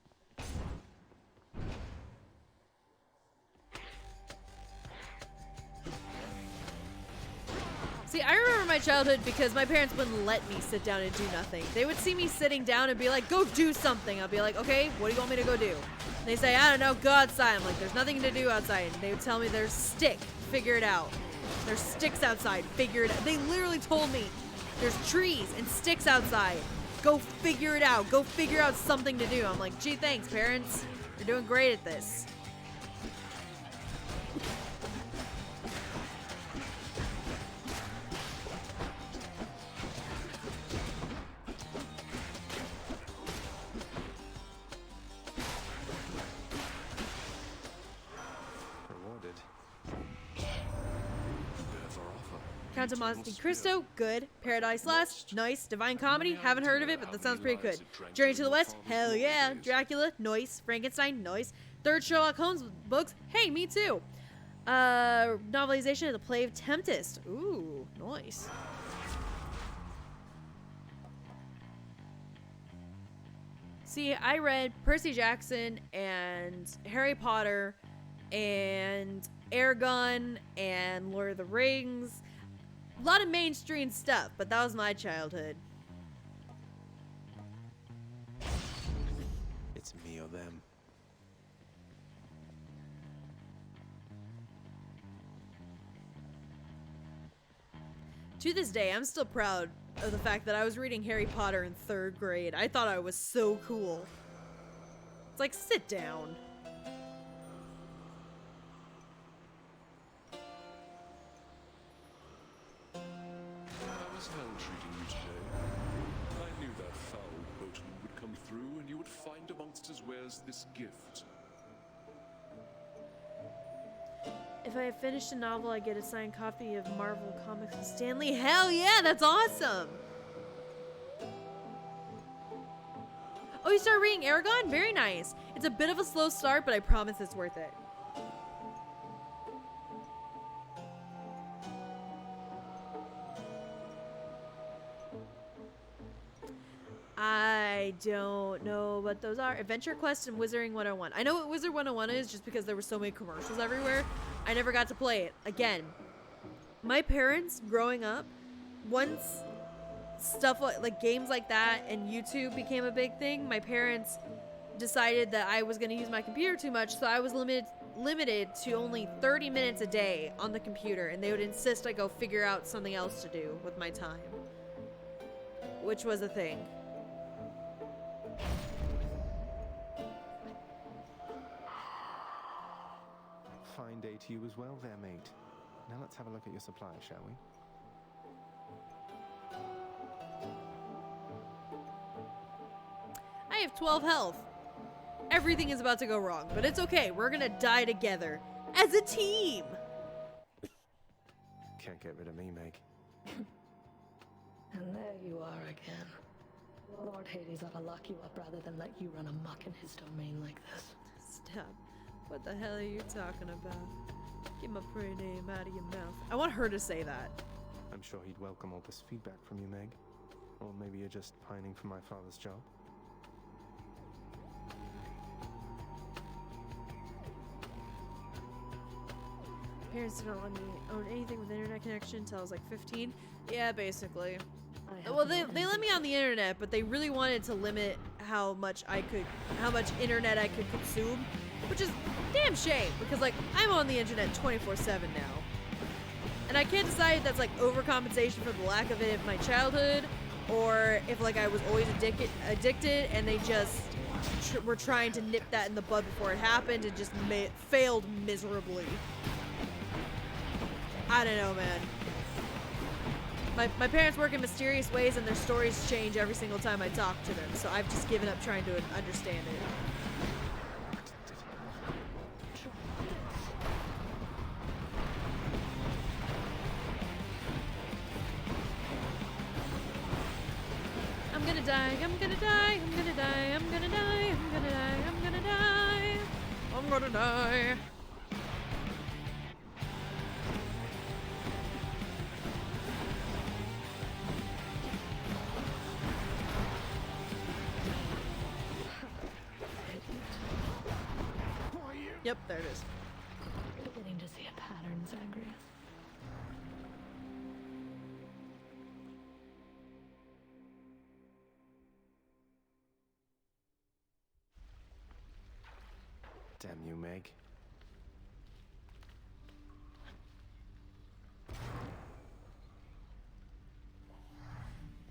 See, I remember my childhood because my parents wouldn't let me sit down and do nothing. They would see me sitting down and be like, go do something. I'll be like, okay, what do you want me to go do? And they say, I don't know, go outside. I'm like, there's nothing to do outside. And they would tell me there's stick, figure it out. There's sticks outside, figure it out. They literally told me there's trees and sticks outside. Go figure it out. Go figure out something to do. I'm like, gee, thanks, parents. You're doing great at this. Count of Monte Cristo, good. Paradise Lost, nice. Divine Comedy, haven't heard of it, but that sounds pretty good. Journey to the West, hell yeah. Dracula, nice. Frankenstein, nice. Third Sherlock Holmes books, hey, me too. Novelization of The Play of Tempest, ooh, nice. See, I read Percy Jackson and Harry Potter and Eragon and Lord of the Rings. A lot of mainstream stuff, but that was my childhood. It's me or them. To this day, I'm still proud of the fact that I was reading Harry Potter in 3rd grade. I thought I was so cool. It's like, sit down. How was Hell treating you today? I knew that foul boatman would come through and you would find amongst his wares this gift. If I have finished a novel, I get a signed copy of Marvel Comics with Stanley. Hell yeah, that's awesome! Oh, you started reading Aragon? Very nice. It's a bit of a slow start, but I promise it's worth it. I don't know what those are. Adventure Quest and Wizarding 101. I know what Wizard 101 is just because there were so many commercials everywhere. I never got to play it. Again, my parents growing up, once stuff like games like that and YouTube became a big thing, my parents decided that I was going to use my computer too much, so I was limited to only 30 minutes a day on the computer, and they would insist I go figure out something else to do with my time, which was a thing. Fine day to you as well there, mate. Now let's have a look at your supply, shall we? I have 12 health. Everything is about to go wrong, but it's okay. We're gonna die together as a team. Can't get rid of me, Meg. And there you are again. Lord Hades ought to lock you up rather than let you run amok in his domain like this. Stop. What the hell are you talking about? Get my pretty name out of your mouth. I want her to say that. I'm sure he'd welcome all this feedback from you, Meg. Or maybe you're just pining for my father's job. Parents didn't let me own anything with internet connection until I was like 15. Yeah, basically. Well, they let me on the internet, but they really wanted to limit how much internet I could consume, which is a damn shame because like I'm on the internet 24/7 now, and I can't decide if that's like overcompensation for the lack of it in my childhood, or if like I was always addicted, and they just were trying to nip that in the bud before it happened and just failed miserably. I don't know, man. My parents work in mysterious ways and their stories change every single time I talk to them, so I've just given up trying to understand it. I'm gonna die, I'm gonna die, I'm gonna die, I'm gonna die, I'm gonna die, I'm gonna die, I'm gonna die. Yep, there it is. Beginning to see a pattern, Zagreus. Damn you, Meg.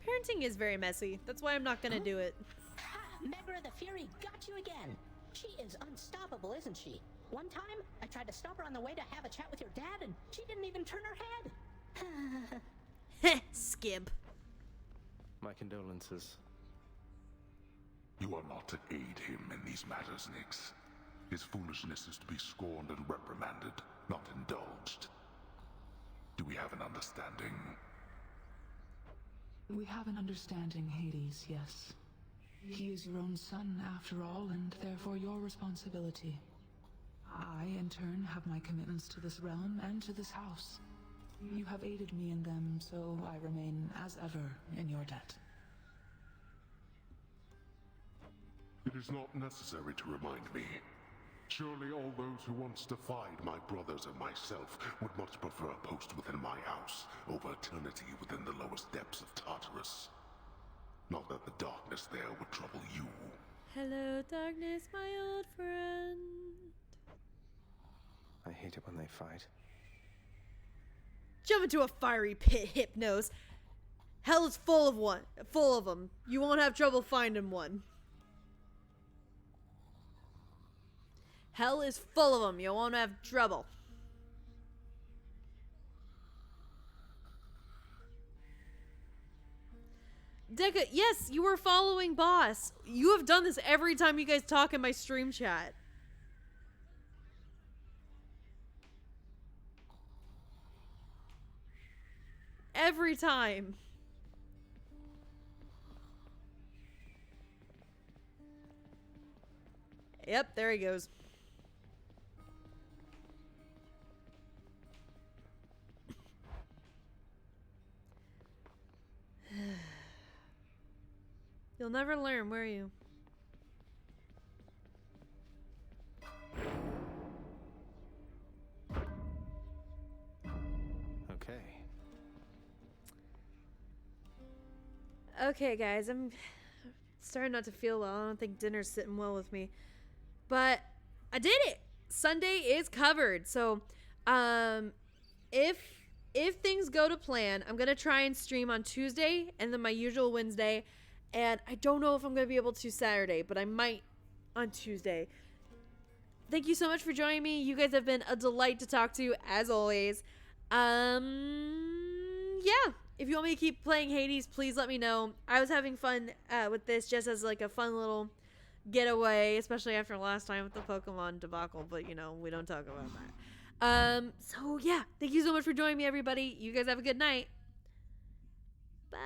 Parenting is very messy. That's why I'm not gonna do it. Ha! Megra the Fury got you again. She is unstoppable, isn't she? One time, I tried to stop her on the way to have a chat with your dad, and she didn't even turn her head. Heh, skimp. My condolences. You are not to aid him in these matters, Nyx. His foolishness is to be scorned and reprimanded, not indulged. Do we have an understanding? We have an understanding, Hades, yes. He is your own son, after all, and therefore your responsibility. I, in turn, have my commitments to this realm and to this house. You have aided me in them, so I remain, as ever, in your debt. It is not necessary to remind me. Surely all those who once defied my brothers and myself would much prefer a post within my house over eternity within the lowest depths of Tartarus. Not that the darkness there would trouble you. Hello, darkness, my old friend. I hate it when they fight. Jump into a fiery pit, Hypnos. Hell is full of them. You won't have trouble finding one. Hell is full of them. You won't have trouble. Deca, yes, you were following boss. You have done this every time you guys talk in my stream chat. Every time. Yep, there he goes. You'll never learn, will you? Okay. Okay, guys, I'm starting not to feel well. I don't think dinner's sitting well with me. But I did it. Sunday is covered. So, if things go to plan, I'm going to try and stream on Tuesday and then my usual Wednesday. And I don't know if I'm going to be able to Saturday, but I might on Tuesday. Thank you so much for joining me. You guys have been a delight to talk to, as always. Yeah. If you want me to keep playing Hades, please let me know. I was having fun with this just as like a fun little getaway, especially after last time with the Pokemon debacle, but you know, we don't talk about that. So yeah, thank you so much for joining me, everybody. You guys have a good night. Bye.